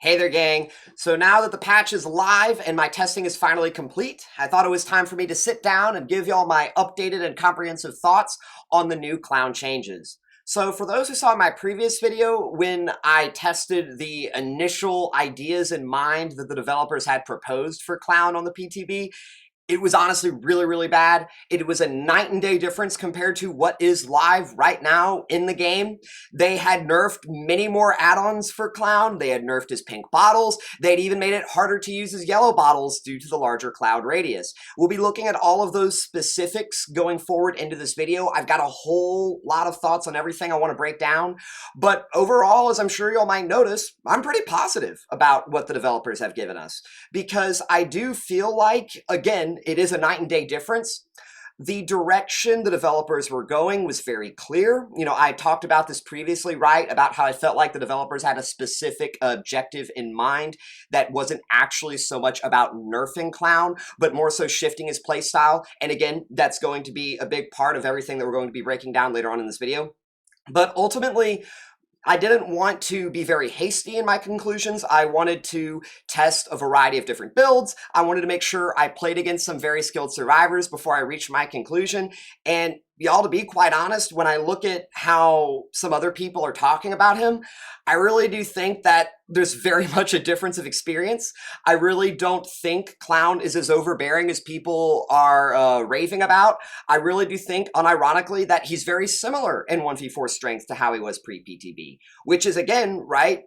Hey there, gang. So now that the patch is live and my testing is finally complete, I thought it was time for me to sit down and give y'all my updated and comprehensive thoughts on the new Clown changes. So for those who saw my previous video, when I tested the initial ideas in mind that the developers had proposed for Clown on the PTB, it was honestly really, really bad. It was a night and day difference compared to what is live right now in the game. They had nerfed many more add-ons for Clown. They had nerfed his pink bottles. They'd even made it harder to use his yellow bottles due to the larger cloud radius. We'll be looking at all of those specifics going forward into this video. I've got a whole lot of thoughts on everything I want to break down. But overall, as I'm sure y'all might notice, I'm pretty positive about what the developers have given us. Because I do feel like, again, it is a night and day difference. The direction the developers were going was very clear. You know, I talked about this previously, right? About how I felt like the developers had a specific objective in mind that wasn't actually so much about nerfing Clown, but more so shifting his playstyle. And again, that's going to be a big part of everything that we're going to be breaking down later on in this video. But ultimately, I didn't want to be very hasty in my conclusions. I wanted to test a variety of different builds. I wanted to make sure I played against some very skilled survivors before I reached my conclusion. And y'all, to be quite honest, when I look at how some other people are talking about him, I really do think that there's very much a difference of experience. I really don't think Clown is as overbearing as people are raving about. I really do think, unironically, that he's very similar in 1v4 strength to how he was pre-PTB, which is, again, right,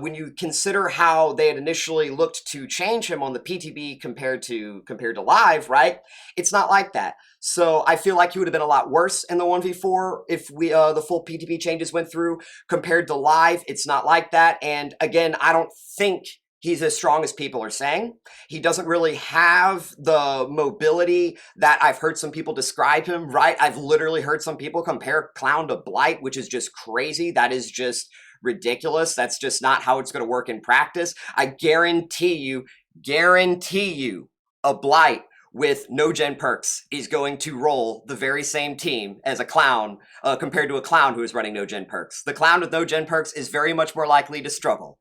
when you consider how they had initially looked to change him on the PTB compared to live, right? It's not like that. So I feel like he would have been a lot worse in the 1v4 if the full PTB changes went through. Compared to live, it's not like that. And again, I don't think he's as strong as people are saying. He doesn't really have the mobility that I've heard some people describe him, right? I've literally heard some people compare Clown to Blight, which is just crazy. That is just ridiculous. That's just not how it's going to work in practice. I guarantee you, a Blight with no gen perks is going to roll the very same team as a Clown compared to a Clown who is running no gen perks. The Clown with no gen perks is very much more likely to struggle.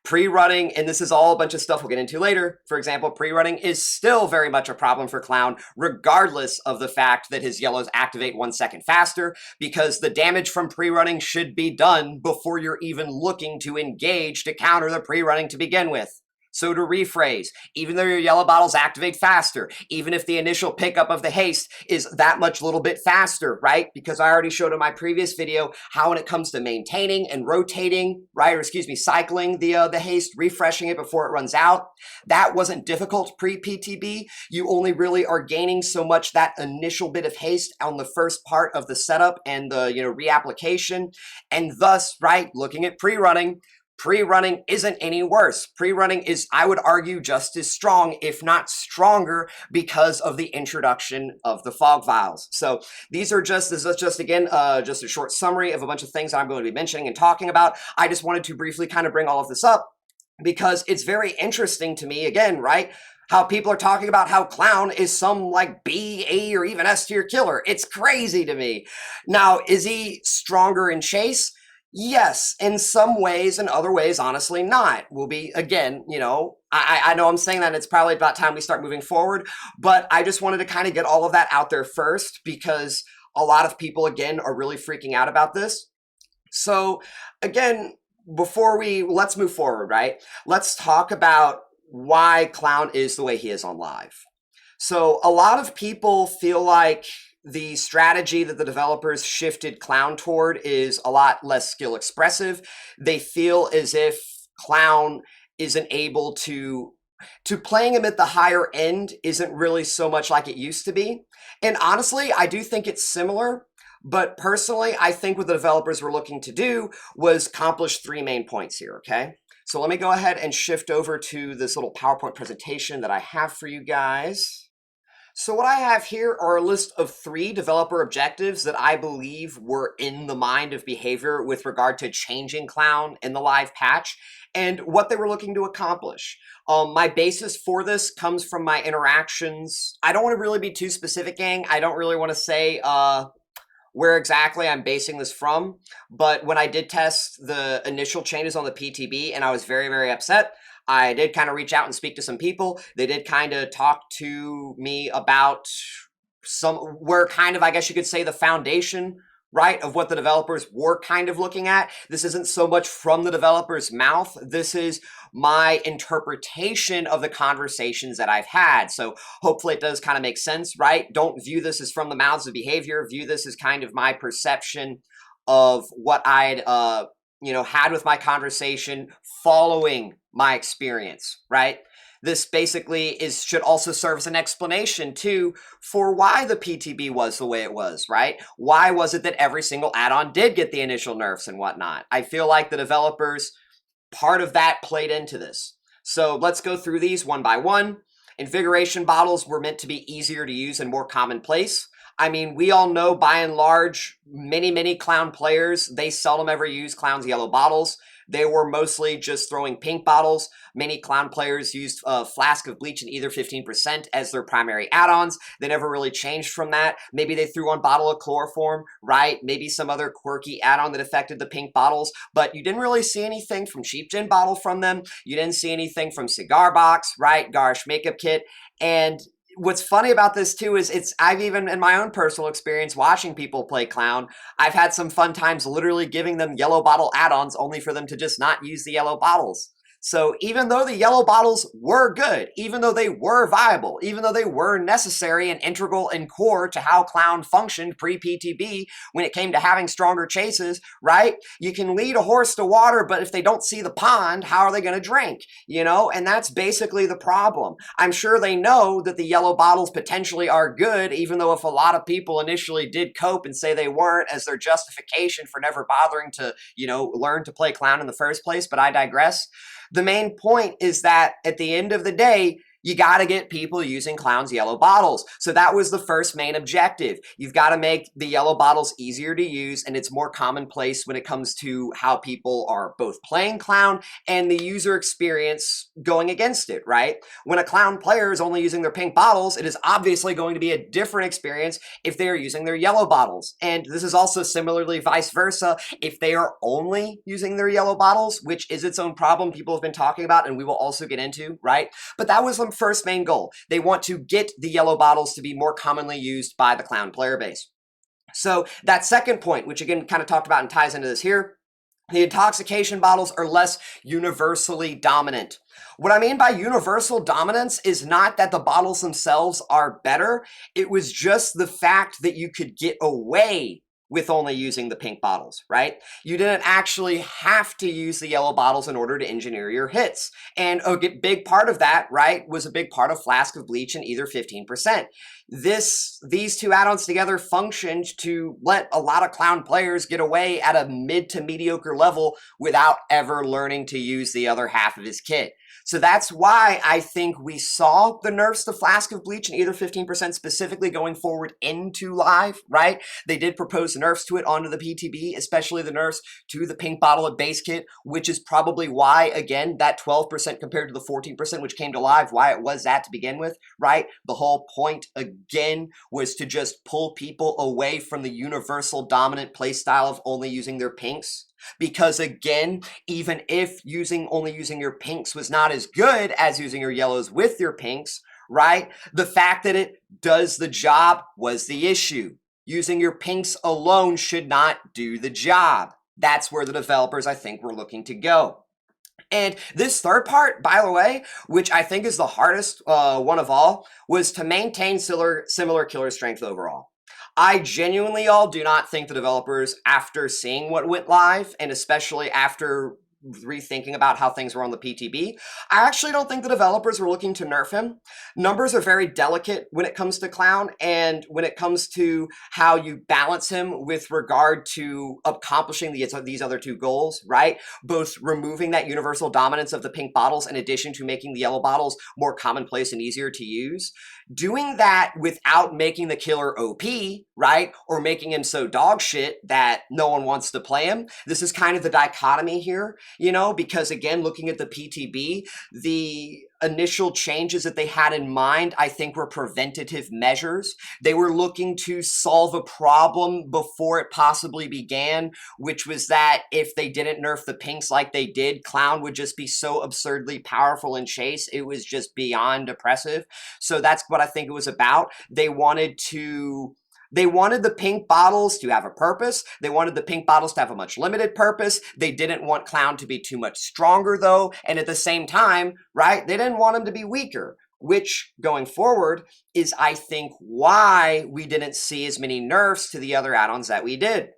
Pre-running, and this is all a bunch of stuff we'll get into later, for example, pre-running is still very much a problem for Clown, regardless of the fact that his yellows activate 1 second faster, because the damage from pre-running should be done before you're even looking to engage to counter the pre-running to begin with. So to rephrase, even though your yellow bottles activate faster, even if the initial pickup of the haste is that much little bit faster, right? Because I already showed in my previous video how when it comes to maintaining and rotating, right, or excuse me, cycling the haste, refreshing it before it runs out, that wasn't difficult pre-PTB. You only really are gaining so much that initial bit of haste on the first part of the setup and the, reapplication. And thus, right, looking at pre-running isn't any worse. Pre-running is, I would argue, just as strong, if not stronger, because of the introduction of the fog vials. So this is just again, just a short summary of a bunch of things I'm going to be mentioning and talking about. I just wanted to briefly kind of bring all of this up because it's very interesting to me, again, right? How people are talking about how Clown is some like B, A, or even S tier killer. It's crazy to me. Now, is he stronger in chase? Yes, in some ways, in other ways, honestly, not. Will be, again, I know I'm saying that it's probably about time we start moving forward, but I just wanted to kind of get all of that out there first because a lot of people, again, are really freaking out about this. So, again, let's move forward, right? Let's talk about why Clown is the way he is on live. So, a lot of people feel like the strategy that the developers shifted Clown toward is a lot less skill expressive. They feel as if Clown isn't able to playing him at the higher end isn't really so much like it used to be. And honestly, I do think it's similar. But personally, I think what the developers were looking to do was accomplish 3 main points here, okay? So let me go ahead and shift over to this little PowerPoint presentation that I have for you guys. So what I have here are a list of 3 developer objectives that I believe were in the mind of behavior with regard to changing Clown in the live patch and what they were looking to accomplish. My basis for this comes from my interactions. I don't want to really be too specific, gang. I don't really want to say where exactly I'm basing this from, but when I did test the initial changes on the PTB and I was very, very upset, I did kind of reach out and speak to some people. They did kind of talk to me about where kind of, I guess you could say, the foundation, right, of what the developers were kind of looking at. This isn't so much from the developer's mouth. This is my interpretation of the conversations that I've had. So hopefully it does kind of make sense, right? Don't view this as from the mouths of behavior. View this as kind of my perception of what I'd, had with my conversation following my experience, right? This basically should also serve as an explanation too for why the PTB was the way it was, right? Why was it that every single add-on did get the initial nerfs and whatnot? I feel like the developers, part of that played into this. So let's go through these one by one. Invigoration bottles were meant to be easier to use and more commonplace. I mean, we all know by and large, many Clown players, they seldom ever use Clown's yellow bottles. They were mostly just throwing pink bottles. Many Clown players used a flask of bleach and either 15% as their primary add-ons. They never really changed from that. Maybe they threw one bottle of chloroform, right? Maybe some other quirky add-on that affected the pink bottles, but you didn't really see anything from Cheap Gin Bottle from them. You didn't see anything from Cigar Box, right? Garish Makeup Kit. And what's funny about this too is I've even in my own personal experience watching people play Clown, I've had some fun times literally giving them yellow bottle add-ons only for them to just not use the yellow bottles. So even though the yellow bottles were good, even though they were viable, even though they were necessary and integral and core to how Clown functioned pre-PTB when it came to having stronger chases, right? You can lead a horse to water, but if they don't see the pond, how are they going to drink? You know, and that's basically the problem. I'm sure they know that the yellow bottles potentially are good, even though if a lot of people initially did cope and say they weren't as their justification for never bothering to, learn to play Clown in the first place, but I digress. The main point is that at the end of the day, you got to get people using Clown's yellow bottles. So that was the first main objective. You've got to make the yellow bottles easier to use, and it's more commonplace when it comes to how people are both playing Clown and the user experience going against it, right? When a Clown player is only using their pink bottles, it is obviously going to be a different experience if they are using their yellow bottles. And this is also similarly vice versa. If they are only using their yellow bottles, which is its own problem people have been talking about and we will also get into, right? But that was the first main goal. They want to get the yellow bottles to be more commonly used by the Clown player base. So that second point, which again kind of talked about and ties into this here, the intoxication bottles are less universally dominant. What I mean by universal dominance is not that the bottles themselves are better. It was just the fact that you could get away with only using the pink bottles, right? You didn't actually have to use the yellow bottles in order to engineer your hits. And a big part of that, right, was a big part of Flask of Bleach and either 15%. These two add-ons together functioned to let a lot of Clown players get away at a mid to mediocre level without ever learning to use the other half of his kit. So that's why I think we saw the nerfs to Flask of Bleach and either 15% specifically going forward into live, right? They did propose nerfs to it onto the PTB, especially the nerfs to the pink bottle at base kit, which is probably why, again, that 12% compared to the 14% which came to live, why it was that to begin with, right? The whole point, again, was to just pull people away from the universal dominant playstyle of only using their pinks. Because again, even if only using your pinks was not as good as using your yellows with your pinks, right? The fact that it does the job was the issue. Using your pinks alone should not do the job. That's where the developers, I think, were looking to go. And this third part, by the way, which I think is the hardest one of all, was to maintain similar killer strength overall. I genuinely do not think the developers, after seeing what went live, and especially after rethinking about how things were on the PTB, I actually don't think the developers were looking to nerf him. Numbers are very delicate when it comes to Clown, and when it comes to how you balance him with regard to accomplishing these other two goals, right? Both removing that universal dominance of the pink bottles in addition to making the yellow bottles more commonplace and easier to use. Doing that without making the killer OP, right? Or making him so dog shit that no one wants to play him. This is kind of the dichotomy here. you know, because again, looking at the PTB, the initial changes that they had in mind, I think, were preventative measures. They were looking to solve a problem before it possibly began, which was that if they didn't nerf the pinks like they did, Clown would just be so absurdly powerful in Chase. It was just beyond oppressive. So that's what I think it was about. They wanted the pink bottles to have a purpose. They wanted the pink bottles to have a much limited purpose. They didn't want Clown to be too much stronger, though. And at the same time, right, they didn't want him to be weaker, which going forward is, I think, why we didn't see as many nerfs to the other add-ons that we did.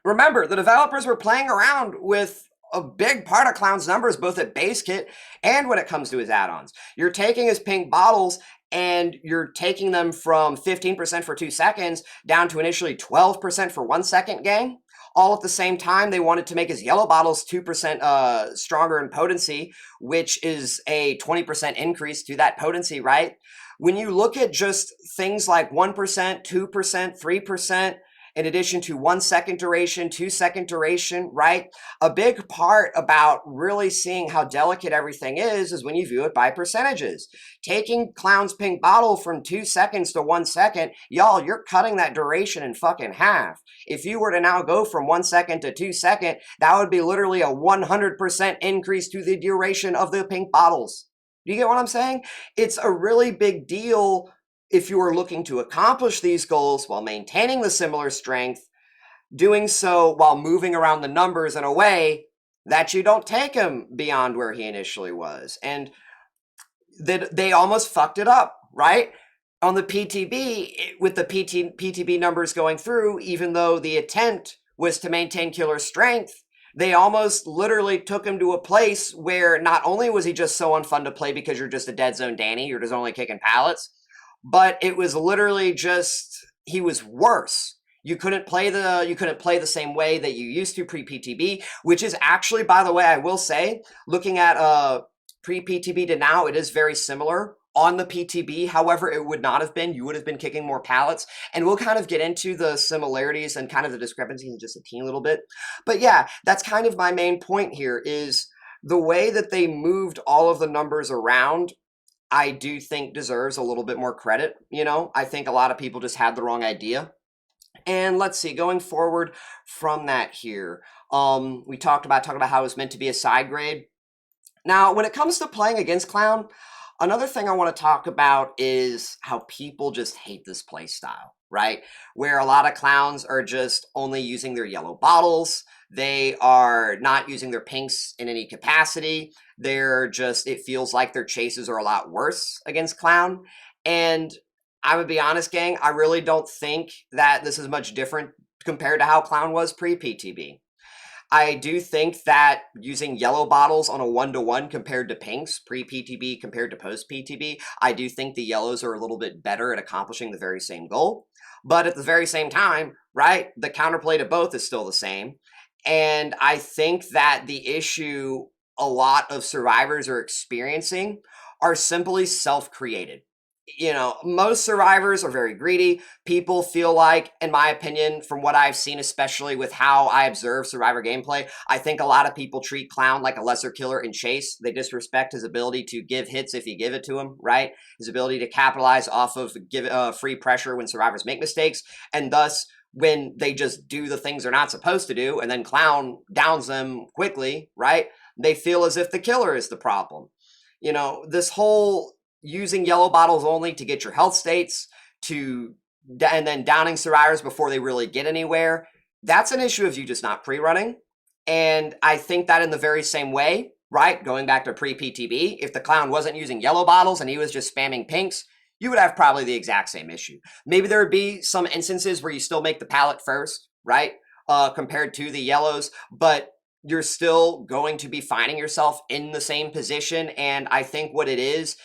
Remember, the developers were playing around with a big part of Clown's numbers, both at base kit and when it comes to his add-ons. You're taking his pink bottles and you're taking them from 15% for 2 seconds down to initially 12% for 1 second, gang. All at the same time, they wanted to make his yellow bottles 2% stronger in potency, which is a 20% increase to that potency, right? When you look at just things like 1%, 2%, 3%, in addition to 1 second duration, 2 second duration, right? A big part about really seeing how delicate everything is when you view it by percentages. Taking Clown's pink bottle from 2 seconds to 1 second, y'all, you're cutting that duration in fucking half. If you were to now go from 1 second to 2 second, that would be literally a 100% increase to the duration of the pink bottles. Do you get what I'm saying? It's a really big deal if you are looking to accomplish these goals while maintaining the similar strength, doing so while moving around the numbers in a way that you don't take him beyond where he initially was. And they almost fucked it up, right? On the PTB, with the PTB numbers going through, even though the intent was to maintain killer strength, they almost literally took him to a place where not only was he just so unfun to play because you're just a dead zone Danny, you're just only kicking pallets, but it was literally just, he was worse. You couldn't play the same way that you used to pre-PTB, which is actually, by the way, I will say, looking at pre-PTB to now, it is very similar on the PTB. However, it would not have been. You would have been kicking more pallets. And we'll kind of get into the similarities and kind of the discrepancies in just a teeny little bit. But yeah, that's kind of my main point here is the way that they moved all of the numbers around, I do think deserves a little bit more credit. You know, I think a lot of people just had the wrong idea. And let's see, going forward from that here, we talked about how it was meant to be a side grade. Now, when it comes to playing against Clown, another thing I want to talk about is how people just hate this play style, right? Where a lot of Clowns are just only using their yellow bottles. They are not using their pinks in any capacity. They're just, it feels like their chases are a lot worse against Clown. And I would be honest, gang, I really don't think that this is much different compared to how Clown was pre-PTB. I do think that using yellow bottles on a 1-to-1 compared to pinks, pre-PTB compared to post-PTB, I do think the yellows are a little bit better at accomplishing the very same goal. But at the very same time, right, the counterplay to both is still the same. And I think that the issue a lot of survivors are experiencing are simply self-created. You know, most survivors are very greedy. People feel like, in my opinion, from what I've seen, especially with how I observe survivor gameplay, I think a lot of people treat Clown like a lesser killer in Chase. They disrespect his ability to give hits if you give it to him, right? His ability to capitalize off of free pressure when survivors make mistakes, and thus when they just do the things they're not supposed to do, and then Clown downs them quickly, right? They feel as if the killer is the problem. You know, this whole using yellow bottles only to get your health states and then downing survivors before they really get anywhere, that's an issue of you just not pre-running. And I think that in the very same way, right, going back to pre-PTB, if the Clown wasn't using yellow bottles and he was just spamming pinks, you would have probably the exact same issue. Maybe there would be some instances where you still make the pallet first, right, compared to the yellows, but you're still going to be finding yourself in the same position. And I think what it is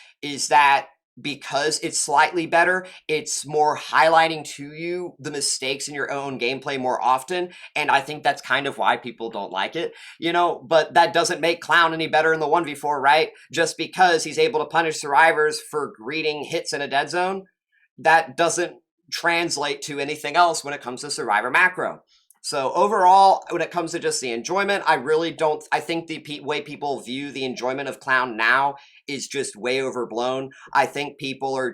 that because it's slightly better, it's more highlighting to you the mistakes in your own gameplay more often. And I think that's kind of why people don't like it, you know, but that doesn't make Clown any better in the 1v4, right? Just because he's able to punish survivors for greeting hits in a dead zone, that doesn't translate to anything else when it comes to survivor macro. So overall, when it comes to just the enjoyment, I think the way people view the enjoyment of Clown now is just way overblown. I think people are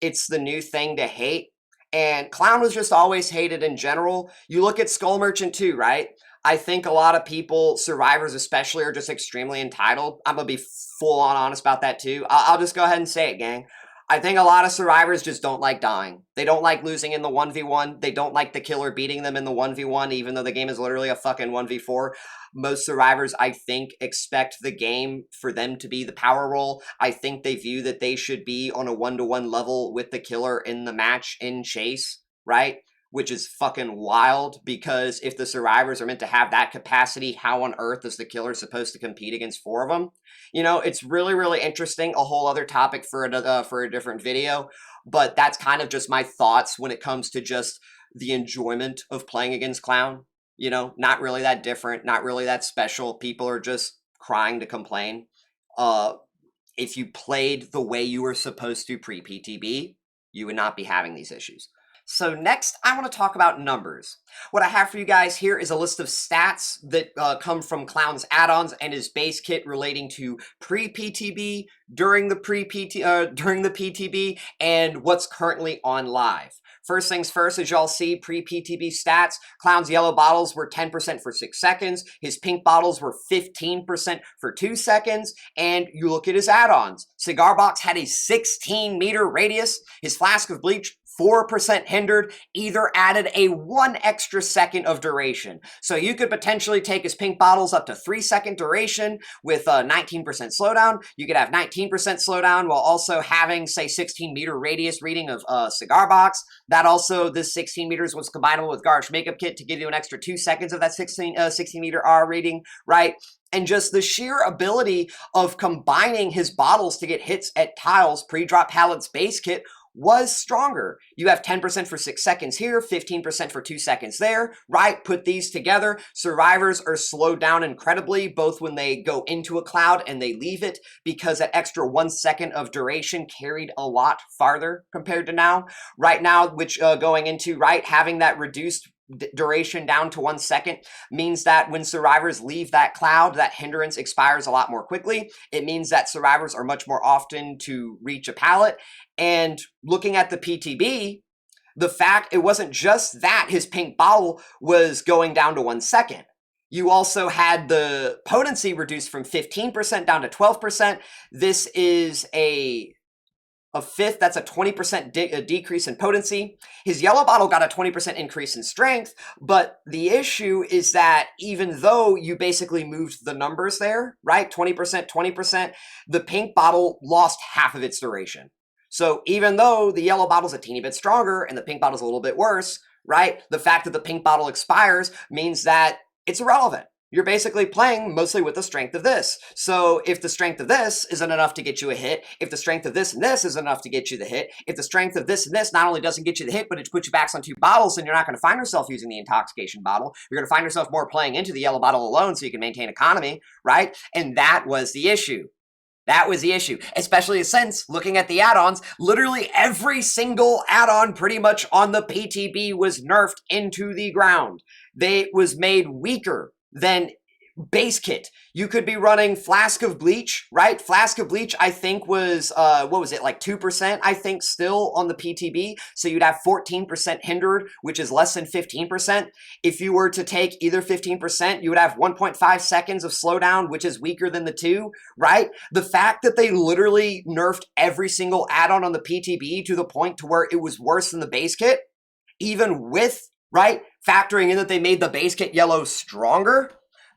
it's the new thing to hate. And Clown was just always hated in general. You look at Skull Merchant too, right? I think a lot of people, survivors especially, are just extremely entitled. I'm going to be full on honest about that too. I'll just go ahead and say it, gang. I think a lot of survivors just don't like dying. They don't like losing in the 1v1. They don't like the killer beating them in the 1v1, even though the game is literally a fucking 1v4. Most survivors, I think, expect the game for them to be the power role. I think they view that they should be on a 1-to-1 level with the killer in the match in chase, right? Which is fucking wild, because if the survivors are meant to have that capacity, how on earth is the killer supposed to compete against 4 of them? You know, it's really, really interesting. A whole other topic for a different video, but that's kind of just my thoughts when it comes to just the enjoyment of playing against Clown. You know, not really that different, not really that special. People are just crying to complain. If you played the way you were supposed to pre-PTB, you would not be having these issues. So next, I want to talk about numbers. What I have for you guys here is a list of stats that come from Clown's add-ons and his base kit relating to pre-PTB, during the PTB, and what's currently on live. First things first, as y'all see, pre-PTB stats, Clown's yellow bottles were 10% for 6 seconds, his pink bottles were 15% for 2 seconds, and you look at his add-ons. Cigar Box had a 16-meter radius, his flask of bleach 4% hindered, either added a 1 extra second of duration. So you could potentially take his pink bottles up to 3-second duration with 19% slowdown. You could have 19% slowdown while also having, say, 16-meter radius reading of Cigar Box. That also, this 16 meters was combinable with Garch Makeup Kit to give you an extra 2 seconds of that 16-meter R reading, right? And just the sheer ability of combining his bottles to get hits at tiles pre-drop Pallets base kit was stronger. You have 10% for 6 seconds here, 15% for 2 seconds there, right? Put these together. Survivors are slowed down incredibly, both when they go into a cloud and they leave it, because that extra 1 second of duration carried a lot farther compared to now. Right now, which going into, right, having that reduced duration down to 1 second means that when survivors leave that cloud, that hindrance expires a lot more quickly. It means that survivors are much more often to reach a pallet. And looking at the PTB, the fact it wasn't just that his pink bottle was going down to 1 second. You also had the potency reduced from 15% down to 12%. This is a fifth, that's a 20% decrease in potency. His yellow bottle got a 20% increase in strength, but the issue is that even though you basically moved the numbers there, right, 20%, 20%, the pink bottle lost half of its duration. So even though the yellow bottle's a teeny bit stronger and the pink bottle's a little bit worse, right, the fact that the pink bottle expires means that it's irrelevant. You're basically playing mostly with the strength of this. So if the strength of this isn't enough to get you a hit, if the strength of this and this isn't enough to get you the hit, if the strength of this and this not only doesn't get you the hit, but it puts you back on 2 bottles, then you're not going to find yourself using the Intoxication bottle. You're going to find yourself more playing into the yellow bottle alone so you can maintain economy, right? And that was the issue. That was the issue, especially since, looking at the add-ons, literally every single add-on pretty much on the PTB was nerfed into the ground. It was made weaker than base kit. You could be running Flask of Bleach, right? Flask of Bleach, I think was, what was it, like 2%, I think, still on the PTB. So you'd have 14% hindered, which is less than 15%. If you were to take either 15%, you would have 1.5 seconds of slowdown, which is weaker than the 2, right? The fact that they literally nerfed every single add-on on the PTB to the point to where it was worse than the base kit, even with, right, factoring in that they made the base kit yellow stronger,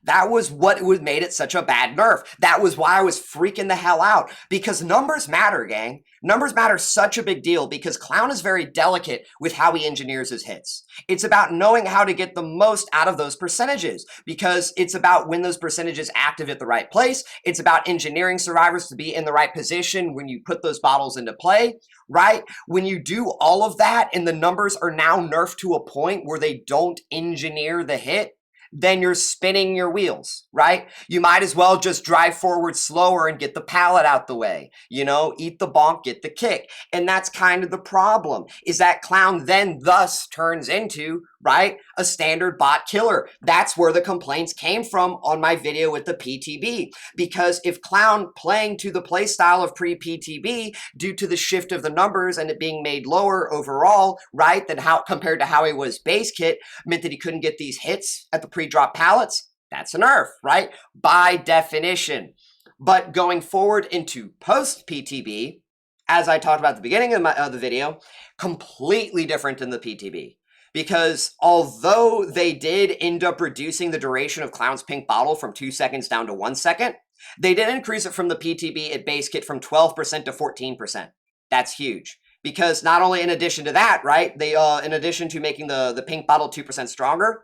that was what made it such a bad nerf. That was why I was freaking the hell out. Because numbers matter, gang. Numbers matter such a big deal because Clown is very delicate with how he engineers his hits. It's about knowing how to get the most out of those percentages because it's about when those percentages active at the right place. It's about engineering survivors to be in the right position when you put those bottles into play, right? When you do all of that and the numbers are now nerfed to a point where they don't engineer the hit, then you're spinning your wheels, right? You might as well just drive forward slower and get the pallet out the way, you know, eat the bonk, get the kick. And that's kind of the problem, is that Clown then thus turns into right? A standard bot killer. That's where the complaints came from on my video with the PTB. Because if Clown playing to the playstyle of pre-PTB due to the shift of the numbers and it being made lower overall, right, than how compared to how he was base kit, meant that he couldn't get these hits at the pre-drop pallets, that's a nerf, right? By definition. But going forward into post-PTB, as I talked about at the beginning of the video, completely different than the PTB. Because although they did end up reducing the duration of Clown's pink bottle from 2 seconds down to 1 second, they did increase it from the PTB at base kit from 12% to 14%. That's huge. Because not only in addition to that, right, they in addition to making the pink bottle 2% stronger,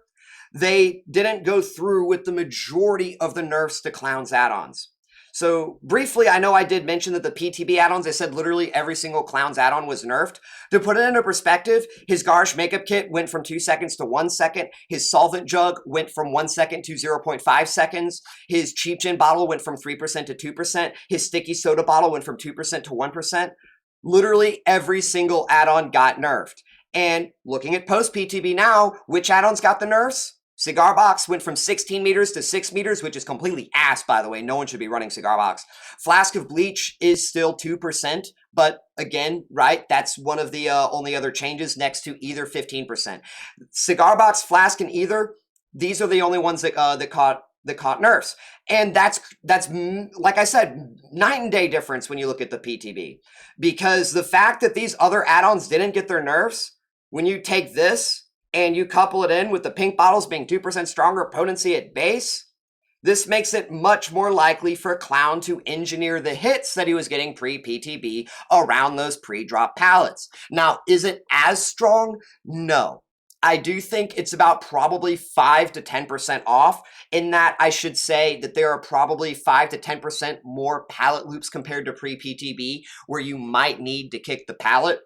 they didn't go through with the majority of the nerfs to Clown's add-ons. So briefly, I know I did mention that the PTB add-ons, I said literally every single Clown's add-on was nerfed. To put it into perspective, his Garsh makeup kit went from 2 seconds to 1 second. His solvent jug went from 1 second to 0.5 seconds. His cheap gin bottle went from 3% to 2%. His sticky soda bottle went from 2% to 1%. Literally every single add-on got nerfed. And looking at post-PTB now, which add-ons got the nerfs? Cigar Box went from 16 meters to 6 meters, which is completely ass, by the way. No one should be running Cigar Box. Flask of Bleach is still 2%, but again, right, that's one of the only other changes next to either 15%. Cigar Box, Flask, and Either, these are the only ones that caught nerfs. And that's like I said, night and day difference when you look at the PTB. Because the fact that these other add-ons didn't get their nerfs, when you take this and you couple it in with the pink bottles being 2% stronger potency at base, this makes it much more likely for Clown to engineer the hits that he was getting pre-PTB around those pre-drop pallets. Now, is it as strong? No. I do think it's about probably 5 to 10% off, in that I should say that there are probably 5 to 10% more pallet loops compared to pre-PTB where you might need to kick the pallet.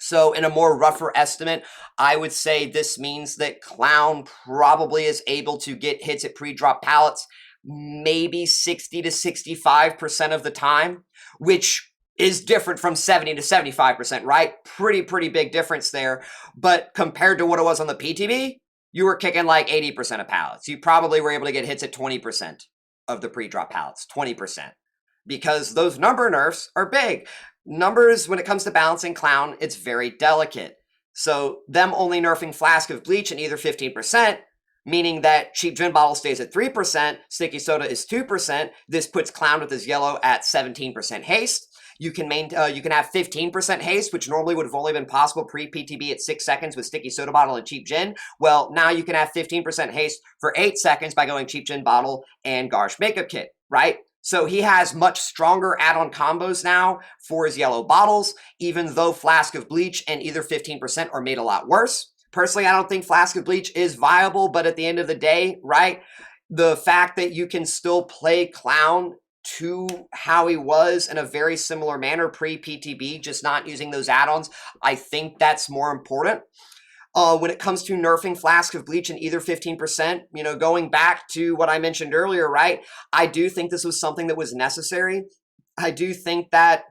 So in a more rougher estimate, I would say this means that Clown probably is able to get hits at pre-drop pallets maybe 60 to 65% of the time, which is different from 70 to 75%, right? Pretty big difference there. But compared to what it was on the PTB, you were kicking like 80% of pallets. You probably were able to get hits at 20% of the pre-drop pallets, 20%. Because those number nerfs are big. Numbers, when it comes to balancing Clown, it's very delicate. So them only nerfing Flask of Bleach and Either 15%, meaning that cheap gin bottle stays at 3%, sticky soda is 2%. This puts Clown with his yellow at 17% haste. You can have 15% haste, which normally would have only been possible pre-PTB at 6 seconds with sticky soda bottle and cheap gin. Well, now you can have 15% haste for 8 seconds by going cheap gin bottle and Garsh makeup kit, right? So he has much stronger add-on combos now for his yellow bottles, even though Flask of Bleach and Either 15% are made a lot worse. Personally, I don't think Flask of Bleach is viable, but at the end of the day, right, the fact that you can still play Clown to how he was in a very similar manner pre-PTB, just not using those add-ons, I think that's more important. When it comes to nerfing Flask of Bleach and Either 15%, you know, going back to what I mentioned earlier, right? I do think this was something that was necessary. I do think that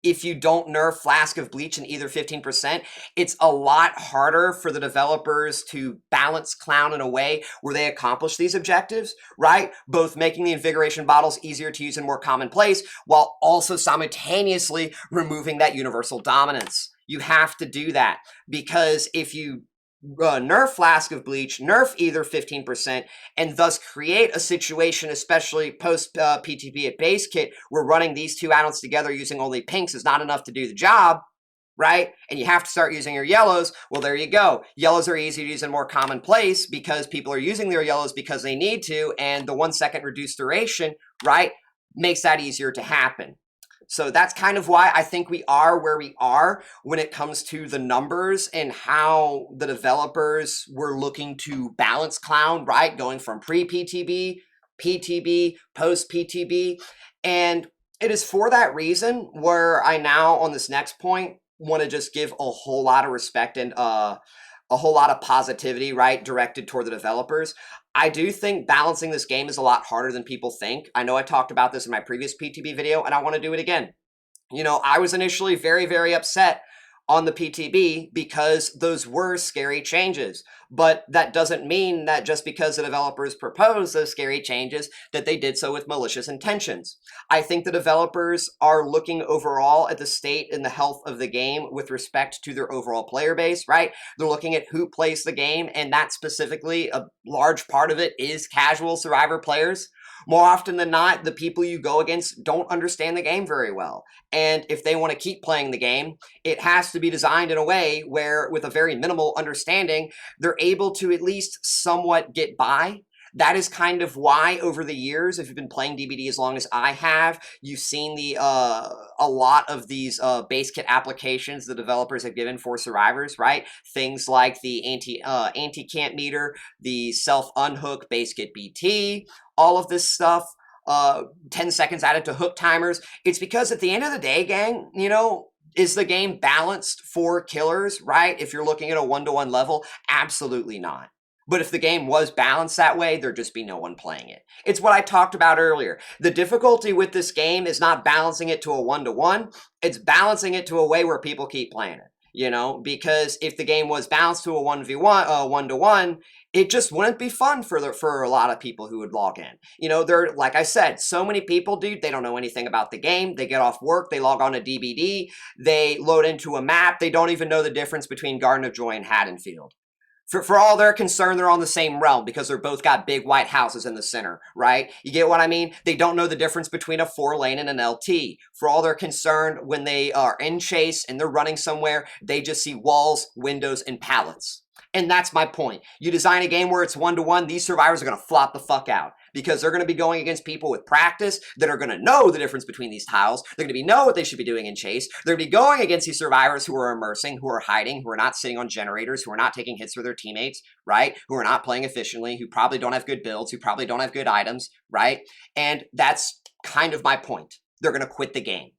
if you don't nerf Flask of Bleach and Either 15%, it's a lot harder for the developers to balance Clown in a way where they accomplish these objectives, right? Both making the Invigoration bottles easier to use and more commonplace, while also simultaneously removing that universal dominance. You have to do that, because if you nerf Flask of Bleach, nerf Either 15%, and thus create a situation, especially post-PTB at base kit, where running these two add-ons together using only pinks is not enough to do the job, right? And you have to start using your yellows. Well, there you go. Yellows are easy to use and more commonplace because people are using their yellows because they need to, and the 1 second reduced duration, right, makes that easier to happen. So that's kind of why I think we are where we are when it comes to the numbers and how the developers were looking to balance Clown, right? Going from pre-PTB, PTB, post-PTB. And it is for that reason where I now, on this next point, want to just give a whole lot of respect and a whole lot of positivity, right, directed toward the developers. I do think balancing this game is a lot harder than people think. I know I talked about this in my previous PTB video, and I want to do it again. You know, I was initially very upset on the PTB because those were scary changes. But that doesn't mean that just because the developers proposed those scary changes that they did so with malicious intentions. I think the developers are looking overall at the state and the health of the game with respect to their overall player base, right? They're looking at who plays the game, and that specifically, a large part of it is casual Survivor players. More often than not, the people you go against don't understand the game very well. And if they want to keep playing the game, it has to be designed in a way where, with a very minimal understanding, they're able to at least somewhat get by. That is kind of why, over the years, if you've been playing DBD as long as I have, you've seen a lot of these base kit applications the developers have given for survivors, right? Things like the anti-camp meter, the self-unhook base kit BT, all of this stuff. 10 seconds added to hook timers. It's because at the end of the day, gang, you know, is the game balanced for killers, right? If you're looking at a 1-to-1 level, absolutely not. But if the game was balanced that way, there'd just be no one playing it. It's what I talked about earlier. The difficulty with this game is not balancing it to a 1-to-1. It's balancing it to a way where people keep playing it. You know, because if the game was balanced to a 1v1, 1-to-1, it just wouldn't be fun for a lot of people who would log in. You know, there, like I said, so many people, dude, they don't know anything about the game. They get off work, they log on to DBD, they load into a map, they don't even know the difference between Garden of Joy and Haddonfield. For all they're concerned, they're on the same realm because they're both got big white houses in the center, right? You get what I mean? They don't know the difference between a 4-lane and an LT. For all they're concerned, when they are in chase and they're running somewhere, they just see walls, windows, and pallets. And that's my point. You design a game where it's 1-to-1, these survivors are going to flop the fuck out because they're going to be going against people with practice that are going to know the difference between these tiles. They're going to know what they should be doing in chase. They're going to be going against these survivors who are immersing, who are hiding, who are not sitting on generators, who are not taking hits for their teammates, right? Who are not playing efficiently, who probably don't have good builds, who probably don't have good items, right? And that's kind of my point. They're going to quit the game,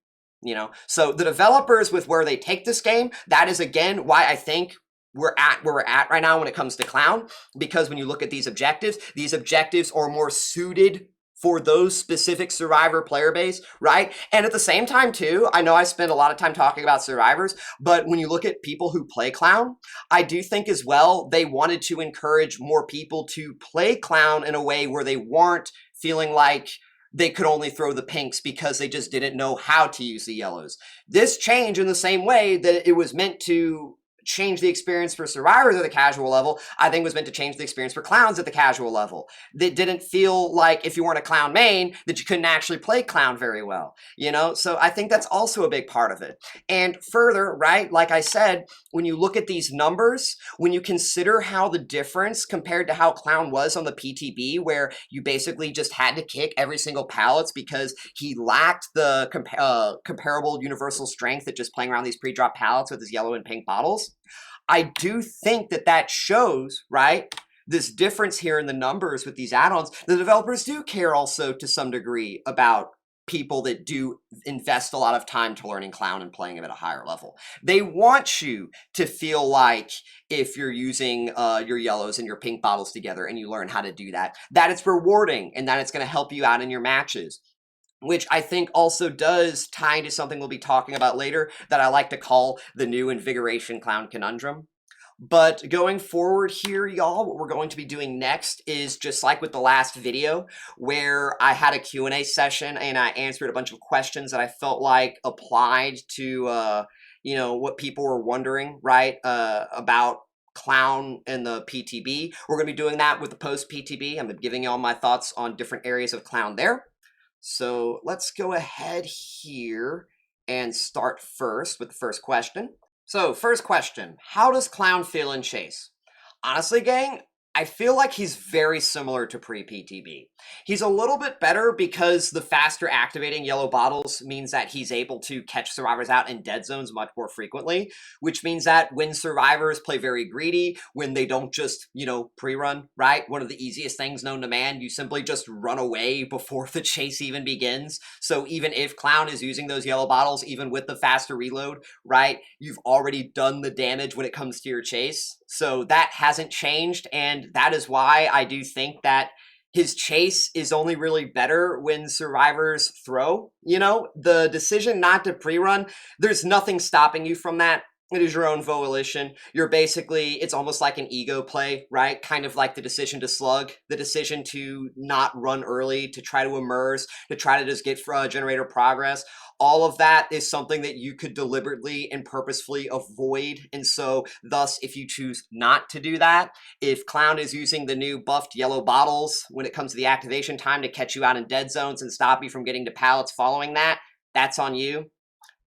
you know? So the developers with where they take this game, that is again why I think we're at where we're at right now when it comes to Clown, because when you look at these objectives are more suited for those specific Survivor player base, right? And at the same time too, I know I spend a lot of time talking about survivors, but when you look at people who play Clown, I do think as well, they wanted to encourage more people to play Clown in a way where they weren't feeling like they could only throw the pinks because they just didn't know how to use the yellows. This change, in the same way that it was meant to change the experience for survivors at the casual level, I think was meant to change the experience for clowns at the casual level. That didn't feel like, if you weren't a clown main, that you couldn't actually play clown very well, you know? So I think that's also a big part of it. And further, right, like I said, when you look at these numbers, when you consider how the difference compared to how clown was on the PTB, where you basically just had to kick every single pallets because he lacked the comparable universal strength at just playing around these pre-drop pallets with his yellow and pink bottles, I do think that that shows, right, this difference here in the numbers with these add-ons. The developers do care also to some degree about people that do invest a lot of time to learning clown and playing it at a higher level. They want you to feel like if you're using your yellows and your pink bottles together and you learn how to do that, that it's rewarding and that it's going to help you out in your matches. Which I think also does tie into something we'll be talking about later that I like to call the new Invigoration Clown Conundrum. But going forward here, y'all, what we're going to be doing next is just like with the last video, where I had a Q&A session and I answered a bunch of questions that I felt like applied to, you know, what people were wondering, right, about Clown and the PTB. We're going to be doing that with the Post-PTB. I'm giving y'all my thoughts on different areas of Clown there. So let's go ahead here and start first with the first question. So first question, how does Clown feel in chase? Honestly, gang, I feel like he's very similar to Pre-PTB. He's a little bit better because the faster activating yellow bottles means that he's able to catch survivors out in dead zones much more frequently, which means that when survivors play very greedy, when they don't just, you know, pre-run, right? One of the easiest things known to man, you simply just run away before the chase even begins. So even if Clown is using those yellow bottles, even with the faster reload, right, you've already done the damage when it comes to your chase. So that hasn't changed, and that is why I do think that his chase is only really better when survivors throw. You know, the decision not to pre-run, there's nothing stopping you from that. It is your own volition. You're basically, it's almost like an ego play, right? Kind of like the decision to slug, the decision to not run early, to try to immerse, to try to just get generator progress. All of that is something that you could deliberately and purposefully avoid. And so thus, if you choose not to do that, if Clown is using the new buffed yellow bottles when it comes to the activation time to catch you out in dead zones and stop you from getting to pallets following that, that's on you.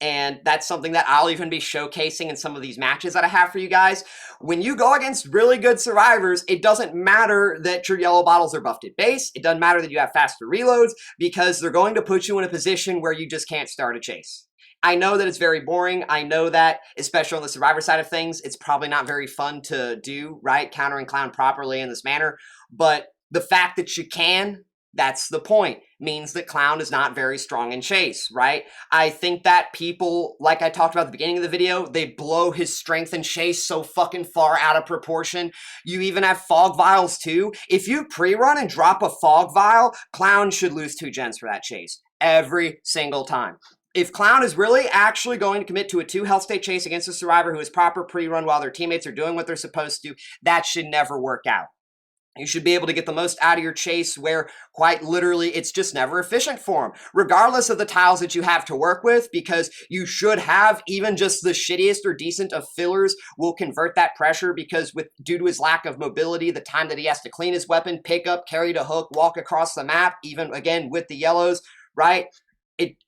And that's something that I'll even be showcasing in some of these matches that I have for you guys. When you go against really good survivors, it doesn't matter that your yellow bottles are buffed at base. It doesn't matter that you have faster reloads, because they're going to put you in a position where you just can't start a chase. I know that it's very boring. I know that, especially on the survivor side of things, it's probably not very fun to do, right? Countering Clown properly in this manner. But the fact that you can, that's the point. Means that Clown is not very strong in chase, right? I think that people, like I talked about at the beginning of the video, they blow his strength in chase so fucking far out of proportion. You even have fog vials too. If you pre-run and drop a fog vial, Clown should lose 2 gens for that chase every single time. If Clown is really actually going to commit to a 2 health state chase against a survivor who is proper pre-run while their teammates are doing what they're supposed to, that should never work out. You should be able to get the most out of your chase where, quite literally, it's just never efficient for him, regardless of the tiles that you have to work with, because you should have even just the shittiest or decent of fillers will convert that pressure, because due to his lack of mobility, the time that he has to clean his weapon, pick up, carry to hook, walk across the map, even again with the yellows, right?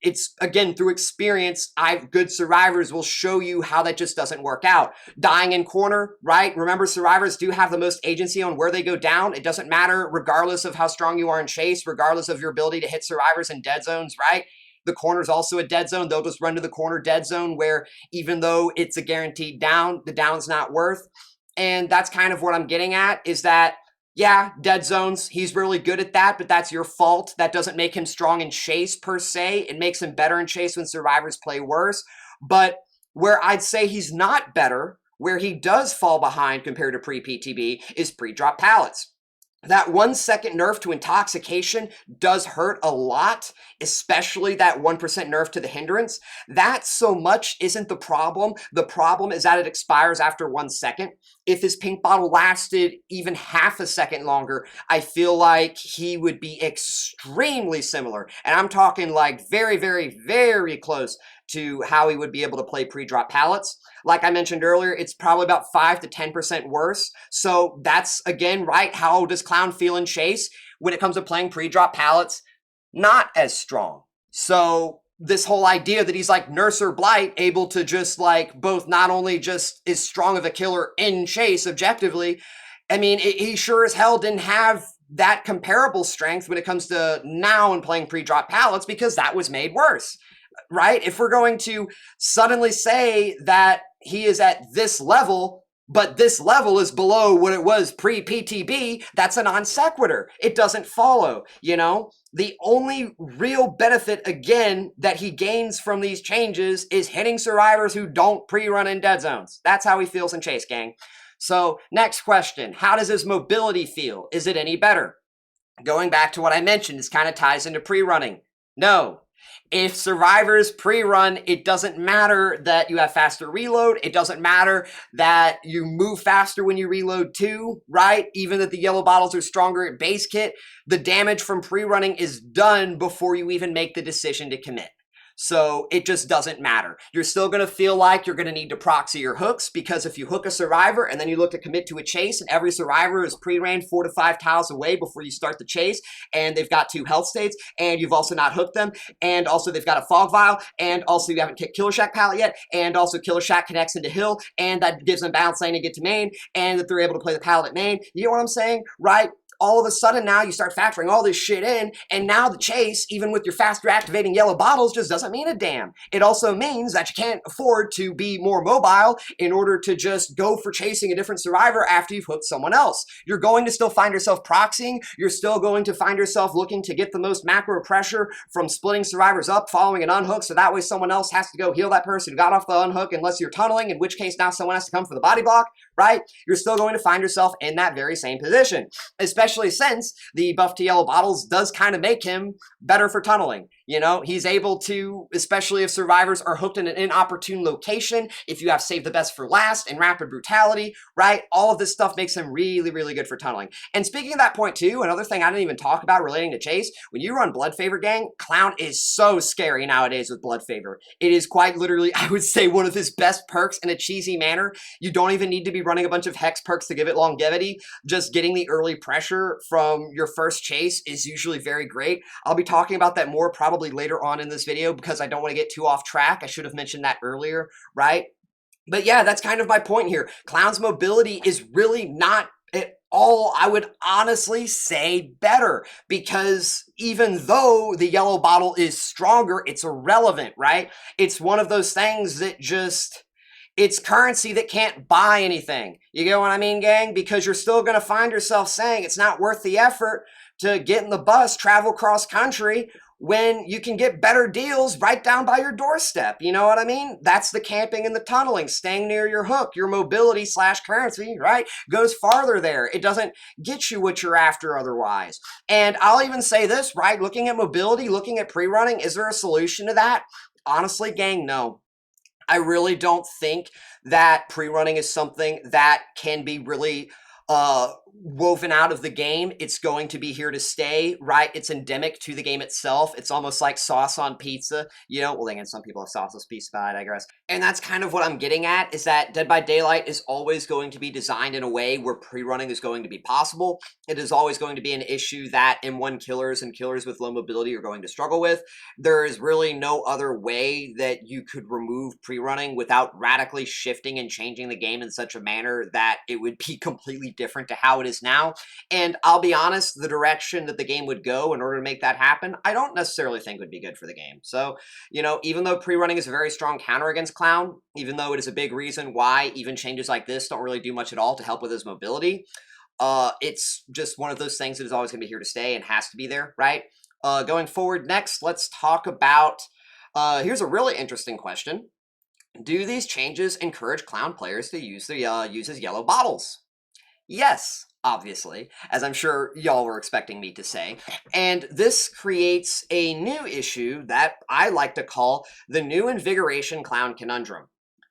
It's again, through experience, good survivors will show you how that just doesn't work out. Dying in corner, right? Remember, survivors do have the most agency on where they go down. It doesn't matter, regardless of how strong you are in chase, regardless of your ability to hit survivors in dead zones, right? The corner's also a dead zone. They'll just run to the corner dead zone where, even though it's a guaranteed down, the down's not worth. And that's kind of what I'm getting at, is that, yeah, dead zones, he's really good at that, but that's your fault. That doesn't make him strong in chase per se. It makes him better in chase when survivors play worse. But where I'd say he's not better, where he does fall behind compared to pre-PTB, is pre-drop pallets. That 1 second nerf to Intoxication does hurt a lot, especially that 1% nerf to the hindrance. That so much isn't the problem. The problem is that it expires after 1 second. If his pink bottle lasted even half a second longer, I feel like he would be extremely similar. And I'm talking like very, very, very close to how he would be able to play pre-drop pallets. Like I mentioned earlier, it's probably about 5 to 10% worse. So that's, again, right, how does Clown feel in chase? When it comes to playing pre-drop pallets, not as strong. So this whole idea that he's like Nurse or Blight, able to just like both not only just is strong of a killer in chase objectively, I mean, he sure as hell didn't have that comparable strength when it comes to now and playing pre-drop pallets, because that was made worse. Right? If we're going to suddenly say that he is at this level, but this level is below what it was pre-PTB, that's a non sequitur. It doesn't follow, you know? The only real benefit, again, that he gains from these changes is hitting survivors who don't pre-run in dead zones. That's how he feels in chase, gang. So, next question. How does his mobility feel? Is it any better? Going back to what I mentioned, this kind of ties into pre-running. No. If survivors pre-run, it doesn't matter that you have faster reload. It doesn't matter that you move faster when you reload too, right? Even that the yellow bottles are stronger at base kit, the damage from pre-running is done before you even make the decision to commit. So it just doesn't matter. You're still going to feel like you're going to need to proxy your hooks, because if you hook a survivor and then you look to commit to a chase and every survivor is pre-ran 4 to 5 tiles away before you start the chase, and they've got 2 health states, and you've also not hooked them, and also they've got a fog vial, and also you haven't kicked Killer Shack pallet yet, and also Killer Shack connects into hill, and that gives them balance lane to get to main, and that they're able to play the pallet at main. You know what I'm saying? Right? All of a sudden now you start factoring all this shit in, and now the chase, even with your faster activating yellow bottles, just doesn't mean a damn. It also means that you can't afford to be more mobile in order to just go for chasing a different survivor after you've hooked someone else. You're going to still find yourself proxying. You're still going to find yourself looking to get the most macro pressure from splitting survivors up, following an unhook, so that way someone else has to go heal that person who got off the unhook, unless you're tunneling, in which case now someone has to come for the body block, right? You're still going to find yourself in that very same position, especially since the buff to yellow bottles does kind of make him better for tunneling. You know, he's able to, especially if survivors are hooked in an inopportune location, if you have Save the Best for Last and Rapid Brutality, right? All of this stuff makes him really, really good for tunneling. And speaking of that point too, another thing I didn't even talk about relating to Chase, when you run Blood Favor Gang, Clown is so scary nowadays with Blood Favor. It is quite literally, I would say, one of his best perks in a cheesy manner. You don't even need to be running a bunch of Hex perks to give it longevity. Just getting the early pressure from your first chase is usually very great. I'll be talking about that more probably later on in this video because I don't want to get too off track. I should have mentioned that earlier, right? But yeah, that's kind of my point here. Clown's mobility is really not at all, I would honestly say, better, because even though the yellow bottle is stronger, it's irrelevant, right? It's one of those things that just, it's currency that can't buy anything. You get what I mean, gang? Because you're still going to find yourself saying it's not worth the effort to get in the bus, travel cross country, when you can get better deals right down by your doorstep. You know what I mean? That's the camping and the tunneling, staying near your hook. Your mobility / currency, right, goes farther there. It doesn't get you what you're after otherwise. And I'll even say this, right? Looking at mobility, looking at pre-running, is there a solution to that? Honestly, gang, no. I really don't think that pre-running is something that can be really woven out of the game. It's going to be here to stay, right? It's endemic to the game itself. It's almost like sauce on pizza, you know? Well, again, some people have sauce on pizza, but I digress. And that's kind of what I'm getting at, is that Dead by Daylight is always going to be designed in a way where pre-running is going to be possible. It is always going to be an issue that M1 killers and killers with low mobility are going to struggle with. There is really no other way that you could remove pre-running without radically shifting and changing the game in such a manner that it would be completely different to how it is now. And I'll be honest, the direction that the game would go in order to make that happen, I don't necessarily think would be good for the game. So, you know, even though pre-running is a very strong counter against Clown, even though it is a big reason why even changes like this don't really do much at all to help with his mobility, it's just one of those things that is always going to be here to stay and has to be there, right? Going forward next, let's talk about, here's a really interesting question. Do these changes encourage Clown players to use his yellow bottles? Yes, obviously, as I'm sure y'all were expecting me to say. And this creates a new issue that I like to call the new Invigoration Clown Conundrum.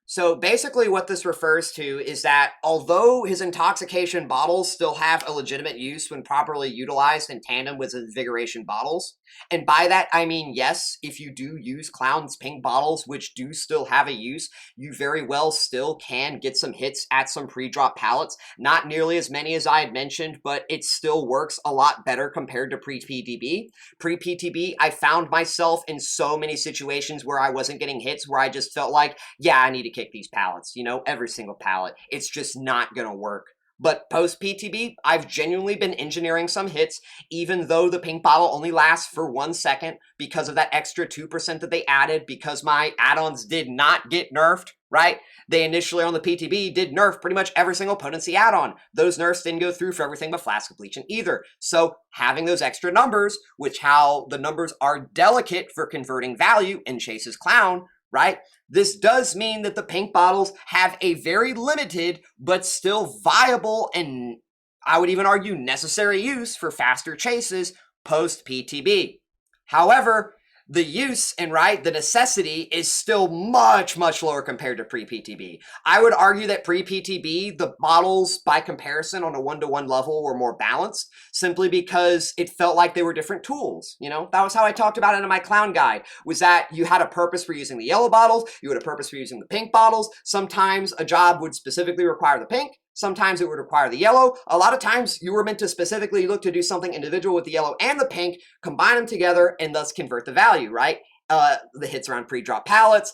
So basically what this refers to is that although his Intoxication bottles still have a legitimate use when properly utilized in tandem with Invigoration bottles, and by that I mean, yes, if you do use Clown's pink bottles, which do still have a use, you very well still can get some hits at some pre-drop pallets. Not nearly as many as I had mentioned, but it still works a lot better compared to pre-PTB. Pre-PTB, I found myself in so many situations where I wasn't getting hits, where I just felt like, yeah, I need to kick these pallets, you know, every single pallet. It's just not gonna work. But post-PTB, I've genuinely been engineering some hits, even though the pink bottle only lasts for 1 second because of that extra 2% that they added, because my add-ons did not get nerfed, right? They initially on the PTB did nerf pretty much every single potency add-on. Those nerfs didn't go through for everything but Flask Completion either. So having those extra numbers, which how the numbers are delicate for converting value in Chase's Clown, right? This does mean that the pink bottles have a very limited but still viable and I would even argue necessary use for faster chases post-PTB. However, the use and the necessity is still much, much lower compared to pre-PTB. I would argue that pre-PTB, the bottles by comparison on a one-to-one level were more balanced simply because it felt like they were different tools. You know, that was how I talked about it in my Clown guide, was that you had a purpose for using the yellow bottles, you had a purpose for using the pink bottles. Sometimes a job would specifically require the pink. Sometimes it would require the yellow. A lot of times you were meant to specifically look to do something individual with the yellow and the pink, combine them together, and thus convert the value, right? The hits around pre-drop pallets,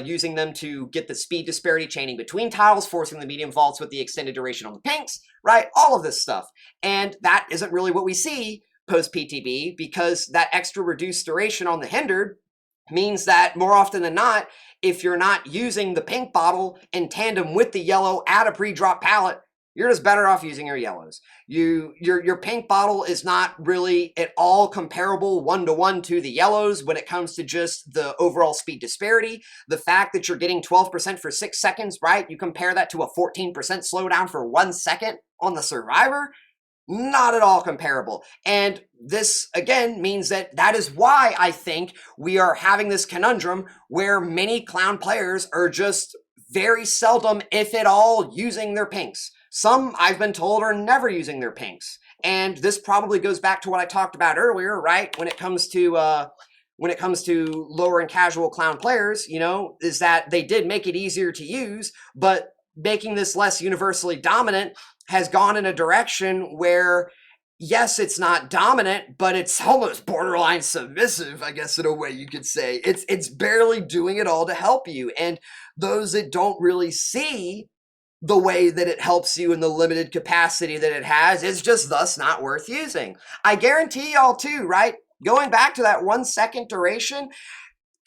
using them to get the speed disparity chaining between tiles, forcing the medium vaults with the extended duration on the pinks, right? All of this stuff. And that isn't really what we see post-PTB, because that extra reduced duration on the hindered means that more often than not, if you're not using the pink bottle in tandem with the yellow at a pre-drop pallet, you're just better off using your yellows. Your pink bottle is not really at all comparable one-to-one to the yellows when it comes to just the overall speed disparity. The fact that you're getting 12% for 6 seconds, right? You compare that to a 14% slowdown for 1 second on the Survivor. Not at all comparable. And this, again, means that is why I think we are having this conundrum where many clown players are just very seldom, if at all, using their pinks. Some, I've been told, are never using their pinks. And this probably goes back to what I talked about earlier, right? When it comes to lower and casual clown players, is that they did make it easier to use, but making this less universally dominant has gone in a direction where, yes, it's not dominant, but it's almost borderline submissive, I guess, in a way you could say. It's barely doing it all to help you. And those that don't really see the way that it helps you in the limited capacity that it has, is just thus not worth using. I guarantee y'all too, right? Going back to that 1 second duration,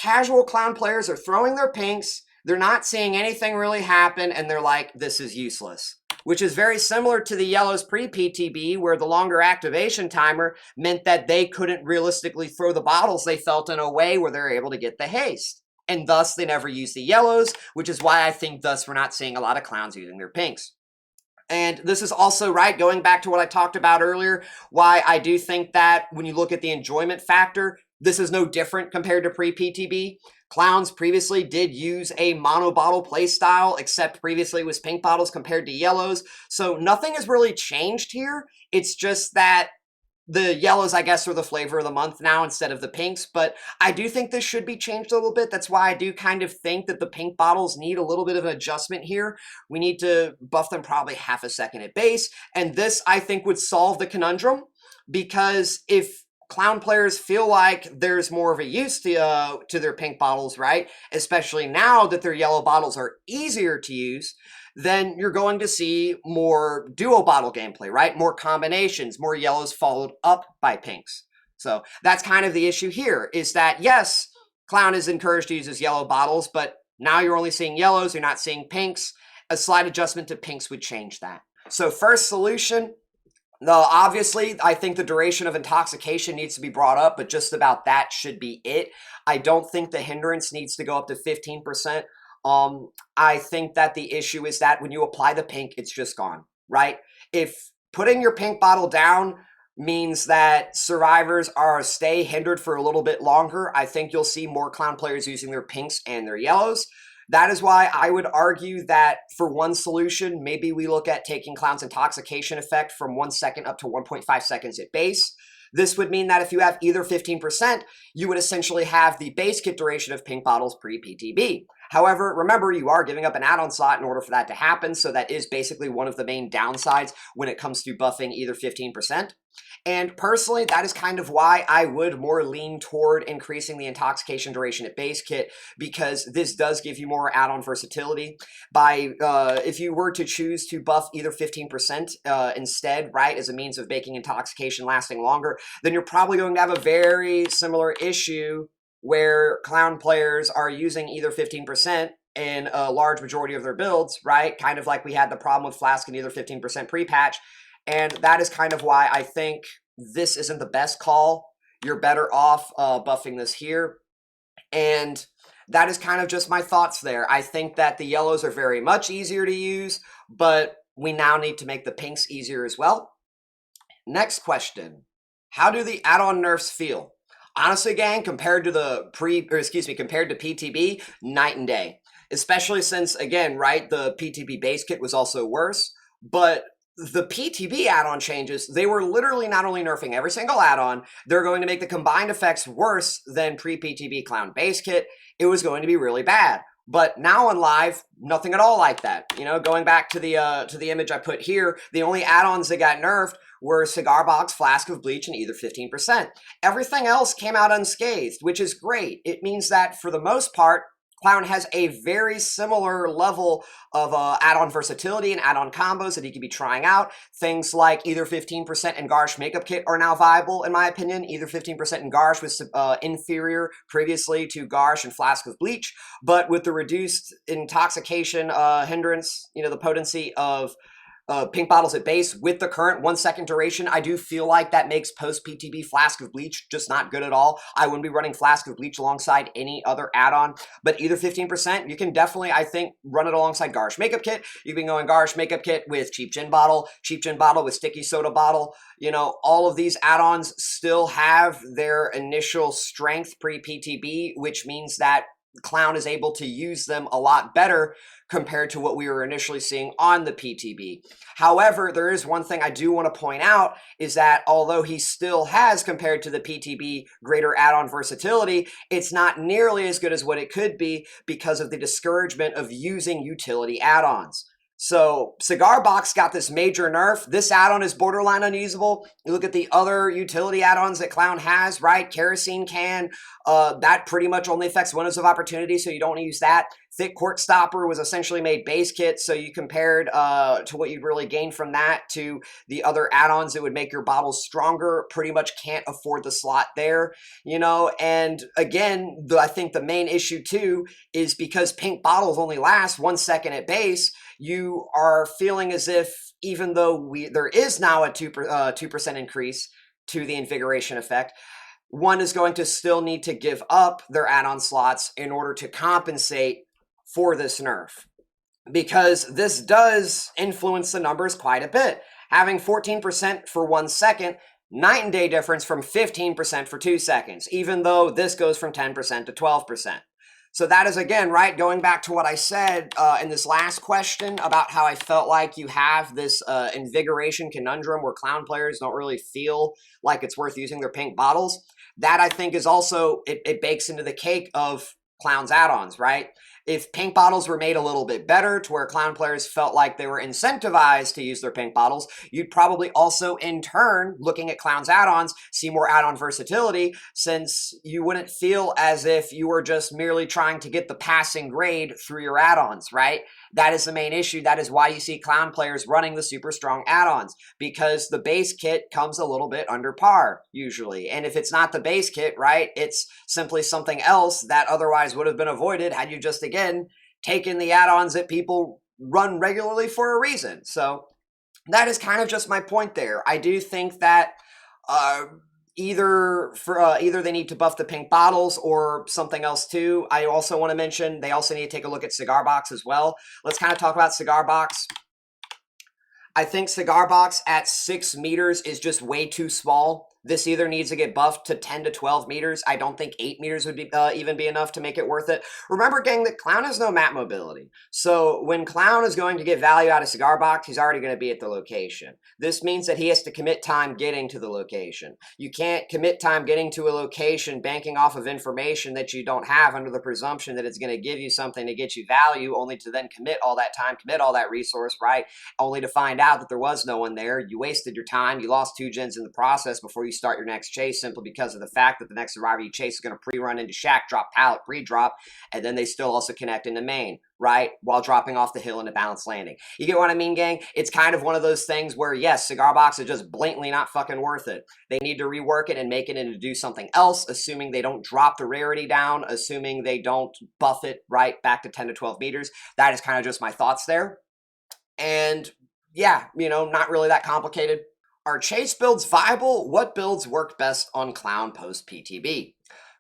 casual clown players are throwing their pinks, they're not seeing anything really happen, and they're like, this is useless. Which is very similar to the yellows pre-PTB, where the longer activation timer meant that they couldn't realistically throw the bottles they felt in a way where they're able to get the haste. And thus, they never used the yellows, which is why I think thus we're not seeing a lot of clowns using their pinks. And this is also, right, going back to what I talked about earlier, why I do think that when you look at the enjoyment factor, this is no different compared to pre-PTB. Clowns previously did use a mono bottle play style, except previously it was pink bottles compared to yellows. So nothing has really changed here. It's just that the yellows, I guess, are the flavor of the month now instead of the pinks, but I do think this should be changed a little bit. That's why I do kind of think that the pink bottles need a little bit of an adjustment here. We need to buff them probably half a second at base, and this, I think, would solve the conundrum, because if clown players feel like there's more of a use to their pink bottles, right, especially now that their yellow bottles are easier to use, then you're going to see more duo bottle gameplay, right? More combinations, more yellows followed up by pinks. So that's kind of the issue here, is that, yes, clown is encouraged to use his yellow bottles, but now you're only seeing yellows, you're not seeing pinks. A slight adjustment to pinks would change that. So first solution, obviously, I think the duration of intoxication needs to be brought up, but just about that should be it. I don't think the hindrance needs to go up to 15%. I think that the issue is that when you apply the pink, it's just gone, right? If putting your pink bottle down means that survivors stay hindered for a little bit longer, I think you'll see more clown players using their pinks and their yellows. That is why I would argue that for one solution, maybe we look at taking clown's intoxication effect from 1 second up to 1.5 seconds at base. This would mean that if you have either 15%, you would essentially have the base kit duration of pink bottles pre-PTB. However, remember, you are giving up an add-on slot in order for that to happen, so that is basically one of the main downsides when it comes to buffing either 15%. And personally, that is kind of why I would more lean toward increasing the intoxication duration at base kit, because this does give you more add-on versatility. If you were to choose to buff either 15% instead, right, as a means of making intoxication lasting longer, then you're probably going to have a very similar issue where clown players are using either 15% in a large majority of their builds, right? Kind of like we had the problem with Flask and either 15% pre-patch. And that is kind of why I think this isn't the best call. You're better off buffing this here. And that is kind of just my thoughts there. I think that the yellows are very much easier to use, but we now need to make the pinks easier as well. Next question. How do the add-on nerfs feel? Honestly, gang, compared to compared to PTB, night and day. Especially since, again, right, the PTB base kit was also worse, but the PTB add-on changes, they were literally not only nerfing every single add-on, they're going to make the combined effects worse than pre-PTB Clown base kit. It was going to be really bad. But now on live, nothing at all like that. Going back to the image I put here, the only add-ons that got nerfed were Cigar Box, Flask of Bleach, and either 15%. Everything else came out unscathed, which is great. It means that for the most part, Clown has a very similar level of add-on versatility and add-on combos that he could be trying out. Things like either 15% and Garsh Makeup Kit are now viable, in my opinion. Either 15% and Garsh was inferior previously to Garsh and Flask of Bleach, but with the reduced intoxication hindrance, the potency of pink bottles at base with the current 1 second duration. I do feel like that makes post-PTB Flask of Bleach just not good at all. I wouldn't be running Flask of Bleach alongside any other add-on, but either 15%, you can definitely, I think, run it alongside Garish Makeup Kit. You can go in Garish Makeup Kit with Cheap Gin Bottle with Sticky Soda Bottle. You know, all of these add-ons still have their initial strength pre-PTB, which means that Clown is able to use them a lot better compared to what we were initially seeing on the PTB. However, there is one thing I do want to point out is that although he still has, compared to the PTB, greater add-on versatility, it's not nearly as good as what it could be because of the discouragement of using utility add-ons. So Cigar Box got this major nerf. This add-on is borderline unusable. You look at the other utility add-ons that Clown has, right? Kerosene can, that pretty much only affects windows of opportunity, so you don't use that. Thick Cork Stopper was essentially made base kit, so you compared to what you'd really gain from that to the other add-ons that would make your bottles stronger, pretty much can't afford the slot there, you know? And again, I think the main issue too is because pink bottles only last 1 second at base, you are feeling as if even though there is now a 2% increase to the Invigoration effect, one is going to still need to give up their add-on slots in order to compensate for this nerf, because this does influence the numbers quite a bit. Having 14% for 1 second, night and day difference from 15% for 2 seconds, even though this goes from 10% to 12%. So that is, again, right, going back to what I said in this last question about how I felt like you have this Invigoration conundrum where Clown players don't really feel like it's worth using their pink bottles. That, I think, is also, it bakes into the cake of Clown's add-ons, right? If pink bottles were made a little bit better to where Clown players felt like they were incentivized to use their pink bottles, you'd probably also, in turn, looking at Clown's add-ons, see more add-on versatility, since you wouldn't feel as if you were just merely trying to get the passing grade through your add-ons, right? That is the main issue. That is why you see Clown players running the super strong add-ons, because the base kit comes a little bit under par, usually. And if it's not the base kit, right, it's simply something else that otherwise would have been avoided had you just, again, taken the add-ons that people run regularly for a reason. So that is kind of just my point there. I do think that either they need to buff the pink bottles or something else too. I also want to mention they also need to take a look at Cigar Box as well. Let's kind of talk about Cigar Box. I think Cigar Box at 6 meters is just way too small. This either needs to get buffed to 10 to 12 meters. I don't think 8 meters would be even be enough to make it worth it. Remember, gang, that Clown has no map mobility. So when Clown is going to get value out of Cigar Box, he's already going to be at the location. This means that he has to commit time getting to the location. You can't commit time getting to a location banking off of information that you don't have under the presumption that it's going to give you something to get you value, only to then commit all that time, commit all that resource, right? Only to find out that there was no one there. You wasted your time. You lost 2 gens in the process before you start your next chase, simply because of the fact that the next survivor you chase is going to pre-run into shack, drop pallet, pre-drop, and then they still also connect into main, right, while dropping off the hill into balanced landing. You get what I mean, gang? It's kind of one of those things where, yes, Cigar Box is just blatantly not fucking worth it. They need to rework it and make it into do something else, assuming they don't drop the rarity down, assuming they don't buff it right back to 10 to 12 meters. That is kind of just my thoughts there. And yeah, you know, not really that complicated. Are chase builds viable? What builds work best on Clown post-PTB?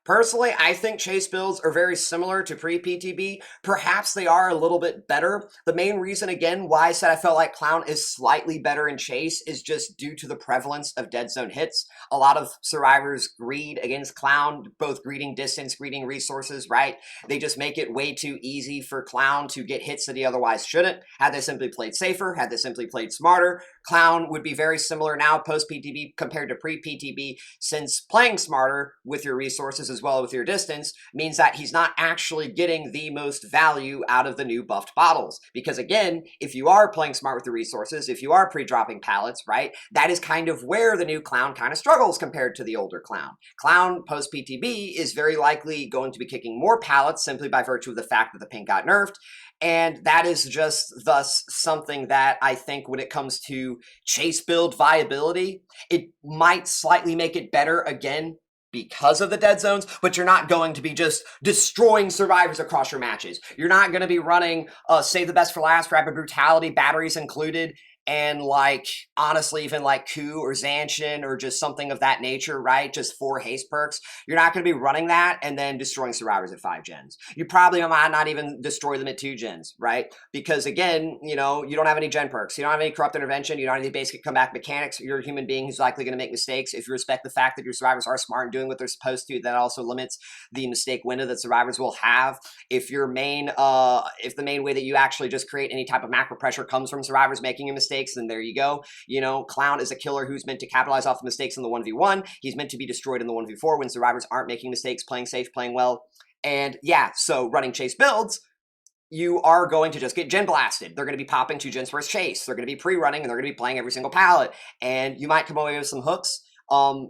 Personally, I think chase builds are very similar to pre-PTB. Perhaps they are a little bit better. The main reason, again, why I said I felt like Clown is slightly better in chase is just due to the prevalence of dead zone hits. A lot of survivors greed against Clown, both greeding distance, greeding resources, right? They just make it way too easy for Clown to get hits that he otherwise shouldn't. Had they simply played safer, had they simply played smarter, Clown would be very similar now post-PTB compared to pre-PTB, since playing smarter with your resources as well with your distance means that he's not actually getting the most value out of the new buffed bottles. Because again, if you are playing smart with the resources, if you are pre-dropping pallets, right, that is kind of where the new Clown kind of struggles compared to the older Clown. Clown post-PTB is very likely going to be kicking more pallets simply by virtue of the fact that the pink got nerfed. And that is just thus something that I think when it comes to chase build viability, it might slightly make it better again because of the dead zones, but you're not going to be just destroying survivors across your matches. You're not going to be running save the best for last, rapid brutality, batteries included, and like honestly even like Coup or Zanshin or just something of that nature, right? Just 4 haste perks. You're not going to be running that and then destroying survivors at 5 gens. You probably might not even destroy them at 2 gens, right? Because again, you know, you don't have any gen perks. You don't have any corrupt intervention. You don't have any basic comeback mechanics. You're a human being who's likely going to make mistakes. If you respect the fact that your survivors are smart and doing what they're supposed to, that also limits the mistake window that survivors will have. If your main, if the main way that you actually just create any type of macro pressure comes from survivors making mistakes, then there you go. You know, Clown is a killer who's meant to capitalize off the mistakes in the 1v1. He's meant to be destroyed in the 1v4 when survivors aren't making mistakes, playing safe, playing well. And yeah, so running chase builds, you are going to just get gen blasted. They're going to be popping 2 gens first chase. They're going to be pre-running and they're going to be playing every single pallet. And you might come away with some hooks.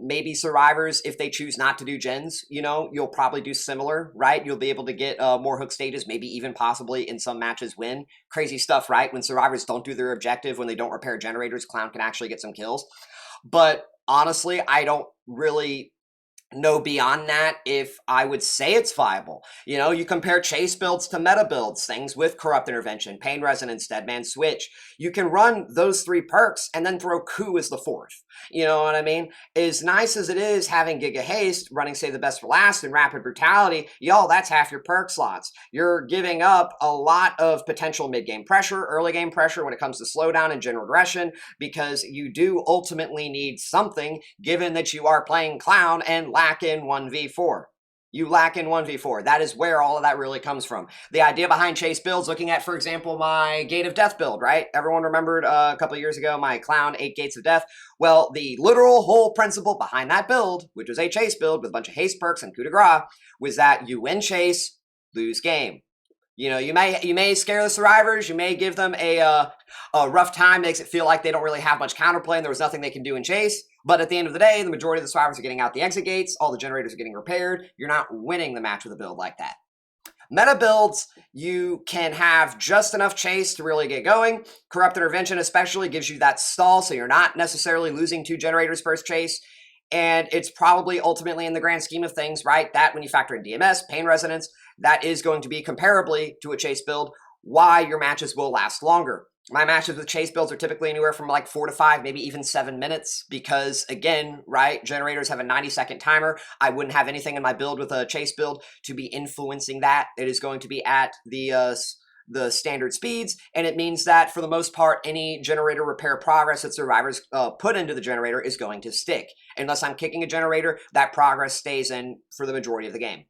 Maybe survivors, if they choose not to do gens, you know, you'll probably do similar, right? You'll be able to get more hook stages, maybe even possibly in some matches win. Crazy stuff, right? When survivors don't do their objective, when they don't repair generators, Clown can actually get some kills. But honestly, I don't really know beyond that if I would say it's viable. You know, you compare chase builds to meta builds, things with corrupt intervention, pain resonance, dead man switch. You can run those 3 perks and then throw Coup as the 4th. You know what I mean? As nice as it is having Giga Haste, running Save the Best for Last, and Rapid Brutality, y'all, that's half your perk slots. You're giving up a lot of potential mid-game pressure, early game pressure when it comes to slowdown and general regression, because you do ultimately need something, given that you are playing Clown and lack in 1v4. You lack in 1v4. That is where all of that really comes from. The idea behind chase builds, looking at, for example, my Gate of Death build, right? Everyone remembered a couple of years ago, my Clown 8 Gates of Death. Well, the literal whole principle behind that build, which was a chase build with a bunch of haste perks and coup de grace, was that you win chase, lose game. You know, you may scare the survivors, you may give them a rough time, makes it feel like they don't really have much counterplay and there was nothing they can do in chase. But at the end of the day, the majority of the survivors are getting out the exit gates, all the generators are getting repaired. You're not winning the match with a build like that. Meta builds, you can have just enough chase to really get going. Corrupt intervention especially gives you that stall, so you're not necessarily losing 2 generators first chase. And it's probably ultimately in the grand scheme of things, right, that when you factor in DMS, pain resonance, that is going to be comparably to a chase build, why your matches will last longer. My matches with chase builds are typically anywhere from like 4 to 5, maybe even 7 minutes because, again, right, generators have a 90-second timer. I wouldn't have anything in my build with a chase build to be influencing that. It is going to be at the standard speeds, and it means that for the most part, any generator repair progress that survivors put into the generator is going to stick. Unless I'm kicking a generator, that progress stays in for the majority of the game.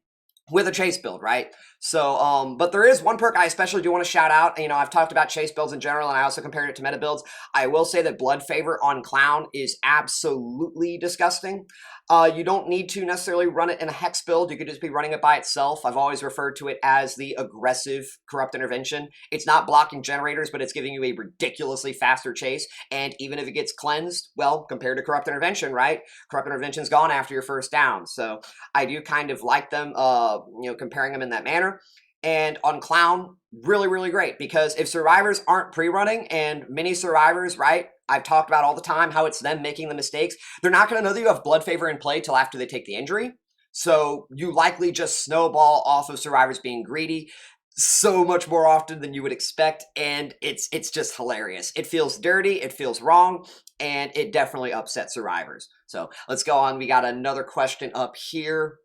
With a chase build, right? So, but there is one perk I especially do want to shout out. You know, I've talked about chase builds in general, and I also compared it to meta builds. I will say that Blood Favor on Clown is absolutely disgusting. You don't need to necessarily run it in a hex build. You could just be running it by itself. I've always referred to it as the aggressive corrupt intervention. It's not blocking generators, but it's giving you a ridiculously faster chase. And even if it gets cleansed, well, compared to corrupt intervention, right? Corrupt intervention's gone after your first down. So I do kind of like them, you know, comparing them in that manner. And on Clown, really, really great, because if survivors aren't pre-running, and many survivors, right, I've talked about all the time how it's them making the mistakes, they're not going to know that you have Blood Favor in play till after they take the injury. So you likely just snowball off of survivors being greedy so much more often than you would expect, and it's just hilarious. It feels dirty, it feels wrong, and it definitely upsets survivors. So let's go on. We got another question up here.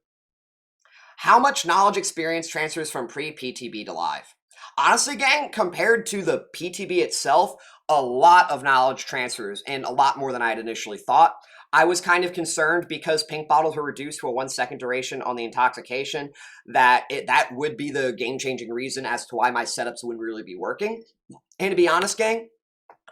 How much knowledge experience transfers from pre-PTB to live? Honestly, gang, compared to the PTB itself, a lot of knowledge transfers, and a lot more than I had initially thought. I was kind of concerned because pink bottles were reduced to a 1-second duration on the Intoxication, that would be the game-changing reason as to why my setups wouldn't really be working. And to be honest, gang,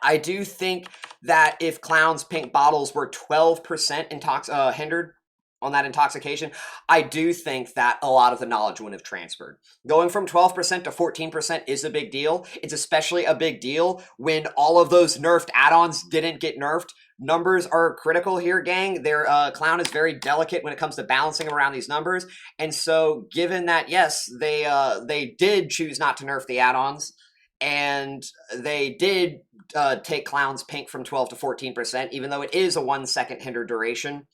I do think that if Clown's pink bottles were 12% hindered on that Intoxication, I do think that a lot of the knowledge wouldn't have transferred. Going from 12% to 14% is a big deal. It's especially a big deal when all of those nerfed add-ons didn't get nerfed. Numbers are critical here, gang. Their Clown is very delicate when it comes to balancing around these numbers. And so given that, yes, they did choose not to nerf the add-ons, and they did take Clown's pink from 12 to 14%, even though it is a 1-second hinder duration.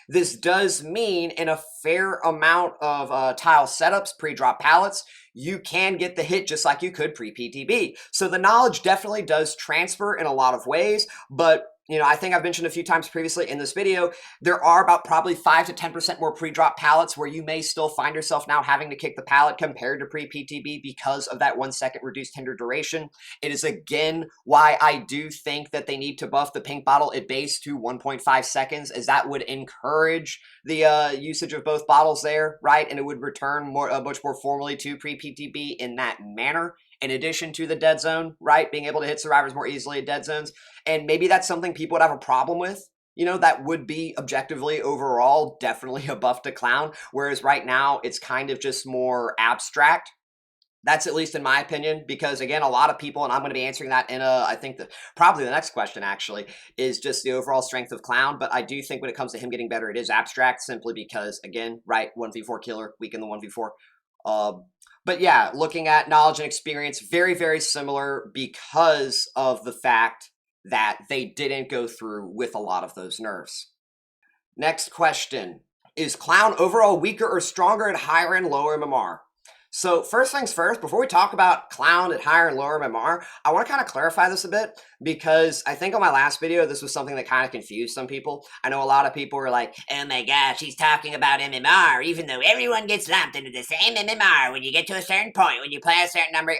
This does mean in a fair amount of tile setups, pre-drop pallets, you can get the hit just like you could pre-PTB. So the knowledge definitely does transfer in a lot of ways, but you know, I think I've mentioned a few times previously in this video, there are about probably 5 to 10% more pre-drop pallets where you may still find yourself now having to kick the pallet compared to pre-PTB because of that 1 second reduced hinder duration. It is again why I do think that they need to buff the pink bottle at base to 1.5 seconds, as that would encourage the usage of both bottles there, right? And it would return more much more formally to pre-PTB in that manner. In addition to the dead zone, right? Being able to hit survivors more easily at dead zones. And maybe that's something people would have a problem with. You know, that would be objectively overall definitely a buff to Clown. Whereas right now it's kind of just more abstract. That's at least in my opinion, because again, a lot of people, and I'm going to be answering that in I think probably the next question actually, is just the overall strength of Clown. But I do think when it comes to him getting better, it is abstract simply because, again, right, 1v4 killer, weak in the 1v4. But yeah, looking at knowledge and experience, very, very similar because of the fact that they didn't go through with a lot of those nerfs. Next question. Is Clown overall weaker or stronger at higher and lower MMR? So first things first, before we talk about Clown at higher and lower MMR, I want to kind of clarify this a bit because I think on my last video, this was something that kind of confused some people. I know a lot of people were like, oh my gosh, he's talking about MMR, even though everyone gets lumped into the same MMR when you get to a certain point, when you play a certain number.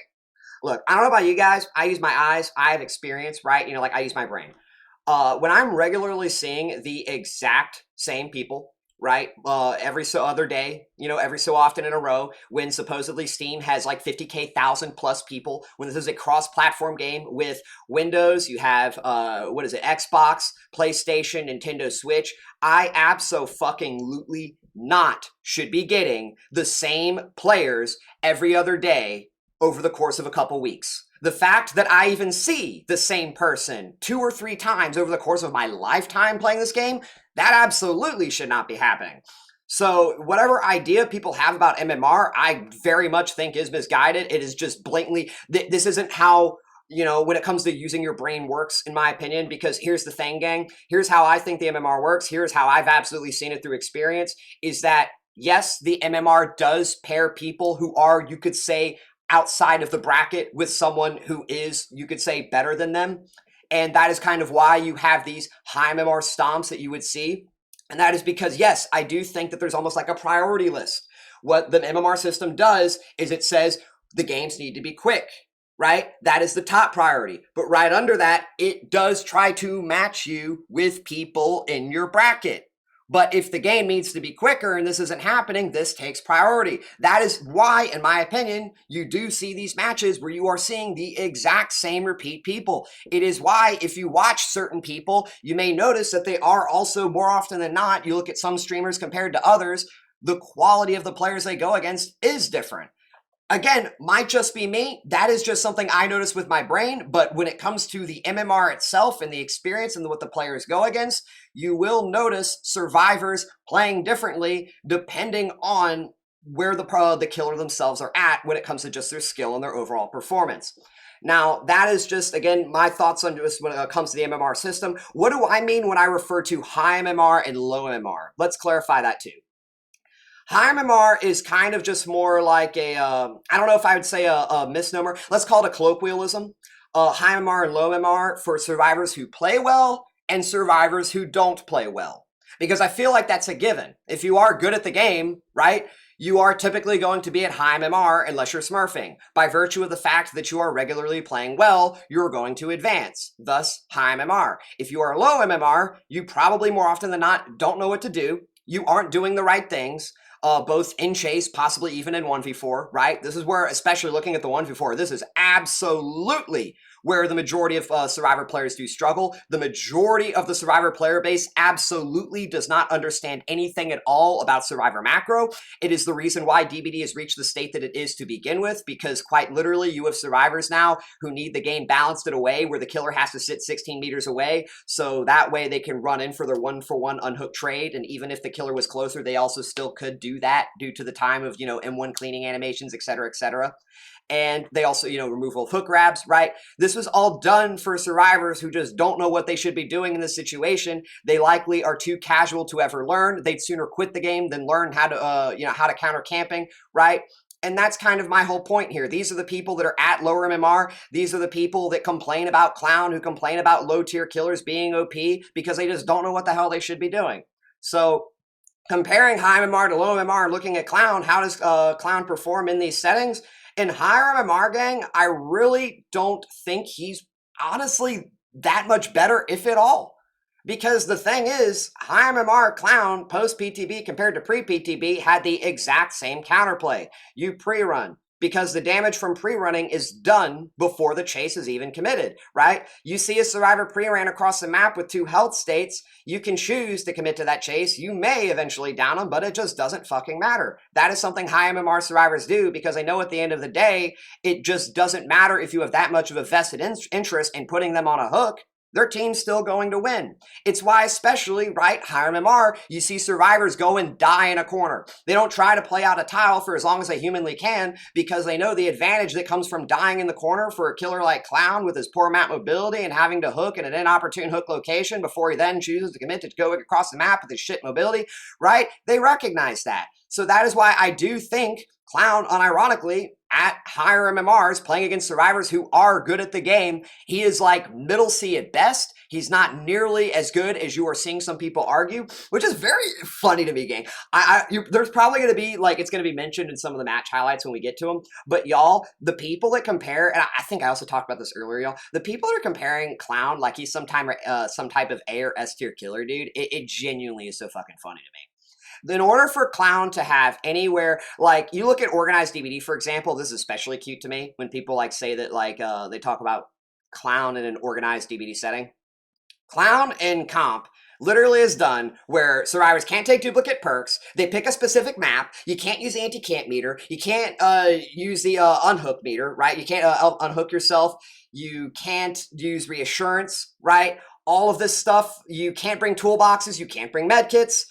Look, I don't know about you guys. I use my eyes. I have experience, right? You know, like I use my brain. When I'm regularly seeing the exact same people, right, every so other day, you know, every so often in a row, when supposedly Steam has like 50,000 plus people, when this is a cross-platform game with Windows, you have, what is it, Xbox, PlayStation, Nintendo Switch, I abso-fucking-lutely not should be getting the same players every other day over the course of a couple weeks. The fact that I even see the same person 2 or 3 times over the course of my lifetime playing this game, that absolutely should not be happening. So whatever idea people have about MMR, I very much think is misguided. It is just blatantly, this isn't how, you know, when it comes to using your brain works, in my opinion, because here's the thing, gang. Here's how I think the MMR works. Here's how I've absolutely seen it through experience, is that, yes, the MMR does pair people who are, you could say, outside of the bracket with someone who is, you could say, better than them. And that is kind of why you have these high MMR stomps that you would see. And that is because, yes, I do think that there's almost like a priority list. What the MMR system does is it says the games need to be quick, right? That is the top priority. But right under that, it does try to match you with people in your bracket. But if the game needs to be quicker and this isn't happening, this takes priority. That is why, in my opinion, you do see these matches where you are seeing the exact same repeat people. It is why, if you watch certain people, you may notice that they are also, more often than not, you look at some streamers compared to others, the quality of the players they go against is different. Again, might just be me. That is just something I notice with my brain. But when it comes to the MMR itself and the experience and what the players go against, you will notice survivors playing differently depending on where the killer themselves are at when it comes to just their skill and their overall performance. Now, that is just, again, my thoughts on this when it comes to the MMR system. What do I mean when I refer to high MMR and low MMR? Let's clarify that too. High MMR is kind of just more like a, I don't know if I would say a misnomer. Let's call it a colloquialism. High MMR and low MMR for survivors who play well and survivors who don't play well. Because I feel like that's a given. If you are good at the game, right, you are typically going to be at high MMR unless you're smurfing. By virtue of the fact that you are regularly playing well, you're going to advance, thus high MMR. If you are low MMR, you probably more often than not don't know what to do. You aren't doing the right things. Both in chase, possibly even in 1v4, right? This is where, especially looking at the 1v4, this is absolutely where the majority of Survivor players do struggle. The majority of the Survivor player base absolutely does not understand anything at all about Survivor macro. It is the reason why DBD has reached the state that it is to begin with, because quite literally you have survivors now who need the game balanced in a way where the killer has to sit 16 meters away, so that way they can run in for their 1-for-1 unhooked trade, and even if the killer was closer, they also still could do that due to the time of, you know, M1 cleaning animations, etc., etc. And they also, you know, removal of hook grabs, right? This was all done for survivors who just don't know what they should be doing in this situation. They likely are too casual to ever learn. They'd sooner quit the game than learn how to, you know, how to counter camping, right? And that's kind of my whole point here. These are the people that are at lower MMR. These are the people that complain about Clown, who complain about low tier killers being OP because they just don't know what the hell they should be doing. So comparing high MMR to low MMR and looking at Clown, how does Clown perform in these settings? In higher MMR, gang, I really don't think he's honestly that much better, if at all. Because the thing is, high MMR Clown post-PTB compared to pre-PTB had the exact same counterplay. You pre-run, because the damage from pre-running is done before the chase is even committed, right? You see a survivor pre-ran across the map with 2 health states, you can choose to commit to that chase. You may eventually down them, but it just doesn't fucking matter. That is something high MMR survivors do because they know at the end of the day, it just doesn't matter if you have that much of a vested interest in putting them on a hook. Their team's still going to win. It's why, especially, right, higher MMR, you see survivors go and die in a corner. They don't try to play out a tile for as long as they humanly can because they know the advantage that comes from dying in the corner for a killer like Clown with his poor map mobility and having to hook in an inopportune hook location before he then chooses to commit to go across the map with his shit mobility, right? They recognize that. So that is why I do think Clown, unironically, at higher MMRs, playing against survivors who are good at the game, he is like middle C at best. He's not nearly as good as you are seeing some people argue, which is very funny to me, gang. There's probably going to be, like, it's going to be mentioned in some of the match highlights when we get to them. But y'all, the people that compare, and I think I also talked about this earlier, y'all, the people that are comparing Clown like he's some type of A or S tier killer, dude, it genuinely is so fucking funny to me. In order for Clown to have anywhere, like, you look at organized DBD, for example, this is especially cute to me when people like say that, like, they talk about Clown in an organized DBD setting. Clown in comp literally is done where survivors can't take duplicate perks. They pick a specific map. You can't use anti-camp meter. You can't use the unhook meter, right? You can't unhook yourself. You can't use reassurance, right? All of this stuff. You can't bring toolboxes. You can't bring medkits.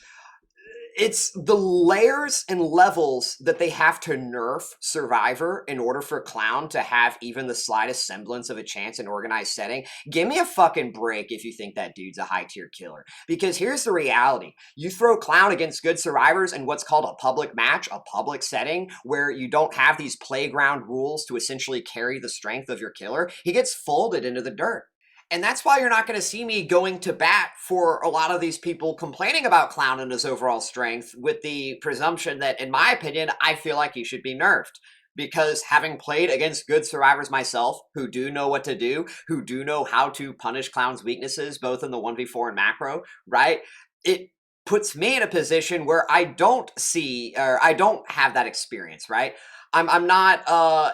It's the layers and levels that they have to nerf Survivor in order for Clown to have even the slightest semblance of a chance in organized setting. Give me a fucking break if you think that dude's a high tier killer. Because here's the reality. You throw Clown against good survivors in what's called a public match, a public setting, where you don't have these playground rules to essentially carry the strength of your killer, he gets folded into the dirt. And that's why you're not going to see me going to bat for a lot of these people complaining about Clown and his overall strength with the presumption that, in my opinion, I feel like he should be nerfed. Because having played against good survivors myself, who do know what to do, who do know how to punish Clown's weaknesses, both in the 1v4 and macro, right? It puts me in a position where I don't see, or I don't have that experience, right? I'm not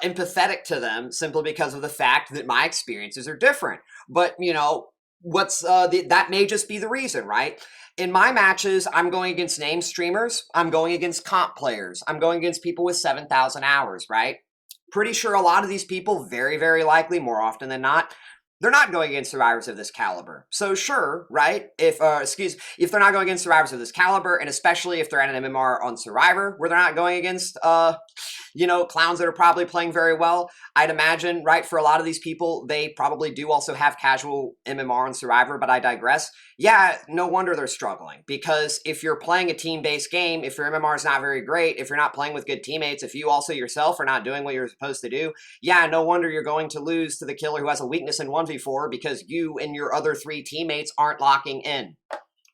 empathetic to them simply because of the fact that my experiences are different. But, you know, that may just be the reason, right? In my matches, I'm going against name streamers. I'm going against comp players. I'm going against people with 7,000 hours, right? Pretty sure a lot of these people, very, very likely, more often than not, they're not going against survivors of this caliber. So sure, right? If they're not going against survivors of this caliber, and especially if they're at an MMR on Survivor, where they're not going against, clowns that are probably playing very well, I'd imagine, right, for a lot of these people, they probably do also have casual MMR on Survivor, but I digress. Yeah, no wonder they're struggling, because if you're playing a team-based game, if your MMR is not very great, if you're not playing with good teammates, if you also yourself are not doing what you're supposed to do, yeah, no wonder you're going to lose to the killer who has a weakness in 1v4 because you and your other 3 teammates aren't locking in.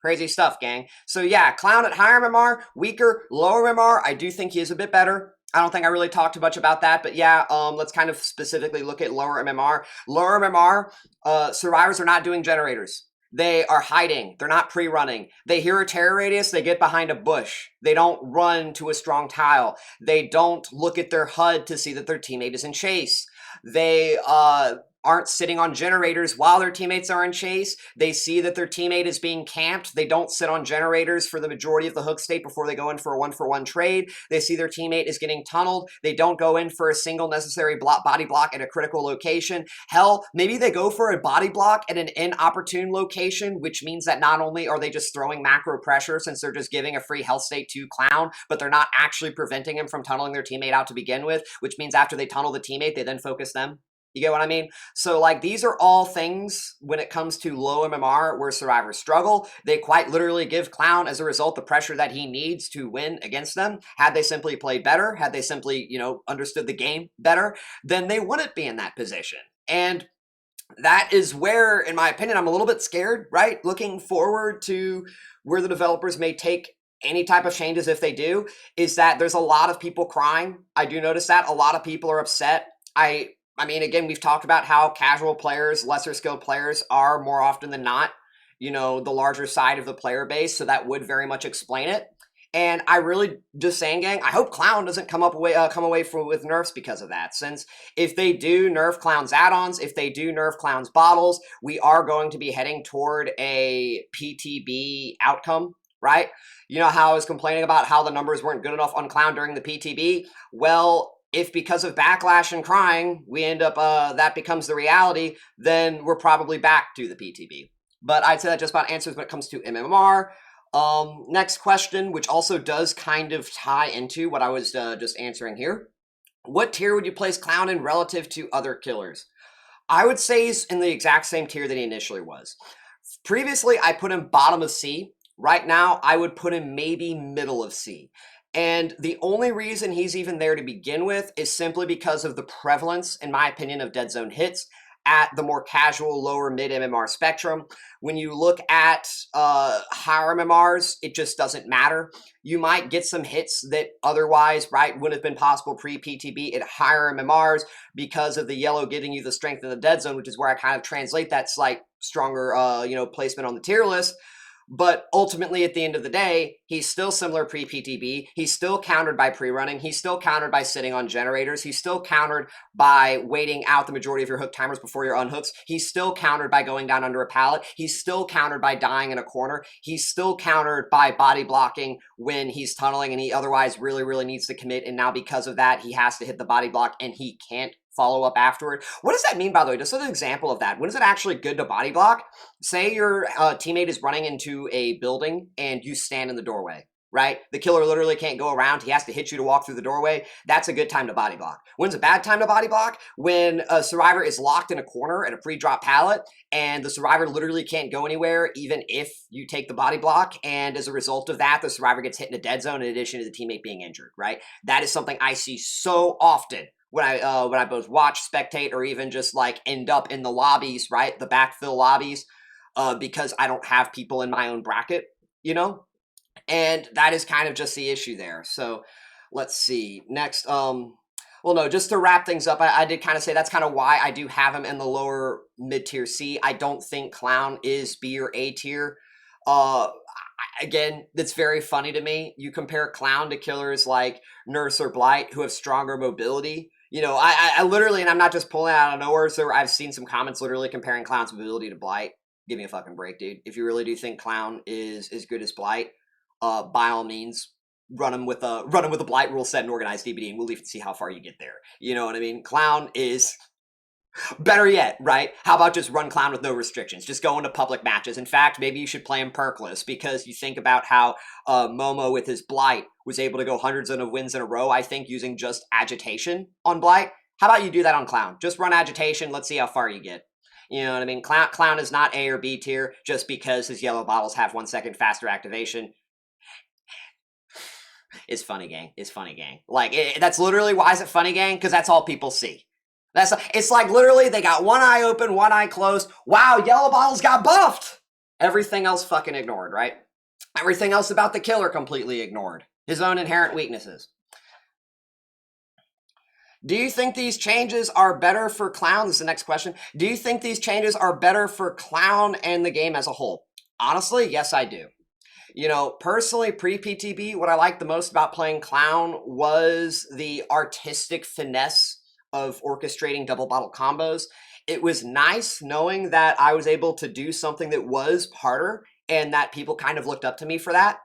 Crazy stuff, gang. So yeah, Clown at higher MMR, weaker, lower MMR, I do think he is a bit better. I don't think I really talked much about that, but yeah, let's kind of specifically look at lower MMR. Lower MMR, survivors are not doing generators. They are hiding. They're not pre-running. They hear a terror radius, they get behind a bush. They don't run to a strong tile. They don't look at their HUD to see that their teammate is in chase. They aren't sitting on generators while their teammates are in chase. They see that their teammate is being camped. They don't sit on generators for the majority of the hook state before they go in for a 1-for-1 trade. They see their teammate is getting tunneled. They don't go in for a single necessary body block at a critical location. Hell, maybe they go for a body block at an inopportune location, which means that not only are they just throwing macro pressure since they're just giving a free health state to Clown, but they're not actually preventing him from tunneling their teammate out to begin with, which means after they tunnel the teammate, they then focus them. You get what I mean? So like these are all things when it comes to low MMR where survivors struggle. They quite literally give Clown as a result the pressure that he needs to win against them. Had they simply played better, had they simply, understood the game better, then they wouldn't be in that position. And that is where, in my opinion, I'm a little bit scared, right? Looking forward to where the developers may take any type of changes if they do, is that there's a lot of people crying. I do notice that. A lot of people are upset. I mean, again, we've talked about how casual players, lesser skilled players are more often than not, the larger side of the player base. So that would very much explain it. And I really just saying, gang, I hope Clown doesn't come away with nerfs because of that. Since if they do nerf Clown's add-ons, if they do nerf Clown's bottles, we are going to be heading toward a PTB outcome, right? You know how I was complaining about how the numbers weren't good enough on Clown during the PTB? Well, if because of backlash and crying, we end up, that becomes the reality, then we're probably back to the PTB. But I'd say that just about answers when it comes to MMR. Next question, which also does kind of tie into what I was just answering here. What tier would you place Clown in relative to other killers? I would say he's in the exact same tier that he initially was. Previously, I put him bottom of C. Right now, I would put him maybe middle of C. And the only reason he's even there to begin with is simply because of the prevalence, in my opinion, of dead zone hits at the more casual, lower mid MMR spectrum. When you look at higher MMRs, it just doesn't matter. You might get some hits that otherwise, right, wouldn't have been possible pre-PTB at higher MMRs because of the yellow giving you the strength in the dead zone, which is where I kind of translate that slight stronger, placement on the tier list. But ultimately, at the end of the day, he's still similar pre-PTB. He's still countered by pre-running. He's still countered by sitting on generators. He's still countered by waiting out the majority of your hook timers before your unhooks. He's still countered by going down under a pallet. He's still countered by dying in a corner. He's still countered by body blocking when he's tunneling and he otherwise really, really needs to commit. And now because of that, he has to hit the body block and he can't follow up afterward. What does that mean, by the way? Just an example of that. When is it actually good to body block? Say your teammate is running into a building and you stand in the doorway, right? The killer literally can't go around. He has to hit you to walk through the doorway. That's a good time to body block. When's a bad time to body block? When a survivor is locked in a corner at a pre-drop pallet and the survivor literally can't go anywhere even if you take the body block. And as a result of that, the survivor gets hit in a dead zone in addition to the teammate being injured, right? That is something I see so often when I both watch, spectate, or even just like end up in the lobbies, right? The backfill lobbies, because I don't have people in my own bracket, And that is kind of just the issue there. So let's see. Next, well, no, just to wrap things up, I did kind of say that's kind of why I do have him in the lower mid-tier C. I don't think Clown is B or A tier. Again, that's very funny to me. You compare Clown to killers like Nerfs or Blight who have stronger mobility. I literally, and I'm not just pulling it out of nowhere, so I've seen some comments literally comparing Clown's mobility to Blight. Give me a fucking break, dude. If you really do think Clown is as good as Blight, by all means, run him with a Blight rule set and organized DBD, and we'll even see how far you get there. You know what I mean? Clown is better yet, right? How about just run Clown with no restrictions? Just go into public matches. In fact, maybe you should play him perkless because you think about how Momo with his Blight was able to go hundreds of wins in a row, I think, using just agitation on Blight. How about you do that on Clown? Just run agitation. Let's see how far you get. You know what I mean? Clown is not A or B tier just because his yellow bottles have 1 second faster activation. It's funny, gang. It's funny, gang. Like, that's literally why is it funny, gang? Because that's all people see. It's like literally they got one eye open, one eye closed. Wow, yellow bottles got buffed. Everything else fucking ignored, right? Everything else about the killer completely ignored. His own inherent weaknesses. Do you think these changes are better for Clown? This is the next question. Do you think these changes are better for Clown and the game as a whole? Honestly, yes, I do. Personally, pre-PTB, what I liked the most about playing Clown was the artistic finesse of orchestrating double bottle combos. It was nice knowing that I was able to do something that was harder and that people kind of looked up to me for that.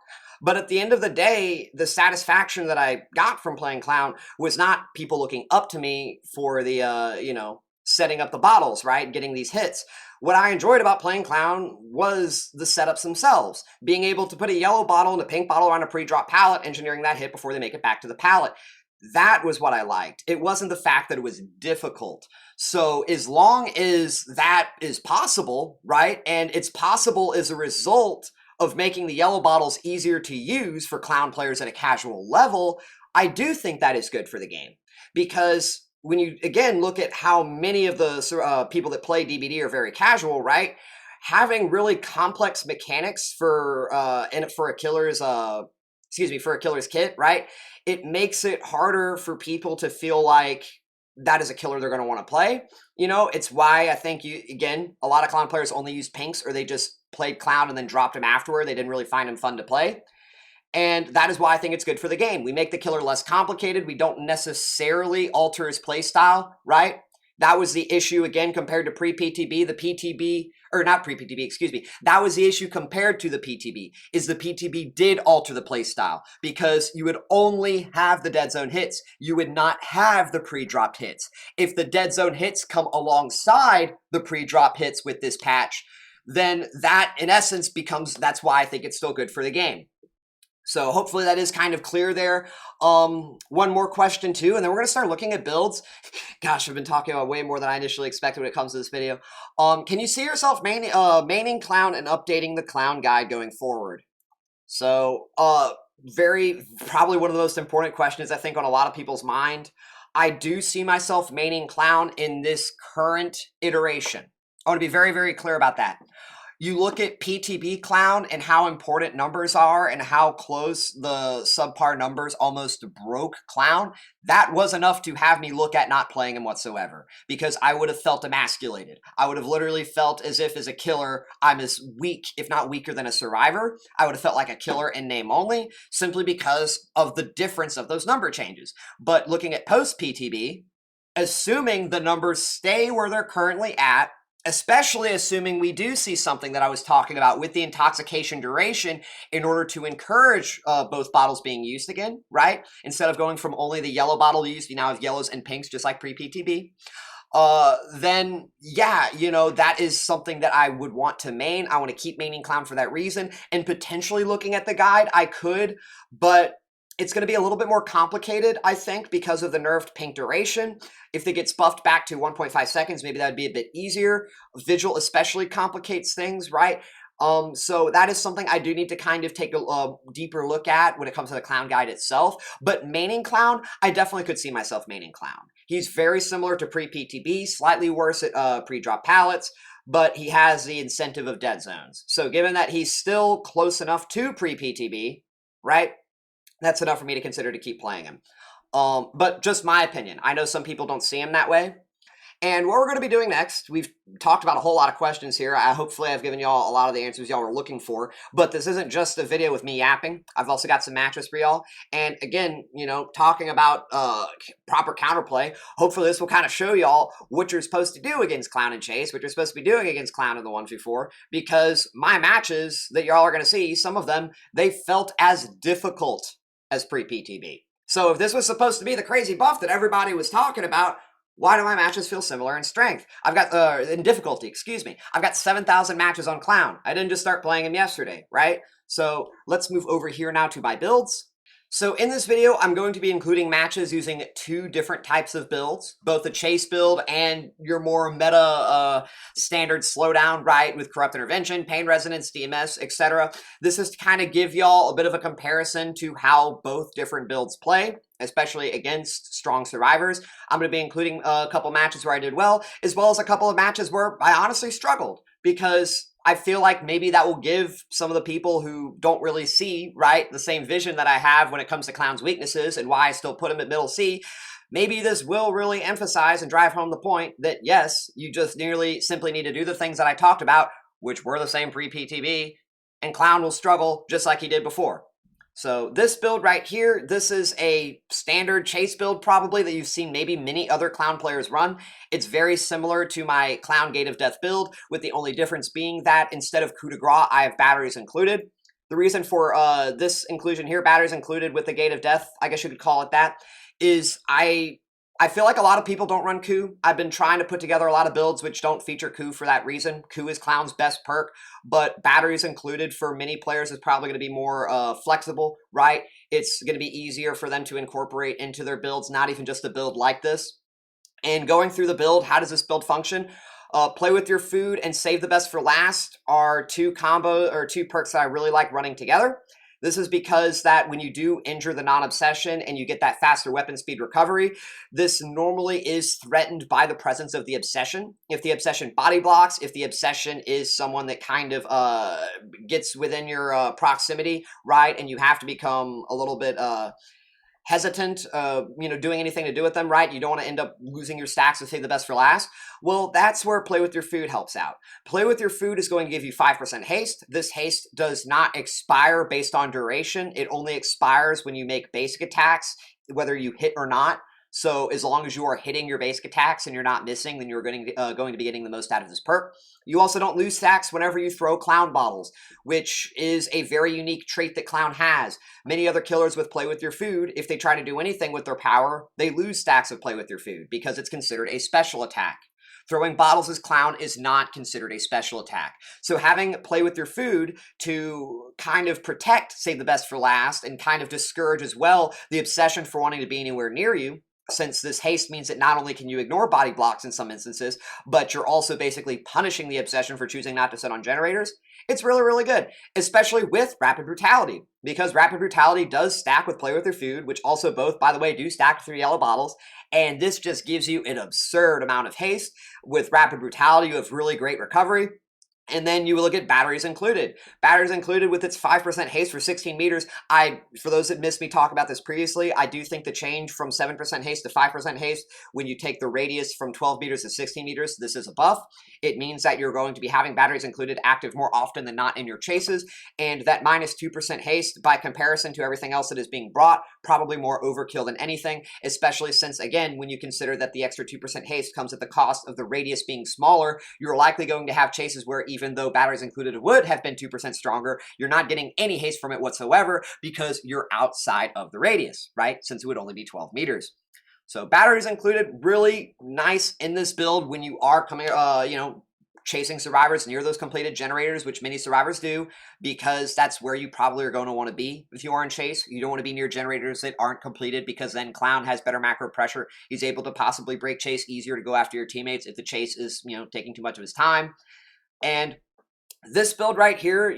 But at the end of the day, the satisfaction that I got from playing Clown was not people looking up to me for the, setting up the bottles, right? Getting these hits. What I enjoyed about playing Clown was the setups themselves. Being able to put a yellow bottle and a pink bottle on a pre-drop pallet, engineering that hit before they make it back to the pallet. That was what I liked. It wasn't the fact that it was difficult. So as long as that is possible, right? And it's possible as a result of making the yellow bottles easier to use for clown players at a casual level, I do think that is good for the game. Because when you, again, look at how many of the people that play DBD are very casual, right? Having really complex mechanics for a killer's for a killer's kit, right? It makes it harder for people to feel like that is a killer they're going to want to play. You know, it's why I think a lot of clown players only use pinks, or they just played clown and then dropped him afterward. They didn't really find him fun to play. And that is why I think it's good for the game. We make the killer less complicated. We don't necessarily alter his playstyle, right? That was the issue, again, compared to pre-PTB. The PTB, or not pre-PTB, excuse me. That was the issue compared to the PTB, is the PTB did alter the playstyle because you would only have the dead zone hits. You would not have the pre-dropped hits. If the dead zone hits come alongside the pre-drop hits with this patch, then that, in essence, that's why I think it's still good for the game. So hopefully that is kind of clear there. One more question too, and then we're going to start looking at builds. Gosh, I've been talking about way more than I initially expected when it comes to this video. Can you see yourself maining clown and updating the clown guide going forward? So, probably one of the most important questions I think on a lot of people's mind. I do see myself maining clown in this current iteration. I want to be very, very clear about that. You look at PTB Clown and how important numbers are and how close the subpar numbers almost broke Clown. That was enough to have me look at not playing him whatsoever, because I would have felt emasculated. I would have literally felt as if as a killer, I'm as weak, if not weaker than a survivor. I would have felt like a killer in name only, simply because of the difference of those number changes. But looking at post-PTB, assuming the numbers stay where they're currently at, especially assuming we do see something that I was talking about with the intoxication duration in order to encourage both bottles being used again, right? Instead of going from only the yellow bottle use, you now have yellows and pinks, just like pre-PTB. Then yeah, you know, that is something that I would want to main. I want to keep maining clown for that reason, and potentially looking at the guide, I could, but it's going to be a little bit more complicated, I think, because of the nerfed pink duration. If it gets buffed back to 1.5 seconds, maybe that would be a bit easier. Vigil especially complicates things, right? So that is something I do need to kind of take a deeper look at when it comes to the clown guide itself. But maining clown, I definitely could see myself maining clown. He's very similar to pre-PTB, slightly worse at pre-drop pallets, but he has the incentive of dead zones. So given that he's still close enough to pre-PTB, right? That's enough for me to consider to keep playing him. But just my opinion. I know some people don't see him that way. And what we're going to be doing next, we've talked about a whole lot of questions here. Hopefully I've given y'all a lot of the answers y'all were looking for. But this isn't just a video with me yapping. I've also got some matches for y'all. And again, you know, talking about proper counterplay, hopefully this will kind of show y'all what you're supposed to do against Clown and Chase, what you're supposed to be doing against Clown in the 1v4. Because my matches that y'all are going to see, some of them, they felt as difficult as pre-PTB. So if this was supposed to be the crazy buff that everybody was talking about, why do my matches feel similar in strength? I've got, in difficulty, excuse me. I've got 7,000 matches on Clown. I didn't just start playing him yesterday, right? So let's move over here now to my builds. So in this video, I'm going to be including matches using two different types of builds, both the chase build and your more meta standard slowdown, right, with corrupt intervention, pain resonance, DMS, etc. This is to kind of give y'all a bit of a comparison to how both different builds play, especially against strong survivors. I'm going to be including a couple matches where I did well as a couple of matches where I honestly struggled, because I feel like maybe that will give some of the people who don't really see, right, the same vision that I have when it comes to Clown's weaknesses and why I still put him at middle C. Maybe this will really emphasize and drive home the point that, yes, you just simply need to do the things that I talked about, which were the same pre-PTB, and Clown will struggle just like he did before. So this build right here, this is a standard chase build probably that you've seen maybe many other Clown players run. It's very similar to my Clown Gate of Death build, with the only difference being that instead of coup de grace, I have batteries included. The reason for this inclusion here, batteries included with the Gate of Death, I guess you could call it that, is I I feel like a lot of people don't run coup. I've been trying to put together a lot of builds which don't feature coup for that reason. Coup is Clown's best perk, but batteries included for many players is probably going to be more flexible, right? It's going to be easier for them to incorporate into their builds, not even just a build like this. And going through the build, how does this build function? Play with your food and save the best for last are two perks that I really like running together. This is because that when you do injure the non-obsession and you get that faster weapon speed recovery, this normally is threatened by the presence of the obsession. If the obsession body blocks, if the obsession is someone that kind of gets within your proximity, right, and you have to become a little bit hesitant, doing anything to do with them, right? You don't want to end up losing your stacks to save the best for last. Well, that's where Play With Your Food helps out. Play With Your Food is going to give you 5% haste. This haste does not expire based on duration. It only expires when you make basic attacks, whether you hit or not. So as long as you are hitting your basic attacks and you're not missing, then you're going to be getting the most out of this perk. You also don't lose stacks whenever you throw Clown bottles, which is a very unique trait that Clown has. Many other killers with Play With Your Food, if they try to do anything with their power, they lose stacks of Play With Your Food because it's considered a special attack. Throwing bottles as Clown is not considered a special attack. So having Play With Your Food to kind of protect, save the best for last, and kind of discourage as well the obsession for wanting to be anywhere near you, since this haste means that not only can you ignore body blocks in some instances, but you're also basically punishing the obsession for choosing not to set on generators. It's really, really good, especially with Rapid Brutality, because Rapid Brutality does stack with Play With Your Food, which also both, by the way, do stack 3 yellow bottles, and this just gives you an absurd amount of haste. With Rapid Brutality, you have really great recovery. And then you look at batteries included. Batteries included with its 5% haste for 16 meters. For those that missed me talk about this previously, I do think the change from 7% haste to 5% haste when you take the radius from 12 meters to 16 meters, this is a buff. It means that you're going to be having batteries included active more often than not in your chases. And that minus 2% haste, by comparison to everything else that is being brought, probably more overkill than anything, especially since, again, when you consider that the extra 2% haste comes at the cost of the radius being smaller, you're likely going to have chases where even though batteries included would have been 2% stronger, you're not getting any haste from it whatsoever because you're outside of the radius, right? Since it would only be 12 meters. So batteries included, really nice in this build when you are coming, chasing survivors near those completed generators, which many survivors do, because that's where you probably are going to want to be if you are in chase. You don't want to be near generators that aren't completed, because then Clown has better macro pressure. He's able to possibly break chase easier to go after your teammates if the chase is, taking too much of his time. And this build right here,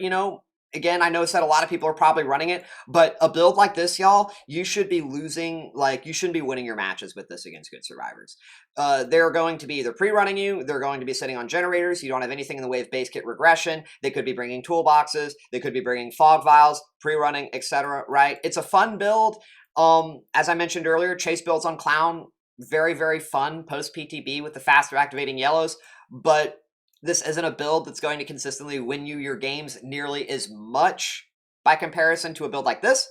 again, I know that a lot of people are probably running it, but a build like this, y'all, you should be you shouldn't be winning your matches with this against good survivors. They're going to be either pre-running you, they're going to be sitting on generators, you don't have anything in the way of base kit regression, they could be bringing toolboxes, they could be bringing fog vials, pre-running, etc., right? It's a fun build. As I mentioned earlier, chase builds on Clown, very, very fun post-PTB with the faster activating yellows, but this isn't a build that's going to consistently win you your games nearly as much by comparison to a build like this.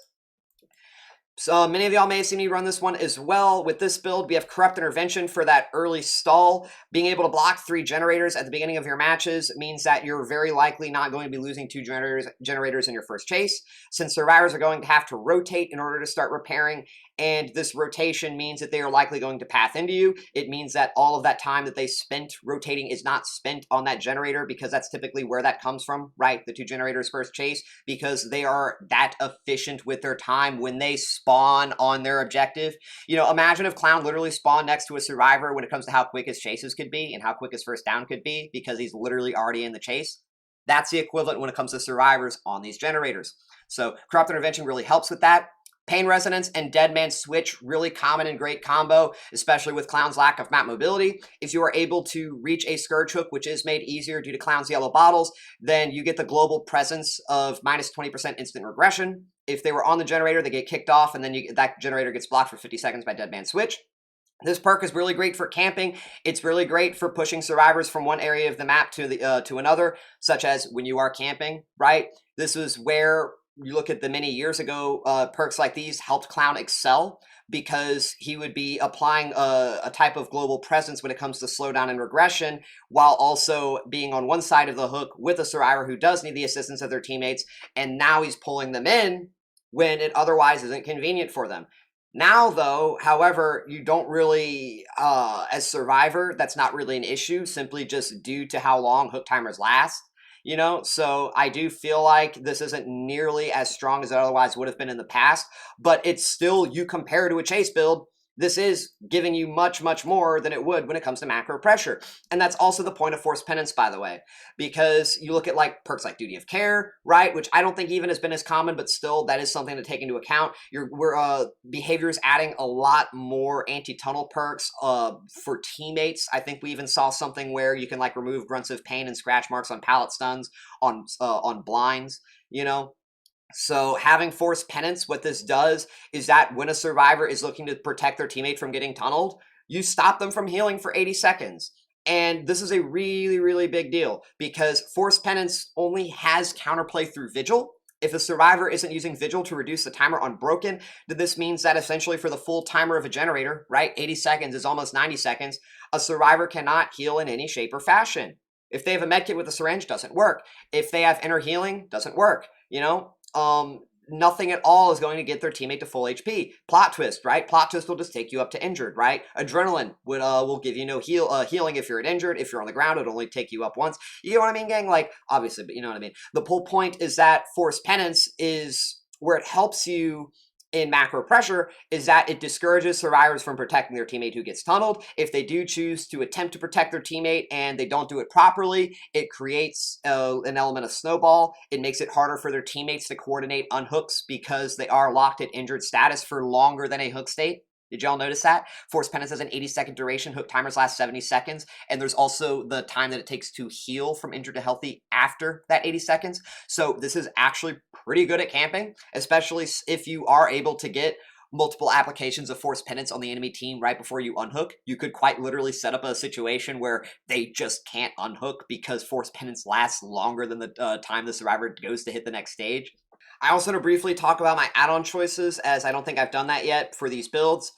So many of y'all may have seen me run this one as well. With this build, we have Corrupt Intervention for that early stall. Being able to block 3 generators at the beginning of your matches means that you're very likely not going to be losing 2 generators in your first chase, since survivors are going to have to rotate in order to start repairing, and this rotation means that they are likely going to path into you. It means that all of that time that they spent rotating is not spent on that generator, because that's typically where that comes from, right? The 2 generators first chase, because they are that efficient with their time when they spawn on their objective. Imagine if Clown literally spawned next to a survivor when it comes to how quick his chases could be and how quick his first down could be, because he's literally already in the chase. That's the equivalent when it comes to survivors on these generators. So Corrupt Intervention really helps with that. Pain Resonance and Dead Man Switch, really common and great combo, especially with Clown's lack of map mobility. If you are able to reach a Scourge Hook, which is made easier due to Clown's yellow bottles, then you get the global presence of minus 20% instant regression. If they were on the generator, they get kicked off, and then that generator gets blocked for 50 seconds by Dead Man Switch. This perk is really great for camping. It's really great for pushing survivors from one area of the map to another, such as when you are camping, right? This is where you look at the many years ago, perks like these helped Clown excel, because he would be applying a type of global presence when it comes to slowdown and regression, while also being on one side of the hook with a survivor who does need the assistance of their teammates, and now he's pulling them in when it otherwise isn't convenient for them. Now, though, however, you don't really, as Survivor, that's not really an issue, simply just due to how long hook timers last. You know, so I do feel like this isn't nearly as strong as it otherwise would have been in the past, but it's still, you compare to a chase build, this is giving you much, much more than it would when it comes to macro pressure. And that's also the point of Forced Penance, by the way, because you look at like perks like Duty of Care, right? Which I don't think even has been as common, but still that is something to take into account. Behavior is adding a lot more anti-tunnel perks for teammates. I think we even saw something where you can like remove grunts of pain and scratch marks on pallet stuns, on blinds, you know? So having Forced Penance, what this does is that when a survivor is looking to protect their teammate from getting tunneled, you stop them from healing for 80 seconds. And this is a really, really big deal because Forced Penance only has counterplay through Vigil. If a survivor isn't using Vigil to reduce the timer on Broken, then this means that essentially for the full timer of a generator, right, 80 seconds is almost 90 seconds, a survivor cannot heal in any shape or fashion. If they have a medkit with a syringe, doesn't work. If they have inner healing, doesn't work, you know? Nothing at all is going to get their teammate to full HP. Plot twist, right? Plot twist will just take you up to injured, right? Adrenaline will give you no healing if you're injured. If you're on the ground, it'll only take you up once. You know what I mean, gang? Like, obviously, but you know what I mean. The whole point is that Forced Penance is where it helps you in macro pressure is that it discourages survivors from protecting their teammate who gets tunneled. If they do choose to attempt to protect their teammate and they don't do it properly, it creates an element of snowball. It makes it harder for their teammates to coordinate unhooks because they are locked at injured status for longer than a hook state. Did y'all notice that? Forced Penance has an 80-second duration. Hook timers last 70 seconds. And there's also the time that it takes to heal from injured to healthy after that 80 seconds. So this is actually pretty good at camping, especially if you are able to get multiple applications of Forced Penance on the enemy team right before you unhook. You could quite literally set up a situation where they just can't unhook because Forced Penance lasts longer than the time the survivor goes to hit the next stage. I also want to briefly talk about my add-on choices, as I don't think I've done that yet for these builds.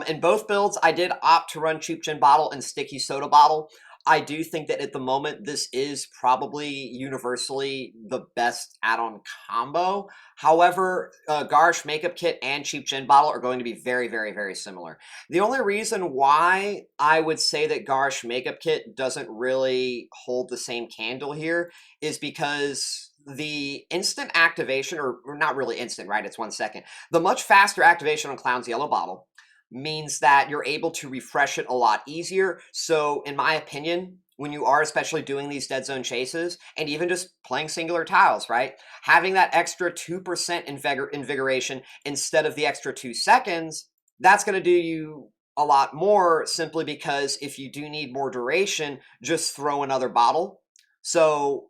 In both builds, I did opt to run Cheap Gin Bottle and Sticky Soda Bottle. I do think that at the moment, this is probably universally the best add-on combo. However, Garsh Makeup Kit and Cheap Gin Bottle are going to be very, very, very similar. The only reason why I would say that Garsh Makeup Kit doesn't really hold the same candle here is because the instant activation, or not really instant, right? It's 1 second. The much faster activation on Clown's Yellow Bottle means that you're able to refresh it a lot easier. So in my opinion, when you are especially doing these dead zone chases and even just playing singular tiles, right? Having that extra 2% invigoration instead of the extra 2 seconds, that's going to do you a lot more simply because if you do need more duration, just throw another bottle. So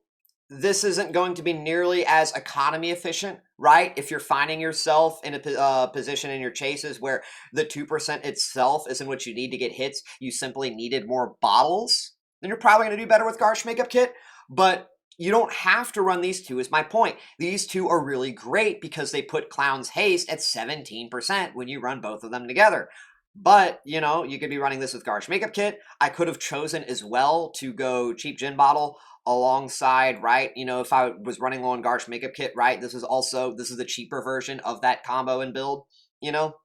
this isn't going to be nearly as economy efficient, right? If you're finding yourself in a position in your chases where the 2% itself isn't what you need to get hits, you simply needed more bottles, then you're probably going to do better with Garsh Makeup Kit. But you don't have to run these two, is my point. These two are really great because they put Clown's Haste at 17% when you run both of them together. But, you know, you could be running this with Garsh Makeup Kit. I could have chosen as well to go Cheap Gin Bottle alongside, right? You know, if I was running low on Garsh Makeup Kit, right? This is the cheaper version of that combo and build, you know?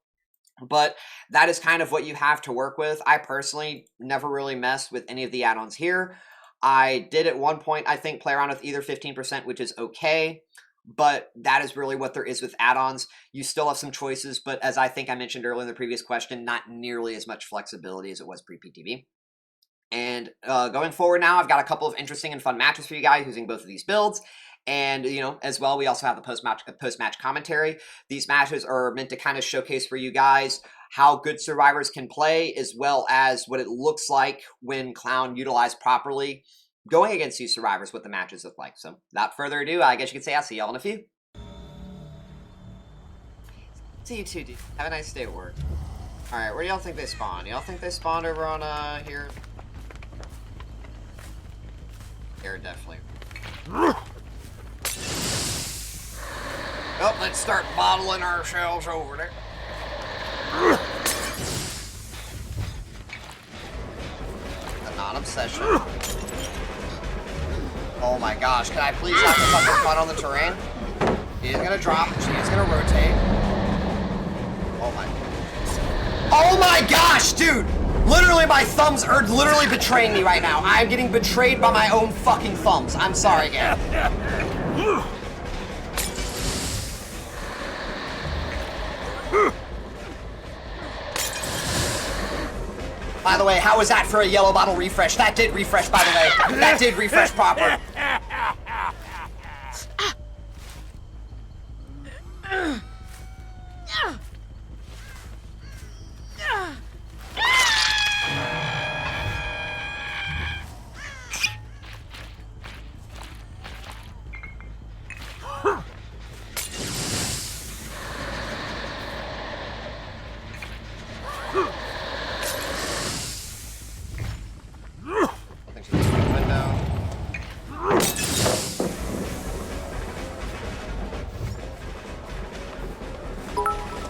But that is kind of what you have to work with. I personally never really messed with any of the add-ons here. I did at one point, I think, play around with either 15%, which is okay. But that is really what there is with add-ons. You still have some choices, but as I think I mentioned earlier in the previous question, not nearly as much flexibility as it was pre-PTB. And going forward now, I've got a couple of interesting and fun matches for you guys using both of these builds. And, you know, as well, we also have the post-match commentary. These matches are meant to kind of showcase for you guys how good survivors can play, as well as what it looks like when Clown utilized properly going against these survivors, what the matches look like. So, without further ado, I guess you could say I'll see y'all in a few. See you too, dude. Have a nice day at work. Alright, where do y'all think they spawn? Y'all think they spawned over on, here? Here, definitely. Well, let's start bottling ourselves over there. The non-obsession. Oh my gosh, can I please have the fucking fun on the terrain? He is gonna drop, she is gonna rotate. Oh my. Oh my gosh, dude! Literally, my thumbs are literally betraying me right now. I'm getting betrayed by my own fucking thumbs. I'm sorry, again. By the way, how was that for a yellow bottle refresh? That did refresh, by the way. That did refresh proper.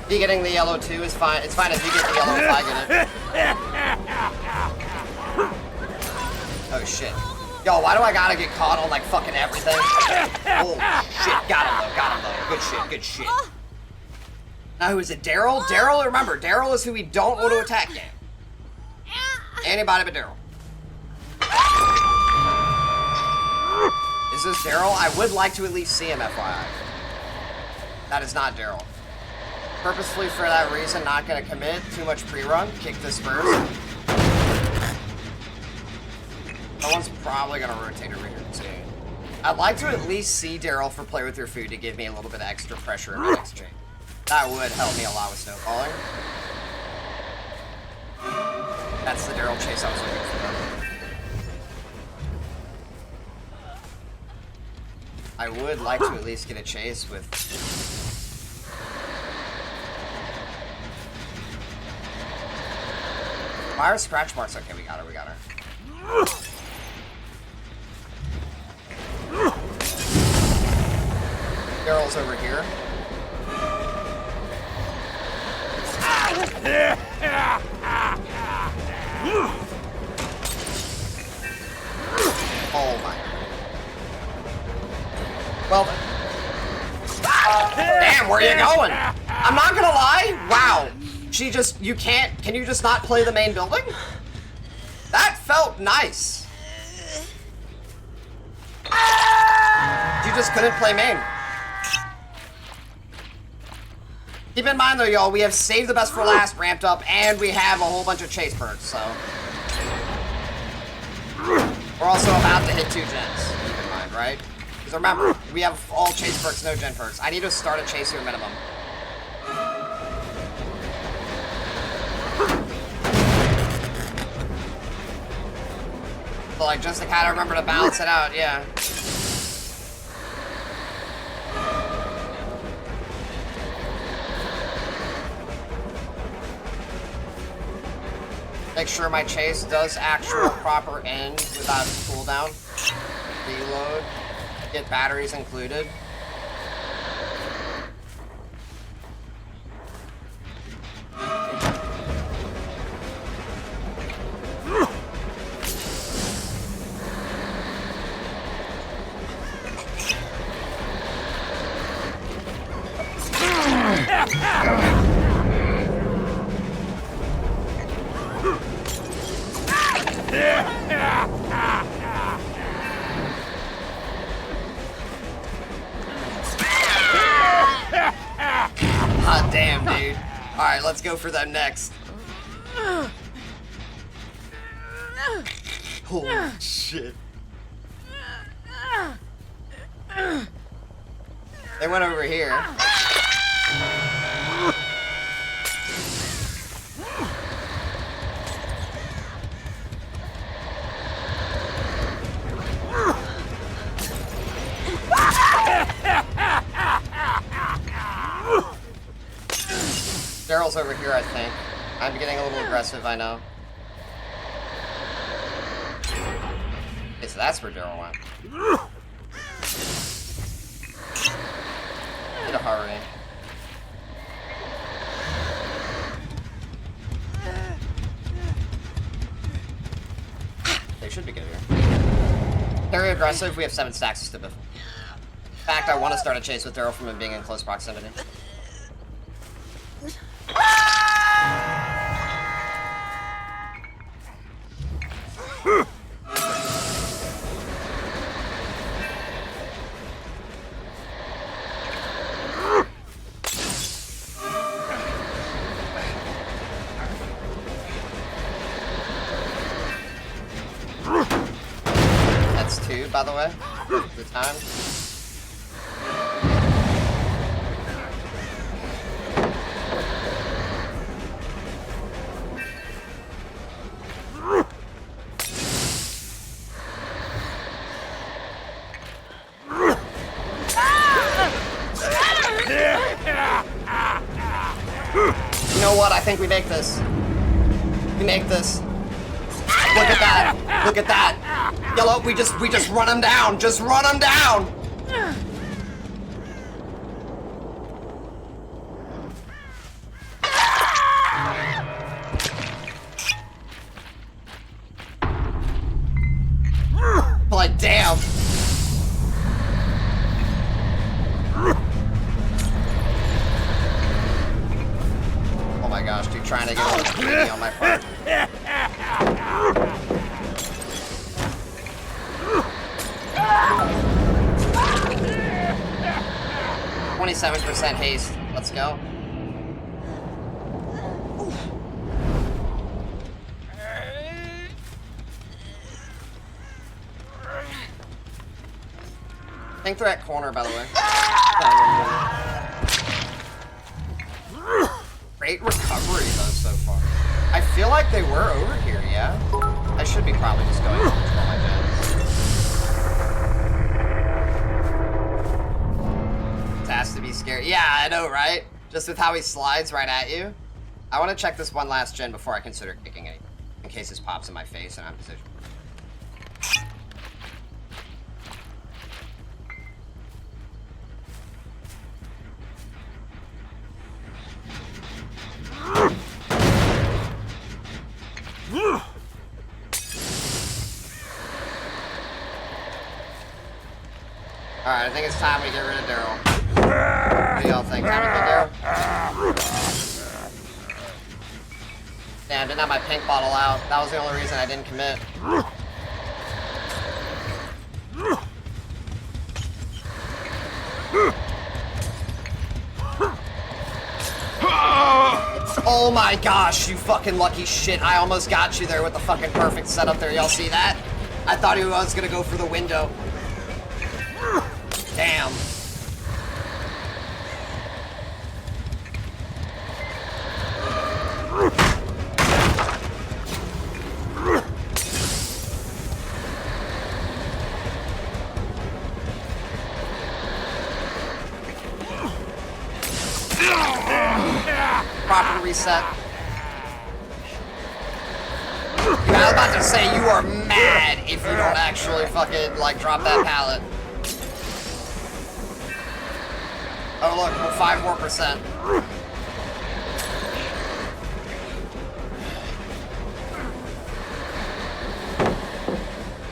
You getting the yellow too is fine. It's fine if you get the yellow if I get it. Oh shit. Yo, why do I gotta get caught on like fucking everything? Oh shit, got him though. Good shit, good shit. Now who is it? Daryl? Daryl, remember, Daryl is who we don't want to attack yet. Anybody but Daryl. Is this Daryl? I would like to at least see him, FYI. That is not Daryl. Purposefully for that reason, not gonna commit. Too much pre-run. Kick this first. Someone's probably gonna rotate over here too. I'd like to at least see Daryl for Play With Your Food to give me a little bit of extra pressure in my next chain. That would help me a lot with snowballing. That's the Daryl chase I was looking for. I would like to at least get a chase with... Why are scratch marks? Okay, we got her, we got her. Daryl's over here. Oh my. Well then. Damn, where are you going? I'm not gonna lie. Wow. She just, you can't, can you just not play the main building? That felt nice. You just couldn't play main. Keep in mind though, y'all, we have saved the best for last, ramped up, and we have a whole bunch of chase perks, so. We're also about to hit 2 gens, keep in mind, right? Because remember, we have all chase perks, no gen perks. I need to start a chase here minimum. So like, just to kind of remember to balance it out, yeah. Make sure my chase does actual proper end without cooldown. Reload. Get batteries included. Hot damn, dude. Alright, let's go for them next. Holy shit. They went over here. Daryl's over here, I think. I'm getting a little aggressive, I know. Okay, so that's where Daryl went. Need a hurry. They should be good here. Very aggressive, we have 7 stacks of stupid. In fact, I want to start a chase with Daryl from him being in close proximity. Pallets too, by the way, the time. You know what? I think we make this. We make this. Look at that! Look at that! Yellow, we just run him down! Just run him down! Like, damn! Oh my gosh, dude, trying to get a little greedy on my part. 27% haste. Let's go. I think they're at corner, by the way. Great recovery, though, so far. I feel like they were over here, yeah? I should be probably just going to control my gens. It has to be scary. Yeah, I know, right? Just with how he slides right at you. I want to check this one last gen before I consider kicking it, in case this pops in my face and I'm in position. Alright, I think it's time we get rid of Daryl. What do y'all think? Time to kill Daryl? Damn, didn't have my pink bottle out. That was the only reason I didn't commit. Oh my gosh, you fucking lucky shit. I almost got you there with the fucking perfect setup there. Y'all see that? I thought he was gonna go for the window. Damn. Proper reset. Dude, I was about to say, you are mad if you don't actually fucking, like, drop that pallet. Oh look, we're 5 more %.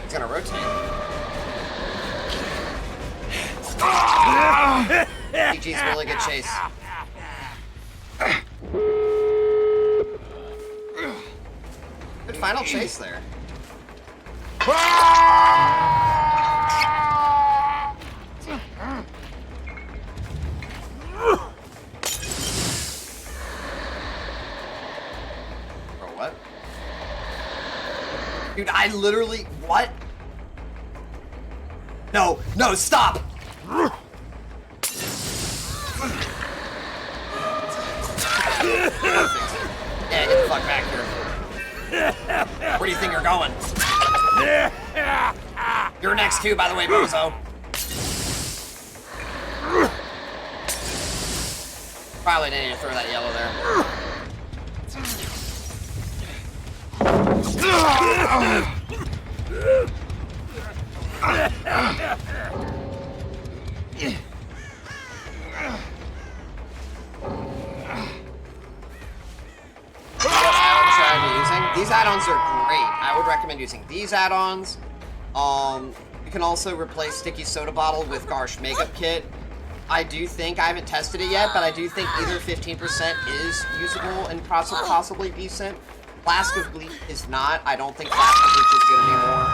It's gonna rotate. GG's really good chase. Good final chase there. Dude, I literally, what? No, no, stop! Yeah, get the fuck back here. Where do you think you're going? You're next too, by the way, bozo. Probably didn't need to throw that yellow there. These add-ons are great. I would recommend using these add-ons. You can also replace Sticky Soda Bottle with Garsh Makeup Kit. I do think, I haven't tested it yet, but I do think either 15% is usable and possibly decent. Flask of Bleach is not. I don't think Flask of Bleach is good anymore.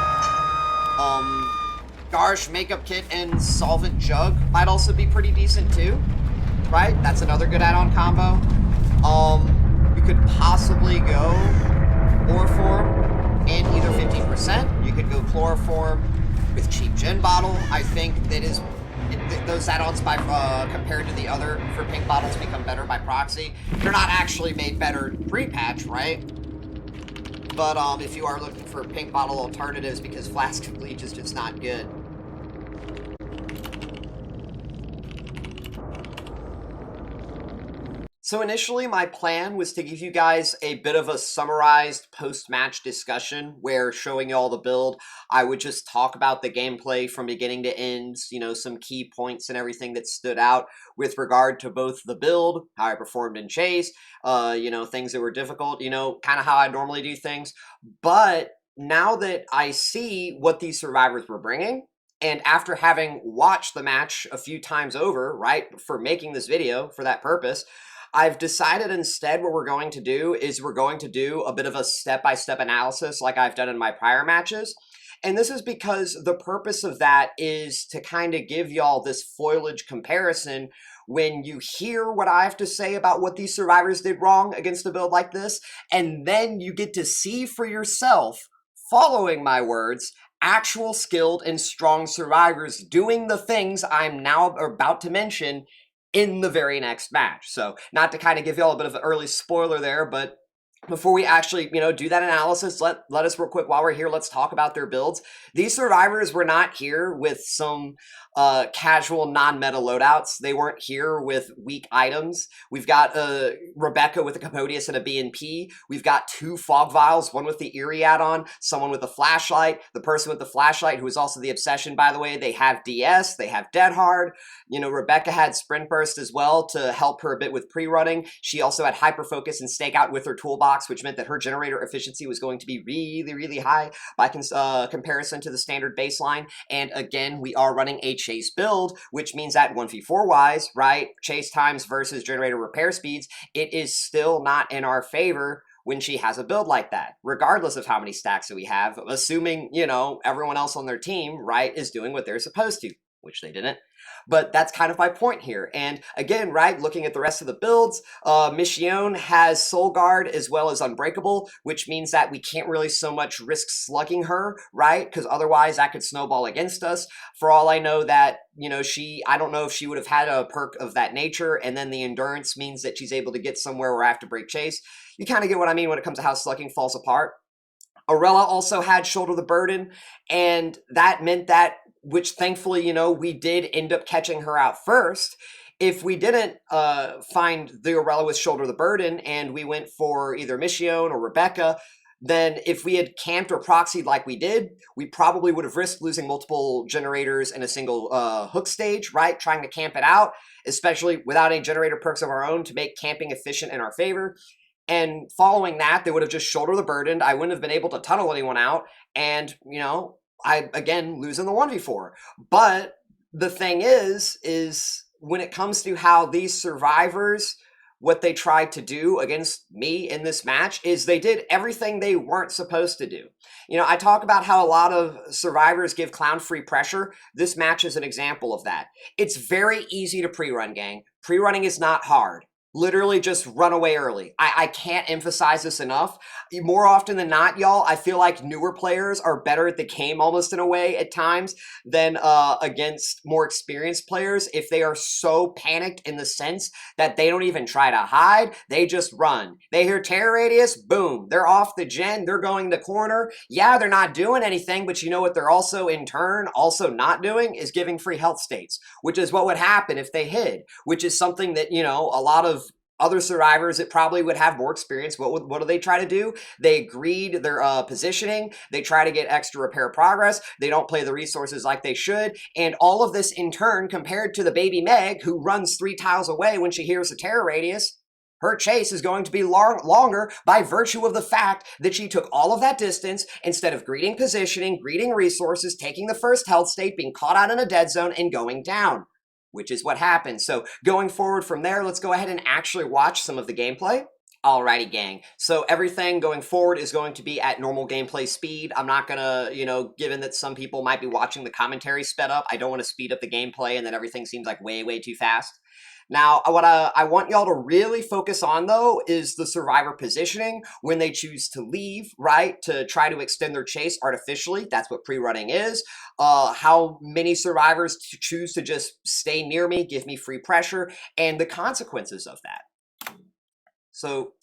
Garsh Makeup Kit and Solvent Jug might also be pretty decent too, right? That's another good add-on combo. You could possibly go Chloroform and either 15%. You could go Chloroform with cheap gen bottle. I think that is those add-ons by compared to the other for pink bottles become better by proxy. They're not actually made better pre-patch, right? But if you are looking for pink bottle alternatives, because Flask of Bleach is just not good. So initially my plan was to give you guys a bit of a summarized post-match discussion where, showing you all the build, I would just talk about the gameplay from beginning to end, you know, some key points and everything that stood out with regard to both the build, how I performed in Chase, you know, things that were difficult, you know, kind of how I normally do things. But now that I see what these survivors were bringing, and after having watched the match a few times over, right, for making this video for that purpose, I've decided instead what we're going to do is we're going to do a bit of a step-by-step analysis like I've done in my prior matches. And this is because the purpose of that is to kind of give y'all this foliage comparison when you hear what I have to say about what these survivors did wrong against a build like this, and then you get to see for yourself, following my words, actual skilled and strong survivors doing the things I'm now about to mention in the very next match. So not to kind of give y'all a bit of an early spoiler there, but before we actually, you know, do that analysis, let us real quick while we're here, let's talk about their builds. These survivors were not here with some casual non-meta loadouts. They weren't here with weak items. We've got Rebecca with a Commodious and a BNP. We've got 2 Fog Vials, one with the Eerie add-on, someone with a flashlight. The person with the flashlight, who is also the Obsession, by the way, they have DS, they have Dead Hard. You know, Rebecca had Sprint Burst as well to help her a bit with pre-running. She also had Hyper Focus and Stakeout with her toolbox, which meant that her generator efficiency was going to be really, really high by comparison to the standard baseline. And again, we are running a Chase build, which means that 1v4 wise, right, Chase times versus generator repair speeds, it is still not in our favor when she has a build like that, regardless of how many stacks that we have, assuming, you know, everyone else on their team, right, is doing what they're supposed to, which they didn't. But that's kind of my point here. And again, right, looking at the rest of the builds, Michionne has Soul Guard as well as Unbreakable, which means that we can't really so much risk slugging her, right? Because otherwise that could snowball against us. For all I know that, you know, I don't know if she would have had a perk of that nature, and then the endurance means that she's able to get somewhere where I have to break Chase. You kind of get what I mean when it comes to how slugging falls apart. Orela also had Shoulder the Burden, and that meant that, which thankfully, you know, we did end up catching her out first. If we didn't find the Orela with Shoulder the Burden and we went for either Michionne or Rebecca, then if we had camped or proxied like we did, we probably would have risked losing multiple generators in a single hook stage, right? Trying to camp it out, especially without any generator perks of our own to make camping efficient in our favor. And following that, they would have just Shoulder the Burden. I wouldn't have been able to tunnel anyone out. And, you know, I, again, lose in the 1v4. But the thing is when it comes to how these survivors, what they tried to do against me in this match is they did everything they weren't supposed to do. You know, I talk about how a lot of survivors give Clown free pressure. This match is an example of that. It's very easy to pre-run, gang. Pre-running is not hard. Literally just run away early. I can't emphasize this enough. More often than not, y'all, I feel like newer players are better at the game almost in a way at times than against more experienced players if they are so panicked in the sense that they don't even try to hide. They just run. They hear terror radius, boom. They're off the gen. They're going to corner. Yeah, they're not doing anything, but you know what they're also in turn also not doing is giving free health states, which is what would happen if they hid, which is something that, you know, a lot of other survivors that probably would have more experience, what do they try to do? They greed their positioning. They try to get extra repair progress. They don't play the resources like they should. And all of this in turn compared to the baby Meg who runs 3 tiles away when she hears the terror radius, her chase is going to be longer by virtue of the fact that she took all of that distance instead of greeting positioning, greeting resources, taking the first health state, being caught out in a dead zone, and going down, which is what happened. So going forward from there, let's go ahead and actually watch some of the gameplay. Alrighty, gang. So everything going forward is going to be at normal gameplay speed. I'm not gonna, you know, given that some people might be watching the commentary sped up, I don't want to speed up the gameplay and then everything seems like way, way too fast. Now, what I want y'all to really focus on, though, is the survivor positioning when they choose to leave, right, to try to extend their chase artificially. That's what pre-running is. How many survivors choose to just stay near me, give me free pressure, and the consequences of that. So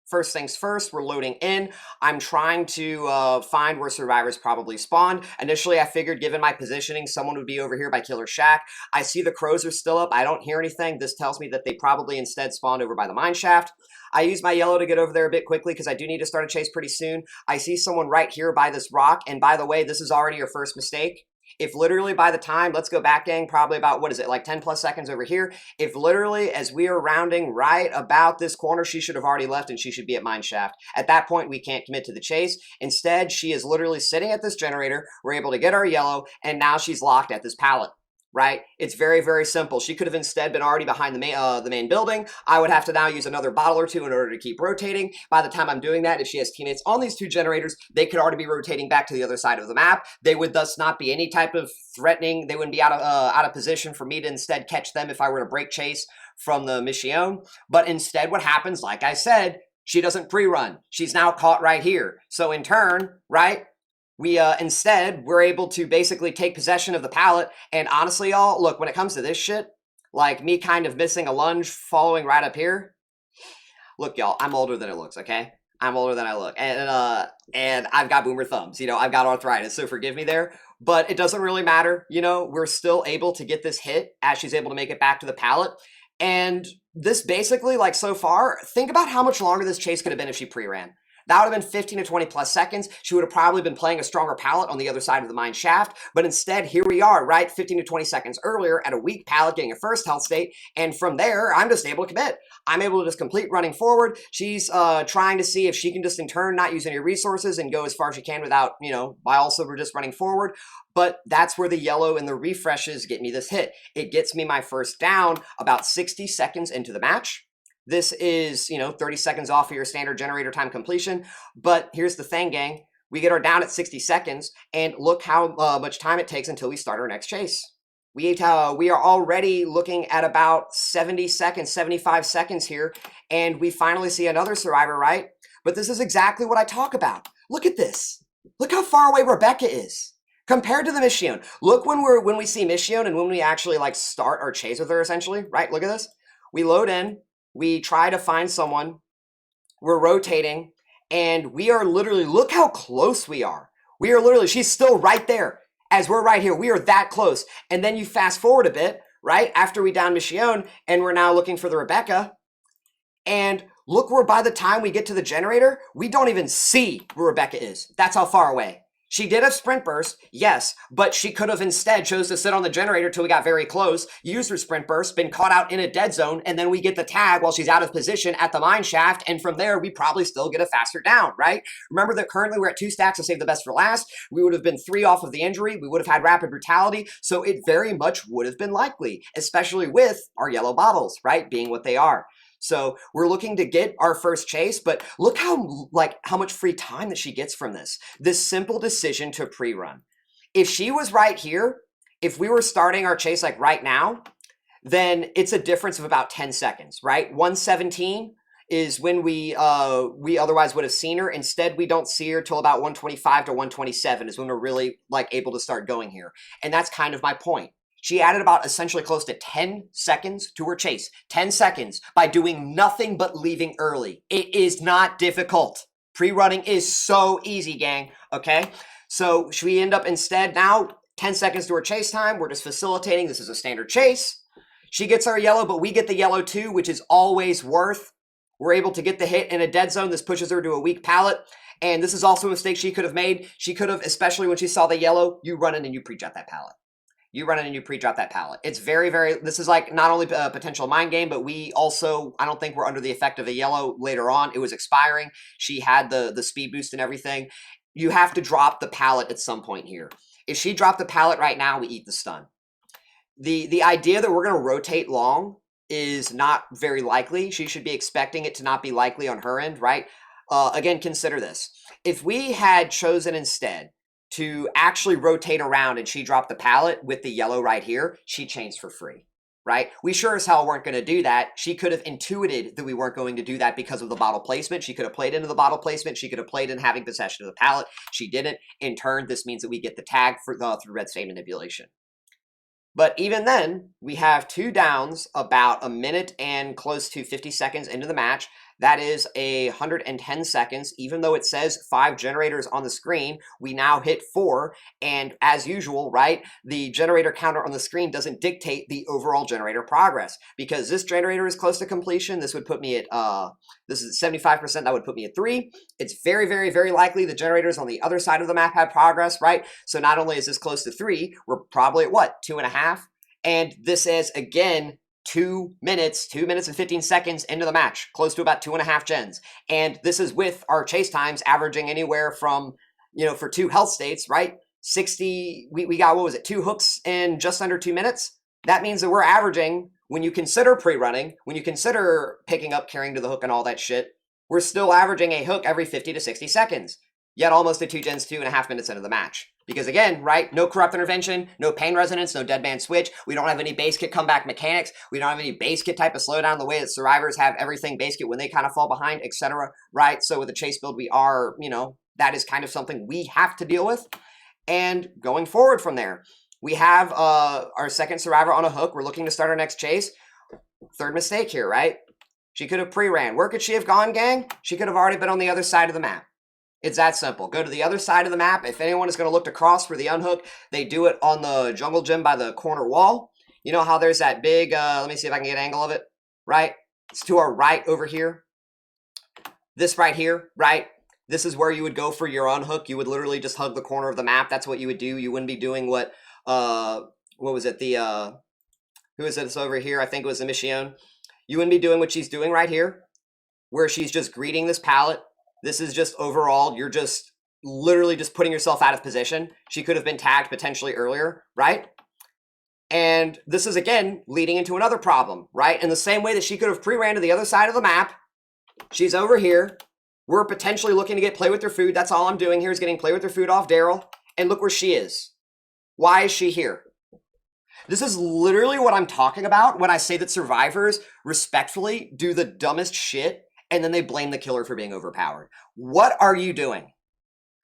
first things first, we're loading in. I'm trying to find where survivors probably spawned. Initially, I figured given my positioning, someone would be over here by Killer Shack. I see the crows are still up. I don't hear anything. This tells me that they probably instead spawned over by the mine shaft. I use my yellow to get over there a bit quickly because I do need to start a chase pretty soon. I see someone right here by this rock. And by the way, this is already your first mistake. If literally by the time, let's go back, gang, probably about, what is it, like 10 plus seconds over here. If literally as we are rounding right about this corner, she should have already left and she should be at mine shaft. At that point, we can't commit to the chase. Instead, she is literally sitting at this generator. We're able to get our yellow, and now she's locked at this pallet. Right? It's very, very simple. She could have instead been already behind the main building. I would have to now use another bottle or two in order to keep rotating. By the time I'm doing that, if she has teammates on these two generators, they could already be rotating back to the other side of the map. They would thus not be any type of threatening. They wouldn't be out of position for me to instead catch them if I were to break chase from the Michionne. But instead, what happens, like I said, she doesn't pre-run. She's now caught right here. So in turn, right? We instead, we're able to basically take possession of the pallet. And honestly, y'all, look, when it comes to this shit, like me kind of missing a lunge following right up here. Look, y'all, I'm older than it looks, okay? I'm older than I look. And I've got boomer thumbs, you know, I've got arthritis, so forgive me there. But it doesn't really matter, you know, we're still able to get this hit as she's able to make it back to the pallet. And this basically, like so far, think about how much longer this chase could have been if she pre-ran. That would have been 15 to 20 plus seconds. She would have probably been playing a stronger pallet on the other side of the mine shaft. But instead, here we are, right? 15 to 20 seconds earlier at a weak pallet getting a first health state. And from there, I'm just able to commit. I'm able to just complete running forward. She's trying to see if she can just in turn not use any resources and go as far as she can without, you know, by also we're just running forward. But that's where the yellow and the refreshes get me this hit. It gets me my first down about 60 seconds into the match. This is, you know, 30 seconds off of your standard generator time completion. But here's the thing, gang. We get our down at 60 seconds, and look how much time it takes until we start our next chase. We are already looking at about 70 seconds, 75 seconds here, and we finally see another survivor, right? But this is exactly what I talk about. Look at this. Look how far away Rebecca is compared to the Michionne. Look when we see Michionne and when we actually like start our chase with her, essentially, right? Look at this. We load in. We try to find someone, we're rotating, and we are literally, look how close we are. We are literally, she's still right there as we're right here. We are that close. And then you fast forward a bit, right? After we down Michionne, and we're now looking for the Rebecca. And look where by the time we get to the generator, we don't even see where Rebecca is. That's how far away. She did have sprint burst, yes, but she could have instead chose to sit on the generator till we got very close, used her sprint burst, been caught out in a dead zone, and then we get the tag while she's out of position at the mine shaft, and from there, we probably still get a faster down, right? Remember that currently we're at 2 stacks to save the best for last. We would have been 3 off of the injury. We would have had rapid brutality, so it very much would have been likely, especially with our yellow bottles, right, being what they are. So we're looking to get our first chase, but look how much free time that she gets from this. This simple decision to pre-run. If she was right here, if we were starting our chase like right now, then it's a difference of about 10 seconds, right? 117 is when we otherwise would have seen her. Instead, we don't see her till about 125 to 127 is when we're really like able to start going here. And that's kind of my point. She added about essentially close to 10 seconds to her chase. 10 seconds by doing nothing but leaving early. It is not difficult. Pre-running is so easy, gang, okay? So should we end up instead now 10 seconds to her chase time? We're just facilitating. This is a standard chase. She gets our yellow, but we get the yellow too, which is always worth. We're able to get the hit in a dead zone. This pushes her to a weak pallet. And this is also a mistake she could have made. She could have, especially when she saw the yellow, you run in and you pre-jet that pallet. You run in and you pre-drop that pallet. It's very, this is like not only a potential mind game, but we also, I don't think we're under the effect of the yellow later on. It was expiring. She had the speed boost and everything. You have to drop the pallet at some point here. If she dropped the pallet right now, we eat the stun. The idea that we're going to rotate long is not very likely. She should be expecting it to not be likely on her end, right? Again, consider this. If we had chosen instead to actually rotate around and she dropped the pallet with the yellow right here, she chains for free. right? We sure as hell weren't going to do that. She could have intuited that we weren't going to do that because of the bottle placement. She could have played into the bottle placement. She could have played in having possession of the pallet. She didn't. In turn, this means that we get the tag for through red stain manipulation. But even then, we have 2 downs about a minute and close to 50 seconds into the match. That is 110 seconds. Even though it says 5 generators on the screen, we now hit 4. And as usual, right, the generator counter on the screen doesn't dictate the overall generator progress. Because this generator is close to completion. This would put me at, this is 75%. That would put me at 3. It's very, very, very likely the generators on the other side of the map had progress, right? So not only is this close to 3, we're probably at what, 2.5? And this is, again, 2 minutes and 15 seconds into the match, close to about 2.5 gens. And this is with our chase times averaging anywhere from, for 2 health states, right? 60, we got, what was it, 2 hooks in just under 2 minutes? That means that we're averaging, when you consider pre-running, when you consider picking up, carrying to the hook and all that shit, we're still averaging a hook every 50 to 60 seconds. Yet almost at 2 gens, 2.5 minutes into the match. Because again, right, no corrupt intervention, no pain resonance, no dead man switch. We don't have any base kit comeback mechanics. We don't have any base kit type of slowdown the way that survivors have everything base kit when they kind of fall behind, etc. Right? So with the chase build, we are, that is kind of something we have to deal with. And going forward from there, we have our second survivor on a hook. We're looking to start our next chase. Third mistake here, right? She could have pre-ran. Where could she have gone, gang? She could have already been on the other side of the map. It's that simple. Go to the other side of the map. If anyone is going to look to cross for the unhook, they do it on the jungle gym by the corner wall. You know how there's that big, let me see if I can get an angle of it, right? It's to our right over here. This right here, right? This is where you would go for your unhook. You would literally just hug the corner of the map. That's what you would do. You wouldn't be doing what was it? Who is this over here? I think it was the Michionne. You wouldn't be doing what she's doing right here, where she's just greeting this pallet. This is just overall, you're just literally just putting yourself out of position. She could have been tagged potentially earlier, right? And this is, again, leading into another problem, right? In the same way that she could have pre-ran to the other side of the map, she's over here. We're potentially looking to get play with her food. That's all I'm doing here is getting play with her food off Daryl. And look where she is. Why is she here? This is literally what I'm talking about when I say that survivors respectfully do the dumbest shit and then they blame the killer for being overpowered. What are you doing?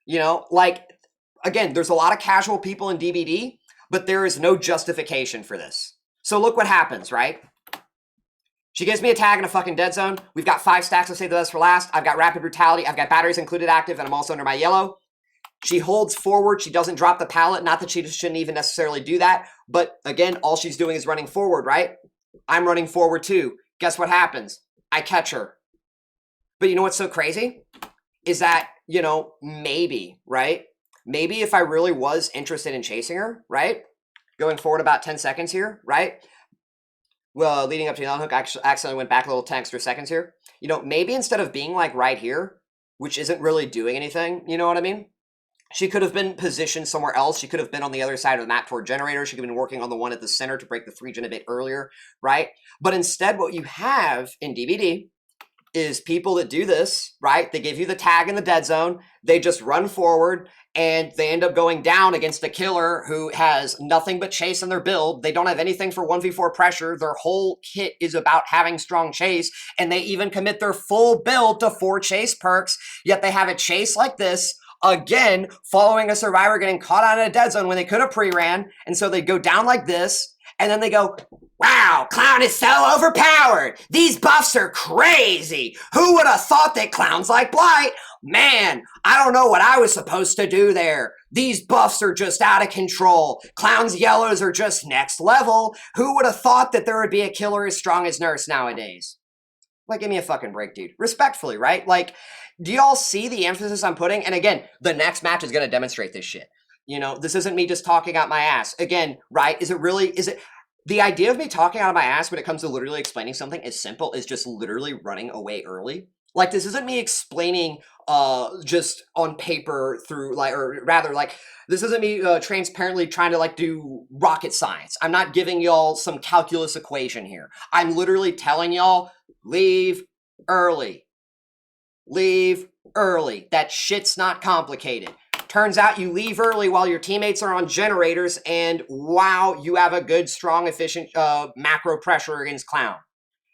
Again, there's a lot of casual people in DBD, but there is no justification for this. So look what happens, right? She gives me a tag in a fucking dead zone. We've got 5 stacks of Save the Best for Last. I've got Rapid Brutality. I've got batteries included active, and I'm also under my yellow. She holds forward. She doesn't drop the pallet. Not that she shouldn't even necessarily do that. But again, all she's doing is running forward, right? I'm running forward too. Guess what happens? I catch her. But you know what's so crazy? Is that, maybe, right? Maybe if I really was interested in chasing her, right? Going forward about 10 seconds here, right? Well, leading up to the unhook, I accidentally went back a little 10 extra seconds here. Maybe instead of being like right here, which isn't really doing anything, you know what I mean? She could have been positioned somewhere else. She could have been on the other side of the map toward generator. She could have been working on the one at the center to break the 3-gen a bit earlier, right? But instead, what you have in DBD is people that do this, right? They give you the tag in the dead zone. They just run forward and they end up going down against a killer who has nothing but chase in their build. They don't have anything for 1v4 pressure. Their whole kit is about having strong chase, and they even commit their full build to 4 chase perks, yet they have a chase like this, again, following a survivor getting caught out in a dead zone when they could have pre-ran, and so they go down like this, and then they go, wow, Clown is so overpowered. These buffs are crazy. Who would have thought that Clowns like Blight? Man, I don't know what I was supposed to do there. These buffs are just out of control. Clown's yellows are just next level. Who would have thought that there would be a killer as strong as Nerfs nowadays? Give me a fucking break, dude. Respectfully, right? Do y'all see the emphasis I'm putting? And again, the next match is going to demonstrate this shit. This isn't me just talking out my ass. Again, right? Is it the idea of me talking out of my ass when it comes to literally explaining something as simple as just literally running away early? This isn't me explaining just on paper through this isn't me transparently trying to do rocket science. I'm not giving y'all some calculus equation here. I'm literally telling y'all, leave early. Leave early. That shit's not complicated. Turns out you leave early while your teammates are on generators, and wow, you have a good, strong, efficient macro pressure against Clown.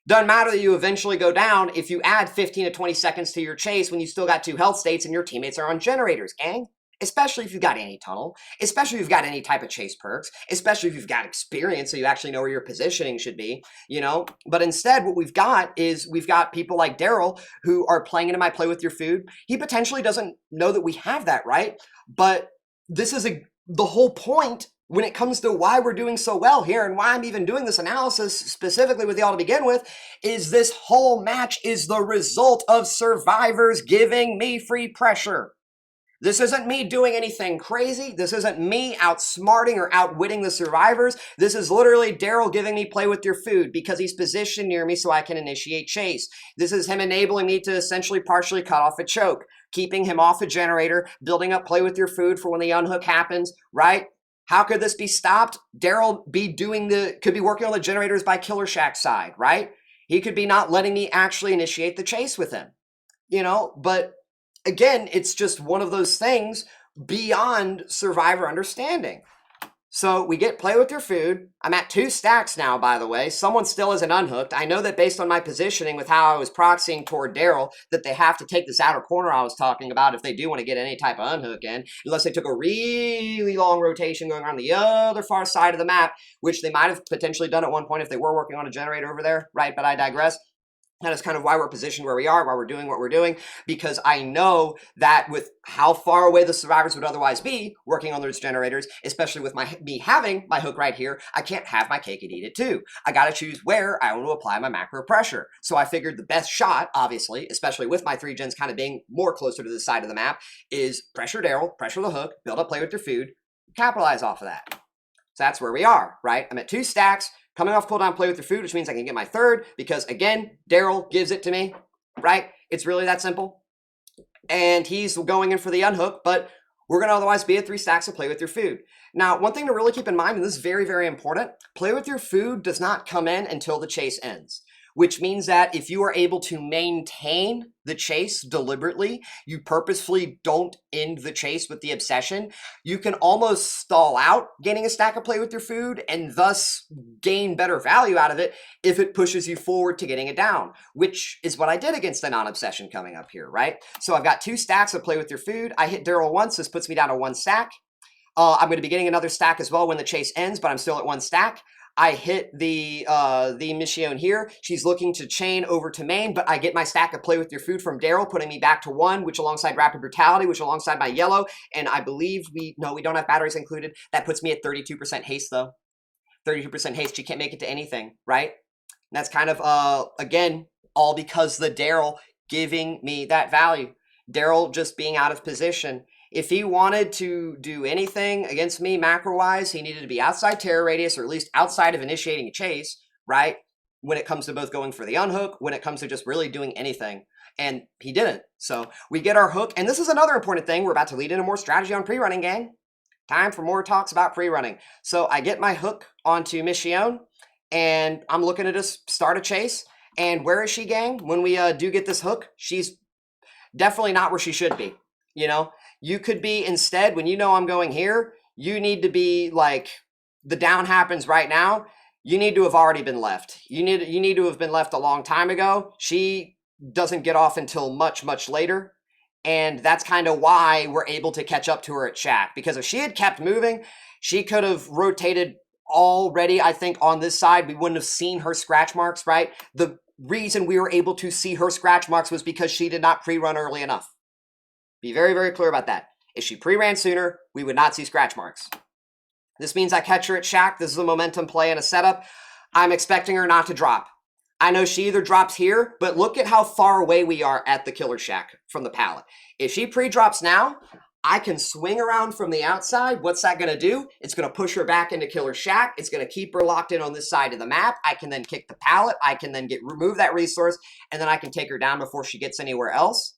Doesn't matter that you eventually go down if you add 15 to 20 seconds to your chase when you still got 2 health states and your teammates are on generators, gang. Especially if you've got anti-tunnel, especially if you've got any type of chase perks, especially if you've got experience so you actually know where your positioning should be, you know? But instead, what we've got is we've got people like Daryl who are playing into my play with your food. He potentially doesn't know that we have that, right? But this is the whole point when it comes to why we're doing so well here and why I'm even doing this analysis specifically with y'all to begin with, is this whole match is the result of survivors giving me free pressure. This isn't me doing anything crazy. This isn't me outsmarting or outwitting the survivors. This is literally Daryl giving me play with your food because he's positioned near me so I can initiate chase. This is him enabling me to essentially partially cut off a choke, keeping him off a generator, building up play with your food for when the unhook happens, right? How could this be stopped? Daryl could be working on the generators by Killer Shack's side, right? He could be not letting me actually initiate the chase with him, you know, but again, it's just one of those things beyond survivor understanding. So we get play with your food. I'm at 2 stacks now, by the way. Someone still isn't unhooked. I know that based on my positioning with how I was proxying toward Daryl, that they have to take this outer corner I was talking about if they do want to get any type of unhook in, unless they took a really long rotation going on the other far side of the map, which they might have potentially done at one point if they were working on a generator over there, right? But I digress. That is kind of why we're positioned where we are, why we're doing what we're doing, because I know that with how far away the survivors would otherwise be working on those generators, especially with me having my hook right here, I can't have my cake and eat it too. I got to choose where I want to apply my macro pressure. So I figured the best shot, obviously, especially with my 3 gens kind of being more closer to the side of the map, is pressure Daryl, pressure the hook, build up play with your food, capitalize off of that. So that's where we are, right? I'm at 2 stacks. Coming off cooldown play with your food, which means I can get my 3rd because, again, Daryl gives it to me, right? It's really that simple. And he's going in for the unhook, but we're going to otherwise be at 3 stacks of play with your food. Now, one thing to really keep in mind, and this is very, very important, play with your food does not come in until the chase ends, which means that if you are able to maintain the chase deliberately, you purposefully don't end the chase with the obsession, you can almost stall out gaining a stack of play with your food and thus gain better value out of it if it pushes you forward to getting it down, which is what I did against the non-obsession coming up here, right? So I've got 2 stacks of play with your food. I hit Daryl once. This puts me down to 1 stack. I'm going to be getting another stack as well when the chase ends, but I'm still at 1 stack. I hit the Michionne here. She's looking to chain over to main, but I get my stack of play with your food from Daryl, putting me back to 1, which alongside Rapid Brutality, which alongside my yellow, and I believe we don't have batteries included. That puts me at 32% haste though. 32% haste, she can't make it to anything, right? And that's kind of, again, all because the Daryl giving me that value. Daryl just being out of position. If he wanted to do anything against me macro-wise, he needed to be outside terror radius, or at least outside of initiating a chase, right? When it comes to both going for the unhook, when it comes to just really doing anything. And he didn't. So we get our hook. And this is another important thing. We're about to lead into more strategy on pre-running, gang. Time for more talks about pre-running. So I get my hook onto Michionne, and I'm looking to just start a chase. And where is she, gang? When we do get this hook, she's definitely not where she should be, you know? You could be instead, when you know I'm going here, you need to be like, the down happens right now. You need to have already been left. You need to have been left a long time ago. She doesn't get off until much, much later. And that's kind of why we're able to catch up to her at Shack. Because if she had kept moving, she could have rotated already, I think, on this side. We wouldn't have seen her scratch marks, right? The reason we were able to see her scratch marks was because she did not pre-run early enough. Be very, very clear about that. If she pre-ran sooner, we would not see scratch marks. This means I catch her at Shack. This is a momentum play and a setup. I'm expecting her not to drop. I know she either drops here, but look at how far away we are at the Killer Shack from the pallet. If she pre-drops now, I can swing around from the outside. What's that going to do? It's going to push her back into Killer Shack. It's going to keep her locked in on this side of the map. I can then kick the pallet. I can then remove that resource, and then I can take her down before she gets anywhere else.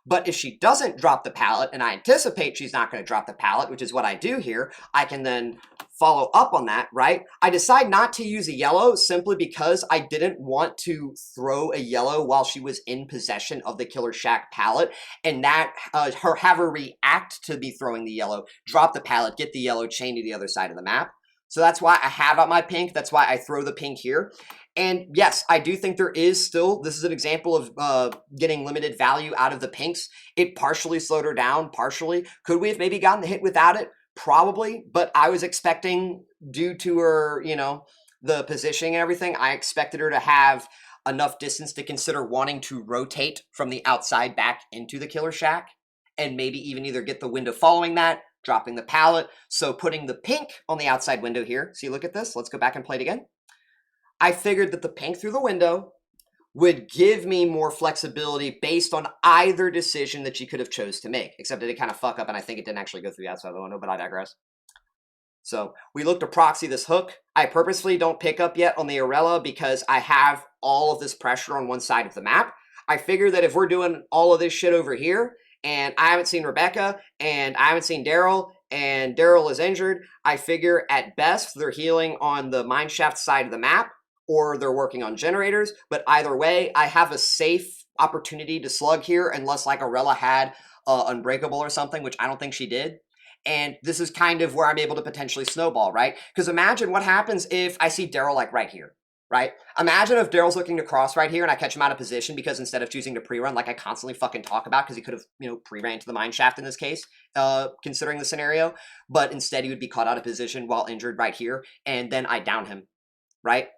But if she doesn't drop the pallet, and I anticipate she's not going to drop the pallet, which is what I do here, I can then follow up on that, right? I decide not to use a yellow simply because I didn't want to throw a yellow while she was in possession of the Killer Shack pallet, and that have her react to be throwing the yellow, drop the pallet, get the yellow, chain to the other side of the map. So that's why I have out my pink. That's why I throw the pink here. And yes, I do think there is still, this is an example of getting limited value out of the pinks. It partially slowed her down, partially. Could we have maybe gotten the hit without it? Probably, but I was expecting, due to her, you know, the positioning and everything, I expected her to have enough distance to consider wanting to rotate from the outside back into the Killer Shack, and maybe even either get the window following that, dropping the pallet. So putting the pink on the outside window here. See, look at this. Let's go back and play it again. I figured that the pink through the window would give me more flexibility based on either decision that she could have chose to make, except it did kind of fuck up, and I think it didn't actually go through the outside of the window, but I digress. So we look to proxy this hook. I purposefully don't pick up yet on the Orela because I have all of this pressure on one side of the map. I figure that if we're doing all of this shit over here, and I haven't seen Rebecca, and I haven't seen Daryl, and Daryl is injured, I figure at best they're healing on the mineshaft side of the map, or they're working on generators. But either way, I have a safe opportunity to slug here, unless like Orela had Unbreakable or something, which I don't think she did. And this is kind of where I'm able to potentially snowball, right? Because imagine what happens if I see Daryl like right here, right? Imagine if Daryl's looking to cross right here and I catch him out of position because instead of choosing to pre-run like I constantly fucking talk about, because he could have, you know, pre-ran to the mine shaft in this case, considering the scenario, but instead he would be caught out of position while injured right here, and then I down him, right?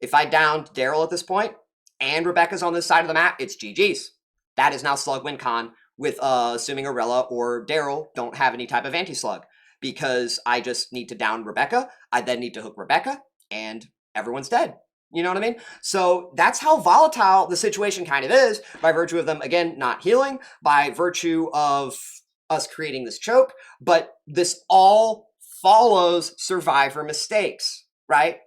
If I downed Daryl at this point and Rebecca's on this side of the map, it's GG's. That is now slug win con, with assuming Orela or Daryl don't have any type of anti-slug, because I just need to down Rebecca, I then need to hook Rebecca, and everyone's dead. You know what I mean? So that's how volatile the situation kind of is, by virtue of them, again, not healing, by virtue of us creating this choke, but this all follows survivor mistakes, right?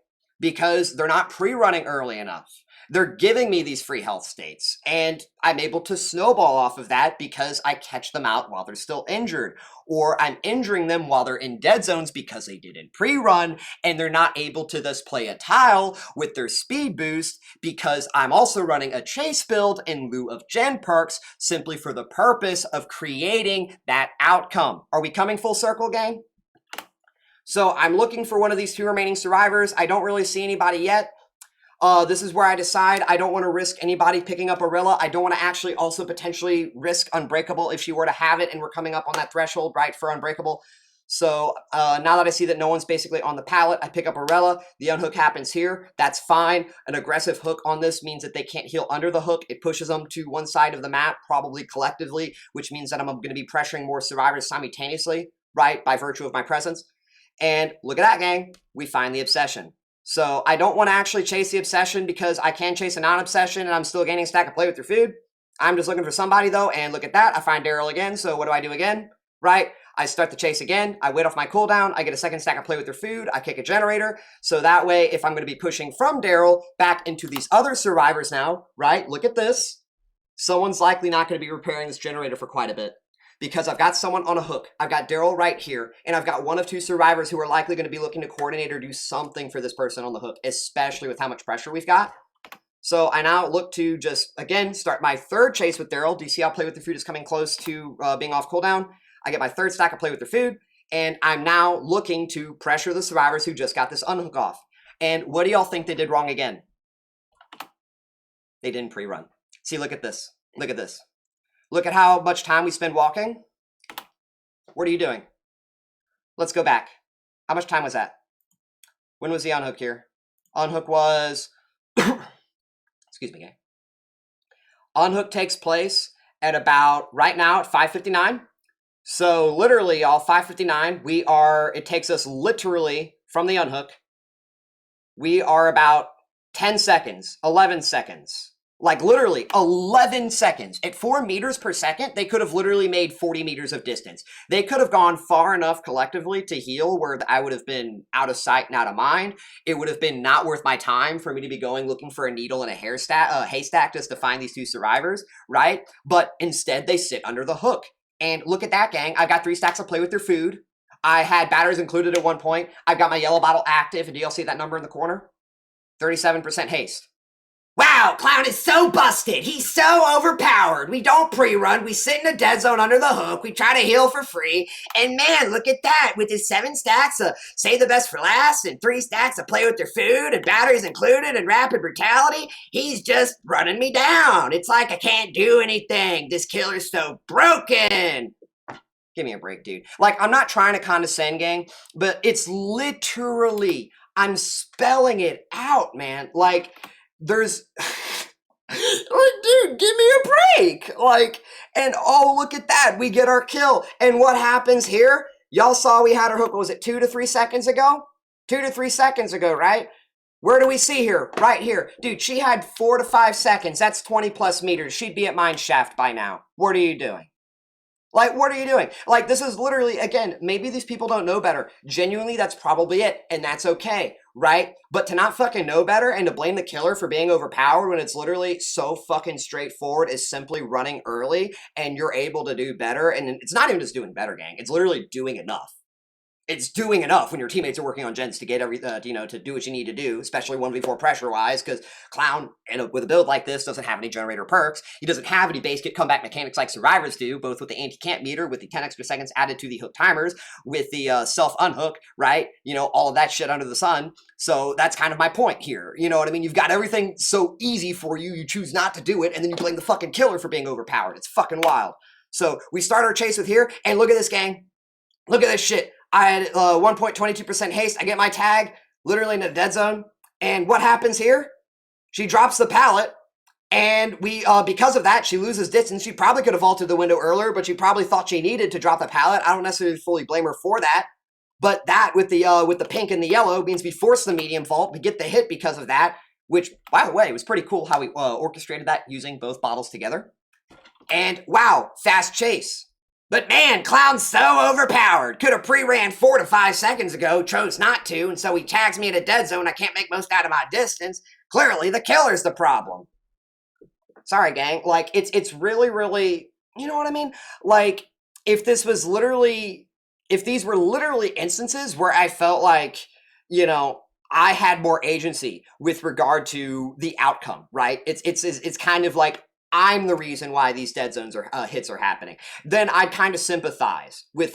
Because they're not pre-running early enough. They're giving me these free health states, and I'm able to snowball off of that because I catch them out while they're still injured, or I'm injuring them while they're in dead zones because they didn't pre-run, and they're not able to thus play a tile with their speed boost because I'm also running a chase build in lieu of gen perks, simply for the purpose of creating that outcome. Are we coming full circle, gang? So I'm looking for one of these two remaining survivors. I don't really see anybody yet. This is where I decide I don't want to risk anybody picking up Orela. I don't want to actually also potentially risk Unbreakable if she were to have it and we're coming up on that threshold, right, for Unbreakable. So now that I see that no one's basically on the pallet, I pick up Orela. The unhook happens here. That's fine. An aggressive hook on this means that they can't heal under the hook. It pushes them to one side of the map, probably collectively, which means that I'm going to be pressuring more survivors simultaneously, right, by virtue of my presence. And look at that, gang. We find the obsession. So I don't want to actually chase the obsession because I can chase a non-obsession and I'm still gaining a stack of play with your food. I'm just looking for somebody though, and look at that. I find Daryl again. So what do I do again? Right? I start the chase again. I wait off my cooldown. I get a second stack of play with their food. I kick a generator. So that way, if I'm going to be pushing from Daryl back into these other survivors now, right? Look at this. Someone's likely not going to be repairing this generator for quite a bit, because I've got someone on a hook. I've got Daryl right here, and I've got one of two survivors who are likely going to be looking to coordinate or do something for this person on the hook, especially with how much pressure we've got. So I now look to just, again, start my third chase with Daryl. Do you see how play with the food is coming close to being off cooldown? I get my third stack of play with their food, and I'm now looking to pressure the survivors who just got this unhook off. And what do y'all think they did wrong again? They didn't pre-run. See, look at this. Look at this. Look at how much time we spend walking. What are you doing? Let's go back. How much time was that? When was the unhook here? Unhook was... Excuse me, gang. Unhook takes place at about, right now, at 5:59. So literally, y'all, 5:59, we are, it takes us literally from the unhook. We are about 10 seconds, 11 seconds, Like literally 11 seconds. At 4 meters per second, they could have literally made 40 meters of distance. They could have gone far enough collectively to heal where I would have been out of sight and out of mind. It would have been not worth my time for me to be going looking for a needle and a haystack just to find these 2 survivors, right? But instead, they sit under the hook. And look at that, gang. I've got 3 stacks of play with their food. I had batteries included at one point. I've got my yellow bottle active. And do y'all see that number in the corner? 37% haste. Wow, Clown is so busted. He's so overpowered. We don't pre-run. We sit in a dead zone under the hook. We try to heal for free. And man, look at that. With his 7 stacks of save the best for last and 3 stacks of play with their food and batteries included and rapid brutality, he's just running me down. It's like I can't do anything. This killer's so broken. Give me a break, dude. Like, I'm not trying to condescend, gang, but it's literally, I'm spelling it out, man. Like, there's, like, dude, give me a break. Like, and oh, look at that. We get our kill. And what happens here? Y'all saw we had our hook, what was it, 2 to 3 seconds ago? 2 to 3 seconds ago, right? Where do we see here? Right here. Dude, she had 4 to 5 seconds. That's 20 plus meters. She'd be at mine shaft by now. What are you doing? Like, what are you doing? Like, this is literally, again, maybe these people don't know better. Genuinely, that's probably it, and that's okay, right? But to not fucking know better and to blame the killer for being overpowered when it's literally so fucking straightforward is simply running early and you're able to do better. And it's not even just doing better, gang. It's literally doing enough. It's doing enough when your teammates are working on gens to get to do what you need to do, especially 1v4 pressure-wise, because Clown, with a build like this, doesn't have any generator perks. He doesn't have any base kit comeback mechanics like survivors do, both with the anti-camp meter, with the 10 extra seconds added to the hook timers, with the self-unhook, right? You know, all of that shit under the sun. So that's kind of my point here. You know what I mean? You've got everything so easy for you, you choose not to do it, and then you blame the fucking killer for being overpowered. It's fucking wild. So we start our chase with here, and look at this, gang. Look at this shit. I had 1.22% haste. I get my tag literally in the dead zone. And what happens here? She drops the pallet. And we, because of that, she loses distance. She probably could have vaulted the window earlier, but she probably thought she needed to drop the pallet. I don't necessarily fully blame her for that. But that with the pink and the yellow means we force the medium vault. We get the hit because of that, which, by the way, it was pretty cool how we orchestrated that using both bottles together. And wow, fast chase. But man, Clown's so overpowered. Could have pre-ran 4 to 5 seconds ago, chose not to, and so he tags me in a dead zone. I can't make most out of my distance. Clearly, the killer's the problem. Sorry, gang. Like, it's really, really, you know what I mean? Like, if these were literally instances where I felt like, you know, I had more agency with regard to the outcome, right? It's kind of like, I'm the reason why these dead zones or hits are happening. Then I'd kind of sympathize with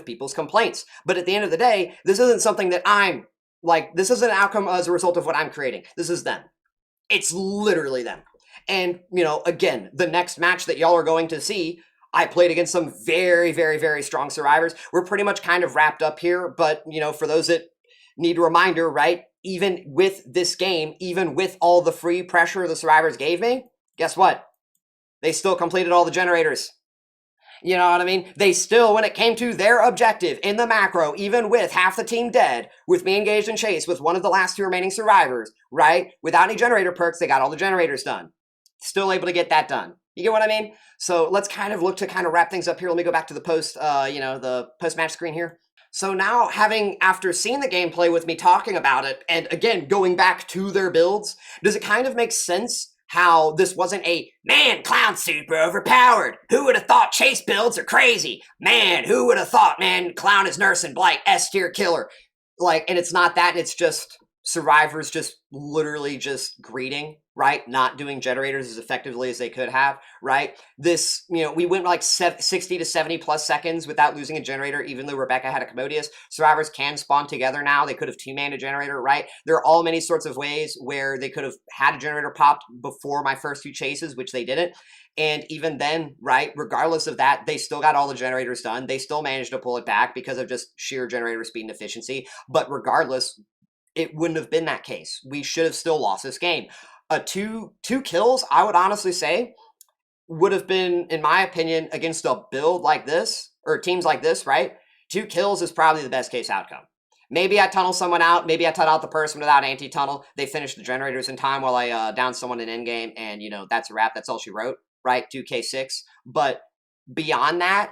people's complaints. But at the end of the day, this isn't something that I'm like. This isn't an outcome as a result of what I'm creating. This is them. It's literally them. And you know, again, the next match that y'all are going to see, I played against some very, very, very strong survivors. We're pretty much kind of wrapped up here. But you know, for those that need a reminder, right? Even with this game, even with all the free pressure the survivors gave me, guess what? They still completed all the generators. You know what I mean? They still, when it came to their objective in the macro, even with half the team dead, with me engaged in chase, with one of the last 2 remaining survivors, right? Without any generator perks, they got all the generators done. Still able to get that done. You get what I mean? So let's kind of look to kind of wrap things up here. Let me go back to the the post-match screen here. So now, after seeing the gameplay with me talking about it, and again, going back to their builds, does it kind of make sense how this wasn't a, man, Clown's super overpowered. Who would have thought chase builds are crazy? Man, who would have thought, man, Clown is Nurse and Blight, S-tier killer. Like, and it's not that, it's just survivors just literally just greeting, right? Not doing generators as effectively as they could have, right? This, you know, we went like 60 to 70 plus seconds without losing a generator, even though Rebecca had a Commodious. Survivors can spawn together now. They could have 2-manned a generator, right? There are all many sorts of ways where they could have had a generator popped before my first 2 chases, which they didn't. And even then, right, regardless of that, they still got all the generators done. They still managed to pull it back because of just sheer generator speed and efficiency. But regardless, it wouldn't have been that case. We should have still lost this game. Two kills, I would honestly say, would have been, in my opinion, against a build like this, or teams like this, right? 2 kills is probably the best case outcome. Maybe I tunnel someone out. Maybe I tunnel out the person without anti-tunnel. They finish the generators in time while I down someone in endgame, and, you know, that's a wrap. That's all she wrote, right? 2k6. But beyond that,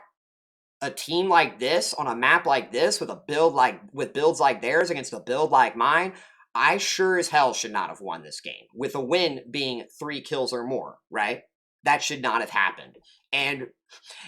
a team like this, on a map like this, with builds like theirs against a build like mine, I sure as hell should not have won this game. With a win being 3 kills or more, right? That should not have happened. And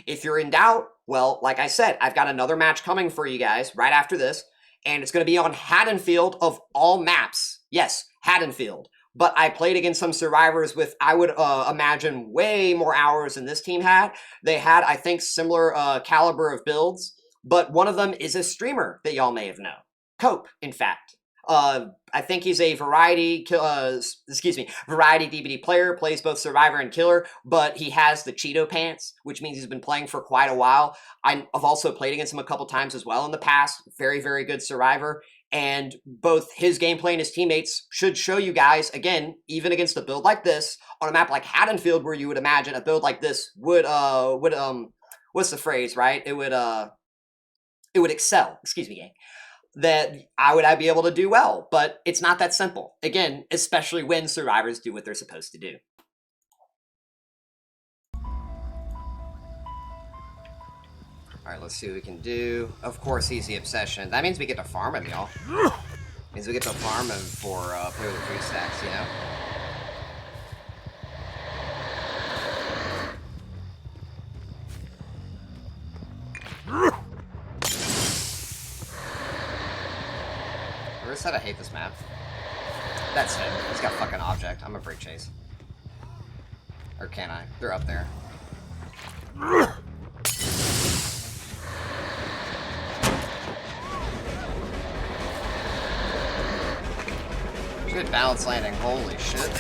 if you're in doubt, well, like I said, I've got another match coming for you guys right after this, and it's going to be on Haddonfield of all maps. Yes, Haddonfield. But I played against some survivors with, I would imagine, way more hours than this team had. They had, I think, similar caliber of builds, but one of them is a streamer that y'all may have known. Cope, in fact. I think he's a variety DBD player, plays both Survivor and Killer, but he has the Cheeto pants, which means he's been playing for quite a while. I've also played against him a couple times as well in the past. Very, very good Survivor. And both his gameplay and his teammates should show you guys, again, even against a build like this, on a map like Haddonfield, where you would imagine a build like this would what's the phrase, right? It would excel. Excuse me, gang. That I'd be able to do well, but it's not that simple. Again, especially when survivors do what they're supposed to do. Alright, let's see what we can do. Of course, he's the obsession. That means we get to farm him, y'all. Means we get to farm him for play with the 3 stacks, you know? I said I hate this map. That's him. He's got fucking object. I'm a break chase. Or can I? They're up there. Good balance landing. Holy shit.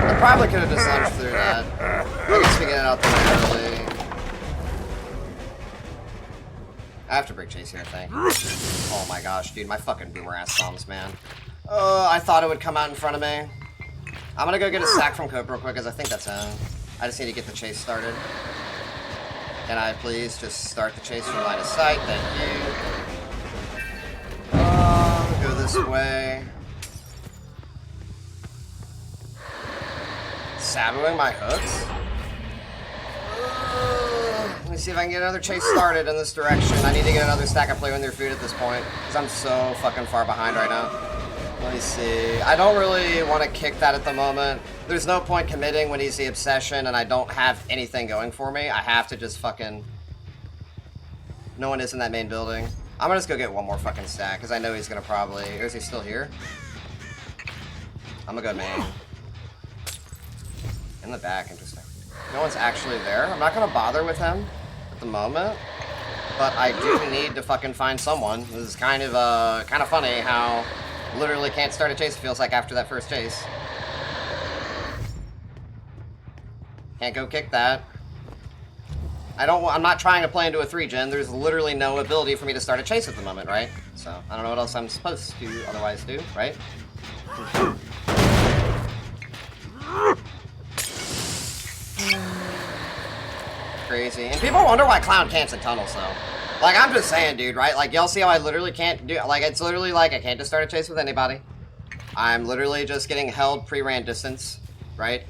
I probably could have just lunged through that. I guess we get it out there early. I have to break chase here, I think. Oh my gosh, dude, my fucking boomer ass thumbs, man. I thought it would come out in front of me. I'm gonna go get a sack from Cope real quick, because I think that's him. I just need to get the chase started. Can I please just start the chase from line of sight? Thank you. Go this way. Saboing my hooks? Let me see if I can get another chase started in this direction. I need to get another stack of play with their food at this point, because I'm so fucking far behind right now. Let me see. I don't really want to kick that at the moment. There's no point committing when he's the obsession and I don't have anything going for me. I have to just fucking... No one is in that main building. I'm gonna just go get one more fucking stack, because I know he's gonna probably... Or is he still here? I'm gonna go main. In the back, interesting. No one's actually there. I'm not gonna bother with him at the moment, but I do need to fucking find someone. This is kind of funny how literally can't start a chase, it feels like, after that first chase. Can't go kick that. I'm not trying to play into a 3-gen. There's literally no ability for me to start a chase at the moment, right? So I don't know what else I'm supposed to otherwise do, right? Crazy. And people wonder why Clown can't in tunnels, though. Like, I'm just saying, dude, right? Like, y'all see how I literally can't do... Like, it's literally like I can't just start a chase with anybody. I'm literally just getting held pre-ran distance, right?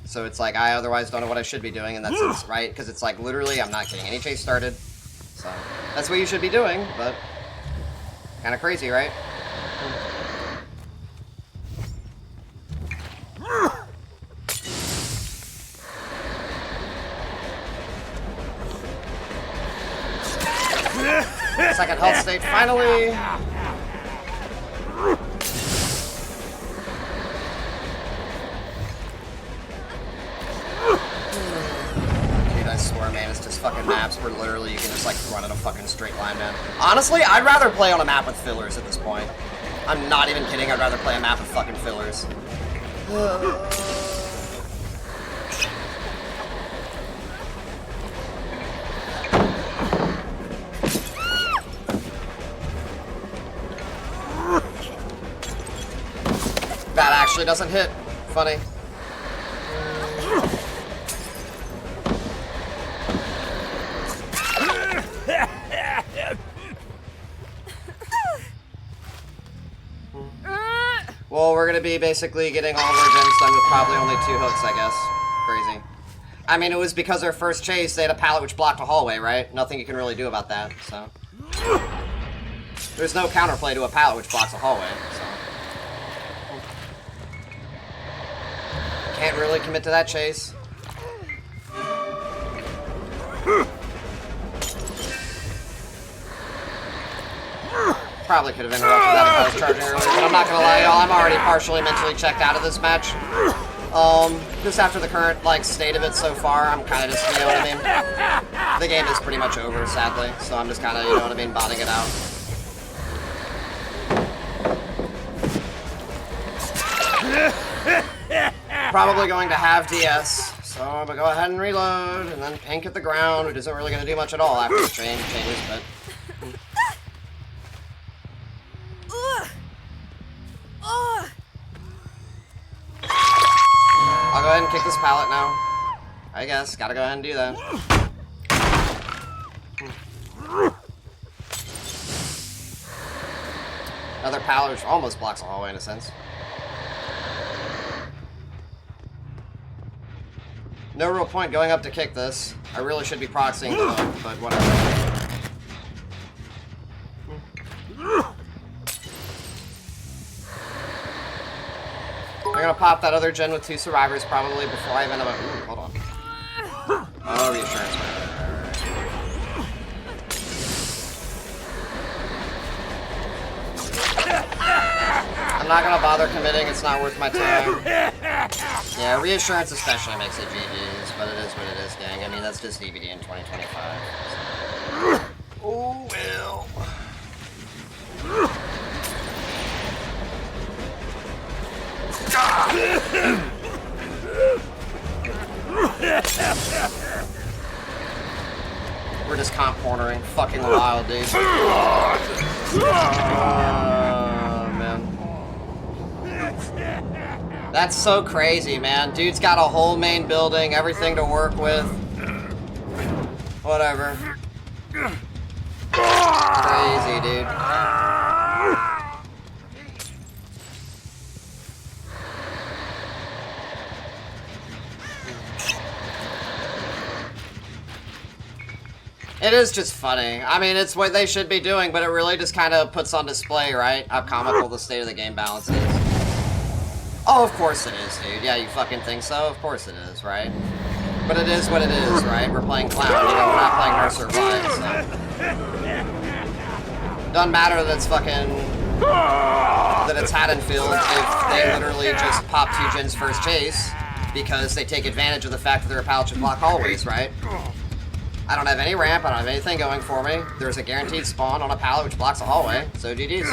So it's like, I otherwise don't know what I should be doing in that sense, right? Because it's like, literally, I'm not getting any chase started. So, that's what you should be doing, but... Kind of crazy, right? Second health state, finally! Dude, I swear, man, it's just fucking maps where literally you can just, like, run in a fucking straight line, man. Honestly, I'd rather play on a map with fillers at this point. I'm not even kidding, I'd rather play a map with fucking fillers. That actually doesn't hit. Funny. Well, we're gonna be basically getting all of our gens done with probably only 2 hooks, I guess. Crazy. I mean, it was because our first chase, they had a pallet which blocked a hallway, right? Nothing you can really do about that, so. There's no counterplay to a pallet which blocks a hallway, so. Can't really commit to that chase. Probably could have interrupted that if I was charging earlier, but I'm not gonna lie, y'all, I'm already partially mentally checked out of this match. Just after the current, like, state of it so far, I'm kind of just, you know what I mean? The game is pretty much over, sadly, so I'm just kind of, you know what I mean, botting it out. Probably going to have DS, so I'm gonna go ahead and reload, and then pink at the ground, which isn't really gonna do much at all after the changes, but... I'll go ahead and kick this pallet now. I guess. Gotta go ahead and do that. Another pallet which almost blocks a hallway in a sense. No real point going up to kick this. I really should be proxying the hook, but whatever. I'm gonna pop that other gen with 2 survivors probably before I even have a... Ooh, hold on. Oh, reassurance. I'm not gonna bother committing, it's not worth my time. Yeah, reassurance especially makes it GG's, but it is what it is, gang. I mean, that's just DVD in 2025. So. Oh, well. We're just comp cornering, fucking wild, dude. Man. That's so crazy, man. Dude's got a whole main building, everything to work with. Whatever. Crazy, dude. It is just funny. I mean, it's what they should be doing, but it really just kind of puts on display, right? How comical the state of the game balance is. Oh, of course it is, dude. Yeah, you fucking think so? Of course it is, right? But it is what it is, right? We're playing Clown, you know, we're not playing Nerfs or Vibe, so... Doesn't matter that it's fucking... that it's Haddonfield if they literally just pop 2 gens first chase because they take advantage of the fact that they're a pallet should block hallways, right? I don't have any ramp, I don't have anything going for me. There's a guaranteed spawn on a pallet which blocks a hallway, so GG's.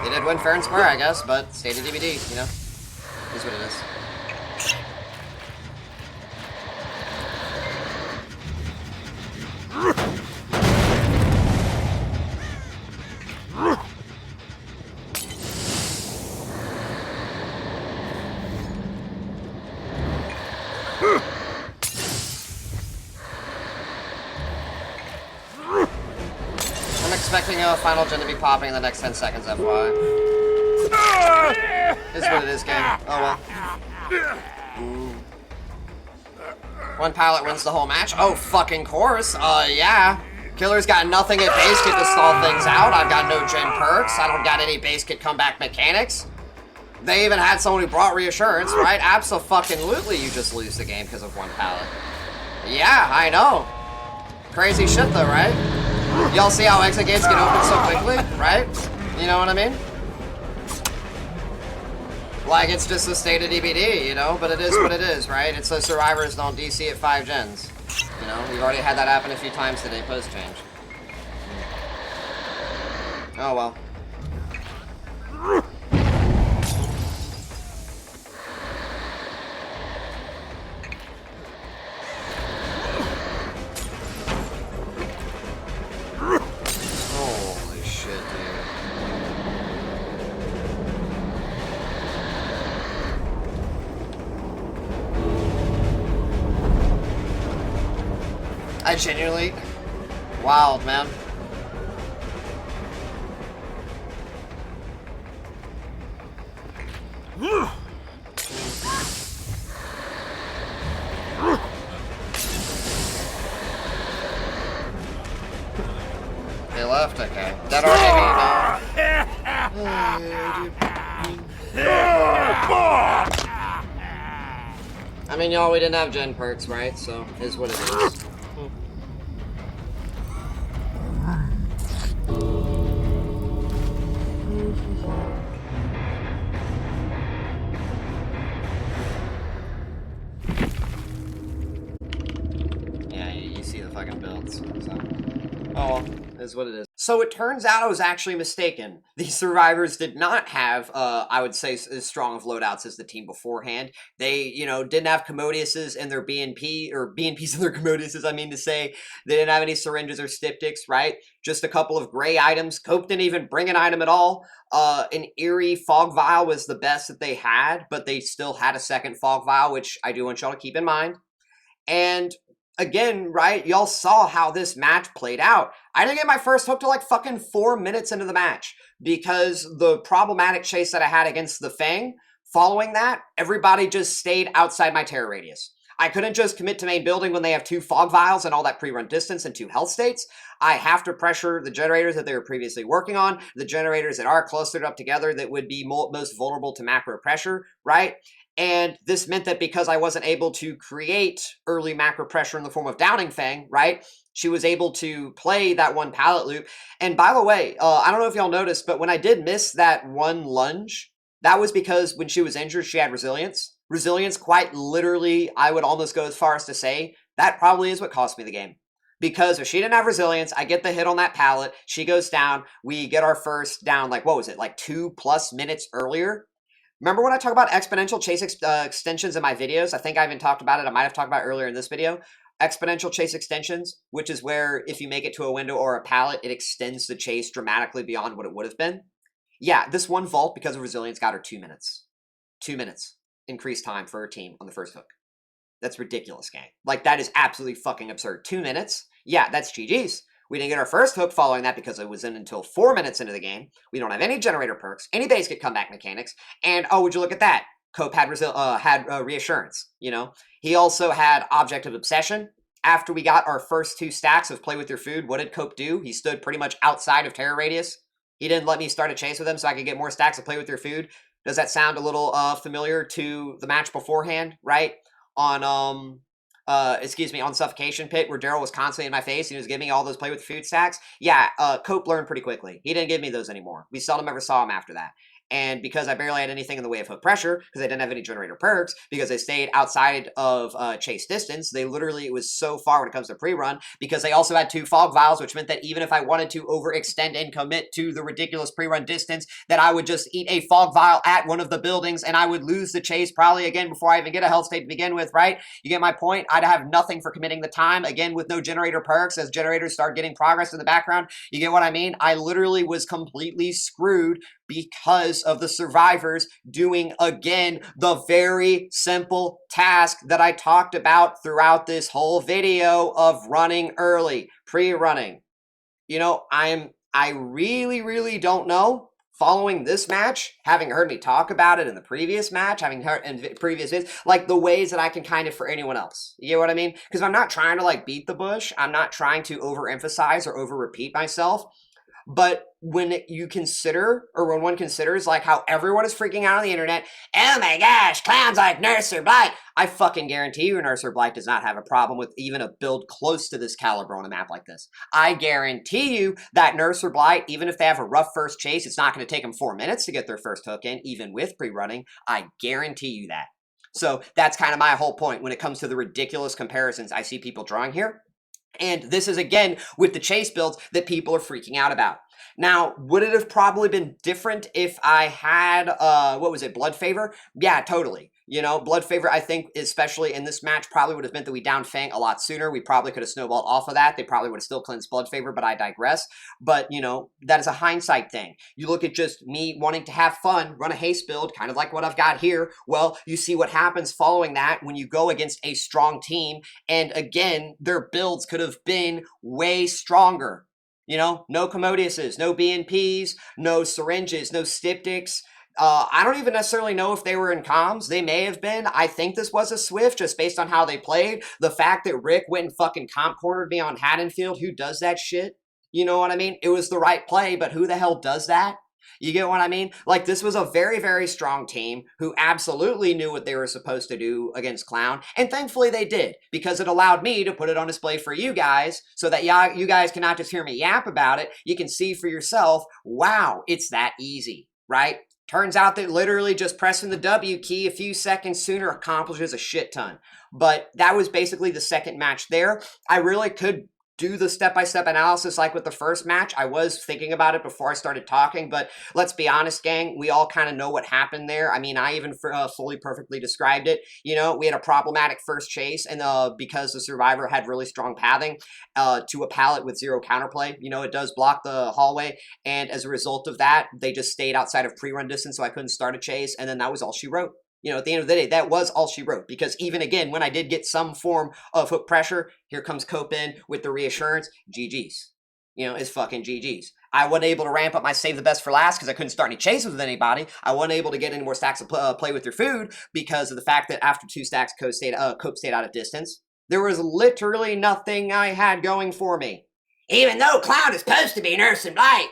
They did win fair and square, I guess, but stated DVD, you know? Is what it is. Expecting a final gen to be popping in the next 10 seconds, FY. Is what it is, gang. Oh well. Ooh. 1 pallet wins the whole match. Oh, fucking course. Yeah. Killer's got nothing at base kit to stall things out. I've got no gen perks. I don't got any base kit comeback mechanics. They even had someone who brought reassurance, right? Abso-fucking-lutely you just lose the game because of 1 pallet. Yeah, I know. Crazy shit though, right? Y'all see how exit gates get open so quickly, right? You know what I mean? Like, it's just a state of DBD, you know? But it is what it is, right? It's so survivors don't DC at 5 gens. You know? We've already had that happen a few times today post-change. Oh, well. I genuinely... Wild, man. They left, okay. That I mean, y'all, we didn't have gen perks, right? So, is what it is. Yeah, you see the fucking builds. So. Oh, is what it is. So it turns out I was actually mistaken. The survivors did not have, I would say, as strong of loadouts as the team beforehand. They, you know, didn't have Commodiuses in their BNP, or BNPs in their Commodiuses, I mean to say. They didn't have any syringes or styptics, right? Just a couple of gray items. Cope didn't even bring an item at all. An eerie fog vial was the best that they had, but they still had a second fog vial, which I do want y'all to keep in mind. And again, right, y'all saw how this match played out. I didn't get my first hook till like fucking 4 minutes into the match because the problematic chase that I had against the Fang, following that, everybody just stayed outside my terror radius. I couldn't just commit to main building when they have 2 fog vials and all that pre-run distance and 2 health states. I have to pressure the generators that they were previously working on, the generators that are clustered up together that would be most vulnerable to macro pressure, right? And this meant that because I wasn't able to create early macro pressure in the form of downing Fang, right? She was able to play that one pallet loop. And by the way, I don't know if y'all noticed, but when I did miss that one lunge, that was because when she was injured, she had resilience. Resilience, quite literally, I would almost go as far as to say, that probably is what cost me the game. Because if she didn't have resilience, I get the hit on that pallet, she goes down, we get our first down, like, what was it, like 2+ minutes earlier? Remember when I talk about exponential chase extensions in my videos? I think I even talked about it. I might have talked about it earlier in this video. Exponential chase extensions, which is where if you make it to a window or a pallet, it extends the chase dramatically beyond what it would have been. Yeah, this one vault, because of resilience, got her 2 minutes. 2 minutes increased time for her team on the first hook. That's ridiculous, gang. Like, that is absolutely fucking absurd. 2 minutes? Yeah, that's GG's. We didn't get our first hook following that because it was in until 4 minutes into the game. We don't have any generator perks, any base get comeback mechanics, and oh, would you look at that? Cope had reassurance, you know? He also had Object of Obsession. After we got our first 2 stacks of Play With Your Food, what did Cope do? He stood pretty much outside of terror radius. He didn't let me start a chase with him so I could get more stacks of Play With Your Food. Does that sound a little familiar to the match beforehand, right? On, on Suffocation Pit, where Daryl was constantly in my face. He was giving me all those Play With Food stacks. Yeah, Cope learned pretty quickly. He didn't give me those anymore. We seldom ever saw him after that. And because I barely had anything in the way of hook pressure, because I didn't have any generator perks, because I stayed outside of chase distance, they literally, it was so far when it comes to pre-run, because they also had 2 fog vials, which meant that even if I wanted to overextend and commit to the ridiculous pre-run distance, that I would just eat a fog vial at one of the buildings, and I would lose the chase probably again before I even get a health state to begin with, right? You get my point? I'd have nothing for committing the time, again, with no generator perks, as generators start getting progress in the background. You get what I mean? I literally was completely screwed because of the survivors doing, again, the very simple task that I talked about throughout this whole video of running early, pre-running. You know, I really don't know, following this match, having heard me talk about it in the previous match, having heard in previous vids, like the ways that I can kind of for anyone else. You get what I mean? Because I'm not trying to like beat the bush. I'm not trying to overemphasize or over-repeat myself. But when you consider, or when one considers, like how everyone is freaking out on the internet, oh my gosh, clowns like Nurse or Blight, I fucking guarantee you Nurse or Blight does not have a problem with even a build close to this caliber on a map like this. I guarantee you that Nurse or Blight, even if they have a rough first chase, it's not going to take them 4 minutes to get their first hook in, even with pre-running. I guarantee you that. So that's kind of my whole point when it comes to the ridiculous comparisons I see people drawing here. And this is, again, with the chase builds that people are freaking out about. Now, would it have probably been different if I had, Blood Favor? Yeah, totally. You know, Blood Favor, I think, especially in this match, probably would have meant that we downed Fang a lot sooner. We probably could have snowballed off of that. They probably would have still cleansed Blood Favor, but I digress. But, you know, that is a hindsight thing. You look at just me wanting to have fun, run a haste build, kind of like what I've got here. Well, you see what happens following that when you go against a strong team. And again, their builds could have been way stronger. You know, no Commodiuses, no BNPs, no syringes, no styptics. I don't even necessarily know if they were in comms. They may have been. I think this was a Swift just based on how they played. The fact that Rick went and fucking comp cornered me on Haddonfield, who does that shit? You know what I mean? It was the right play, but who the hell does that? You get what I mean? Like, this was a very, very strong team who absolutely knew what they were supposed to do against Clown. And thankfully they did, because it allowed me to put it on display for you guys so that you guys can not just hear me yap about it. You can see for yourself, wow, it's that easy, right? Turns out that literally just pressing the W key a few seconds sooner accomplishes a shit ton. But that was basically the second match there. I really could do the step-by-step analysis like with the first match. I was thinking about it before I started talking, but let's be honest, gang, we all kind of know what happened there. I mean, I even fully perfectly described it. You know, we had a problematic first chase, and because the Survivor had really strong pathing to a pallet with zero counterplay, you know, it does block the hallway, and as a result of that, they just stayed outside of pre-run distance, so I couldn't start a chase, and then that was all she wrote. You know, at the end of the day, that was all she wrote. Because even again, when I did get some form of hook pressure, here comes Cope in with the reassurance. GG's. You know, it's fucking GG's. I wasn't able to ramp up my save the best for last because I couldn't start any chases with anybody. I wasn't able to get any more stacks of play with your food because of the fact that after 2 stacks, Cope stayed out of distance. There was literally nothing I had going for me. Even though Clown is supposed to be Nerfs and Blight.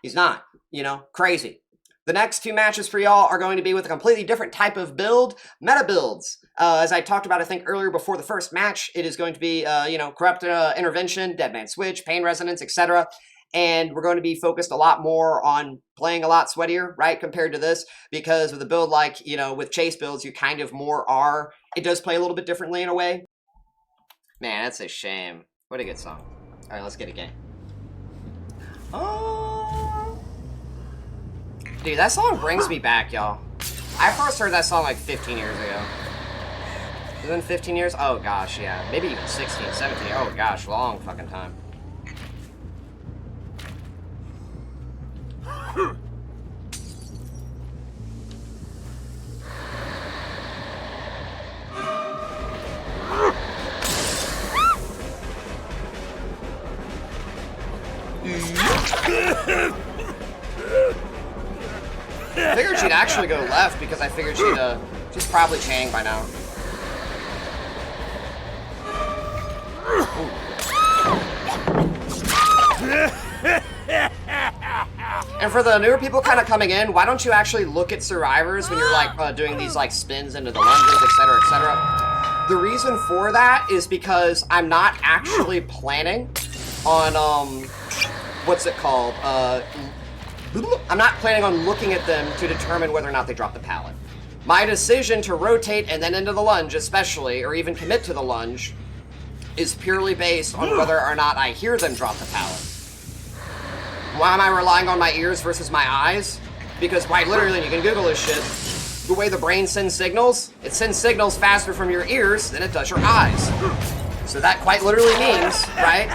He's not. You know, crazy. The next 2 matches for y'all are going to be with a completely different type of build, meta builds. As I talked about, I think, earlier before the first match, it is going to be, you know, Corrupt Intervention, Dead Man Switch, Pain Resonance, etc. And we're going to be focused a lot more on playing a lot sweatier, right, compared to this, because with a build like, you know, with chase builds, you kind of more are. It does play a little bit differently in a way. Man, that's a shame. What a good song. All right, let's get a game. Dude, that song brings me back, y'all. I first heard that song like 15 years ago. Has it been 15 years? Oh gosh, yeah. Maybe even 16, 17. Oh gosh, long fucking time. I figured she'd actually go left because I figured she's probably chained by now. And for the newer people kind of coming in, why don't you actually look at survivors when you're like doing these like spins into the lunges, etc., etc. The reason for that is because I'm not actually planning on what's it called? I'm not planning on looking at them to determine whether or not they drop the pallet. My decision to rotate and then into the lunge, especially, or even commit to the lunge, is purely based on whether or not I hear them drop the pallet. Why am I relying on my ears versus my eyes? Because quite literally, you can Google this shit, the way the brain sends signals, it sends signals faster from your ears than it does your eyes. So that quite literally means, right,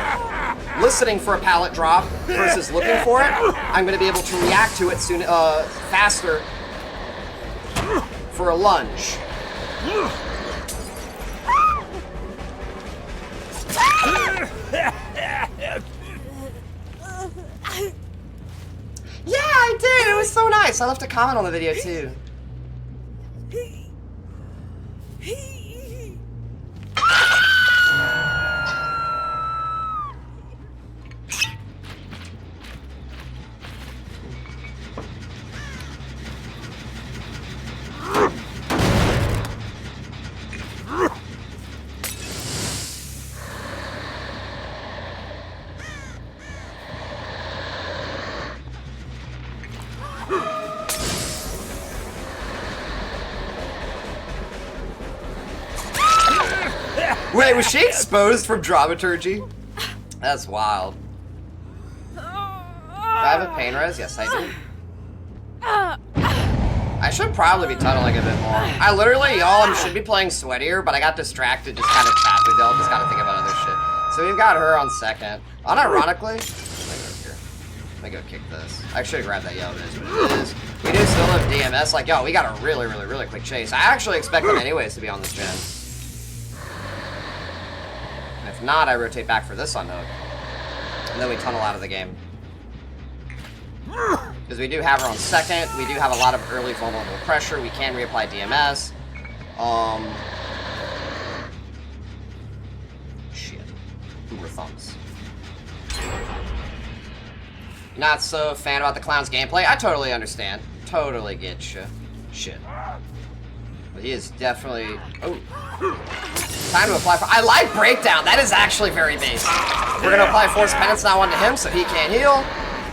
listening for a pallet drop versus looking for it, I'm going to be able to react to it soon, faster for a lunge. Yeah, I did. It was so nice. I left a comment on the video too. Wait, was she exposed from dramaturgy? That's wild. Do I have a pain res? Yes, I do. I I should probably be tunneling a bit more. I literally, y'all, should be playing sweatier, but I got distracted just kind of chatting with y'all. Just got to think about other shit. So we've got her on second. Unironically, let me go kick this. I should have grabbed that yellow. It is what it is. We do still have DMS. Like, yo, we got a really quick chase. I actually expect them anyways to be on this gen. And if not, I rotate back for this unhook. And then we tunnel out of the game. Because we do have her on second. We do have a lot of early vulnerable pressure. We can reapply DMS. Shit. Uber thumbs. Not so fan about the clown's gameplay. I totally understand. Totally get you. Shit. But he is definitely... Oh. Time to apply for... I like Breakdown. That is actually very basic. We're going to apply Force Penance now onto him so he can't heal.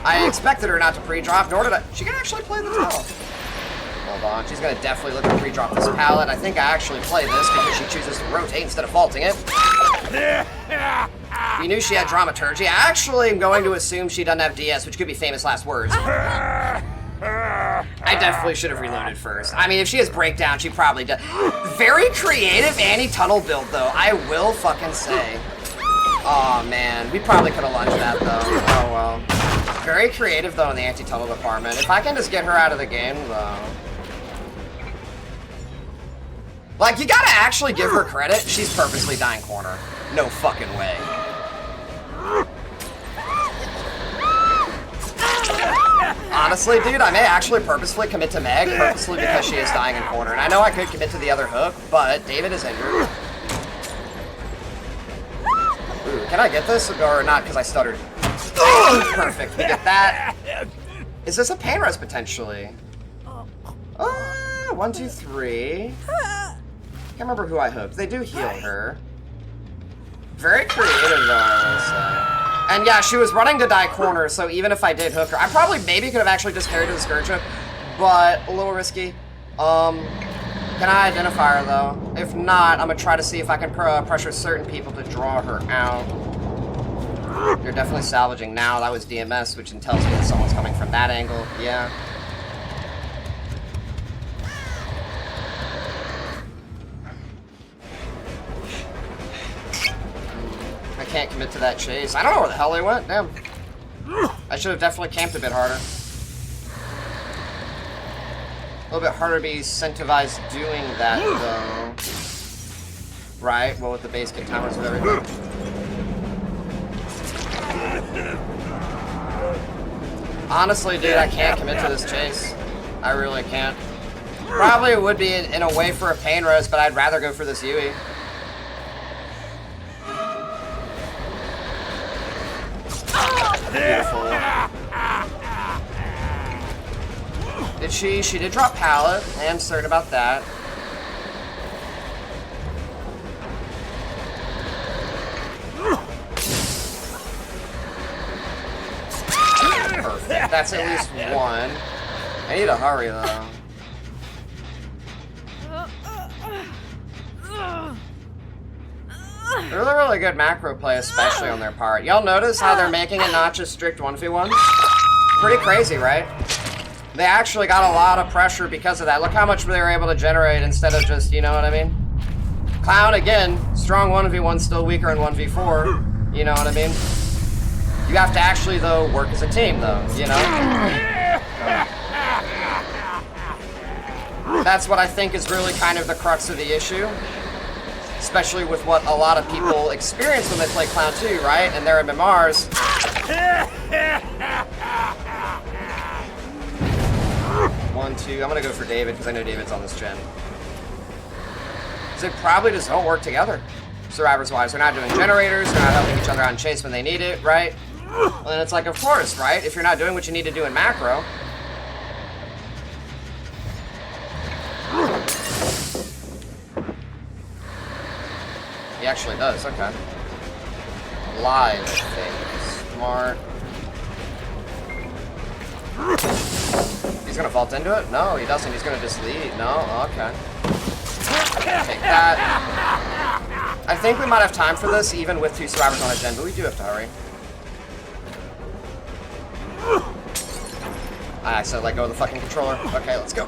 I expected her not to pre-drop, nor did I... She can actually play the tunnel. Hold on. She's going to definitely look to pre-drop this pallet. I think I actually play this because she chooses to rotate instead of faulting it. We knew she had Dramaturgy. I actually am going to assume she doesn't have DS, which could be famous last words. I definitely should have reloaded first. I mean, if she has Breakdown, she probably does. Very creative anti-tunnel build, though. I will fucking say. Oh man, we probably could have lunged that, though. Oh well. Very creative, though, in the anti-tunnel department. If I can just get her out of the game, though. Like, you gotta actually give her credit. She's purposely dying corner. No fucking way. Honestly, dude, I may actually purposefully commit to Meg, purposely because she is dying in corner. And I know I could commit to the other hook, but David is injured. Ooh, can I get this? Or not, because I stuttered. Perfect, we get that. Is this a pain res, potentially? 1, 2, 3. Can't remember who I hooked. They do heal her. Very creative, though, I will say. And yeah, she was running to die corner, so even if I did hook her, I probably maybe could have actually just carried to the Scourge hook, but a little risky. Can I identify her, though? If not, I'm gonna try to see if I can pressure certain people to draw her out. You're definitely salvaging now. That was DMS, which tells me that someone's coming from that angle. Yeah. I can't commit to that chase. I don't know where the hell they went. Damn. I should have definitely camped a bit harder. A little bit harder to be incentivized doing that, though. Right? Well, with the base kick timers and everything. Honestly, dude, I can't commit to this chase. I really can't. Probably it would be in a way for a pain res, but I'd rather go for this Yui. Beautiful. Did she? She did drop Pallet. I am certain about that. Perfect. That's at least one. I need to hurry, though. Really good macro play, especially on their part. Y'all notice how they're making it not just strict 1v1? Pretty crazy, right? They actually got a lot of pressure because of that. Look how much they were able to generate instead of just, you know what I mean? Clown, again, strong 1v1, still weaker in 1v4. You know what I mean? You have to actually, though, work as a team, though, you know? That's what I think is really kind of the crux of the issue. Especially with what a lot of people experience when they play Clown 2, right? And their MMRs. 1, 2. I'm gonna go for David because I know David's on this gen. Because they probably just don't work together. Survivors-wise, they're not doing generators, they're not helping each other on chase when they need it, right? Well, then it's like, of course, right? If you're not doing what you need to do in macro. He actually does, okay. Live, I think. Smart. He's gonna vault into it? No, he doesn't. He's gonna just lead. No? Okay. Take that. I think we might have time for this, even with 2 survivors on a gen, but we do have to hurry. I accidentally let go of the fucking controller. Okay, let's go.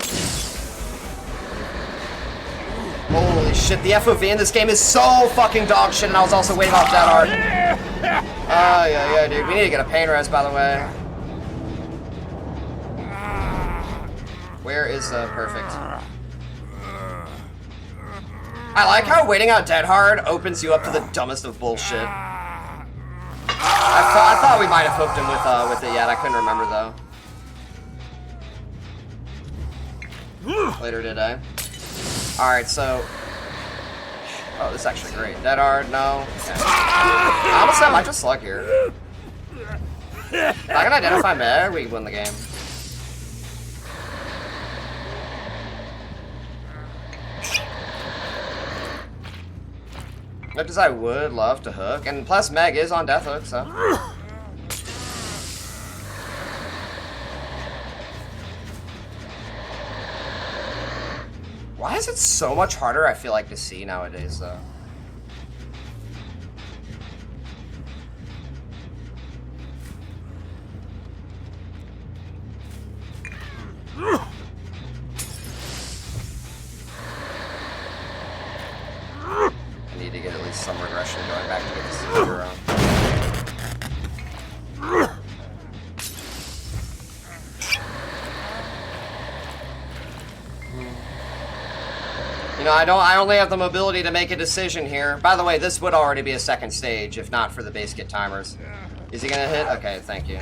Holy shit, the FOV in this game is so fucking dog shit, and I was also waiting off that hard. Yeah, dude. We need to get a pain res, by the way. Where is perfect? I like how waiting out dead hard opens you up to the dumbest of bullshit. I thought we might have hooked him with it yet. I couldn't remember though. Later today. All right, so. Oh, this is actually great. Dead hard, no. Okay. Honestly, I might just slug here. If I can identify meh, we win the game. Much as I would love to hook, and plus Meg is on death hook, so. Why is it so much harder, I feel like, to see nowadays, though? I need to get at least some regression going back to get this to 0. You know, I only have the mobility to make a decision here. By the way, this would already be a second stage if not for the base kit timers. Is he gonna hit? Okay, thank you.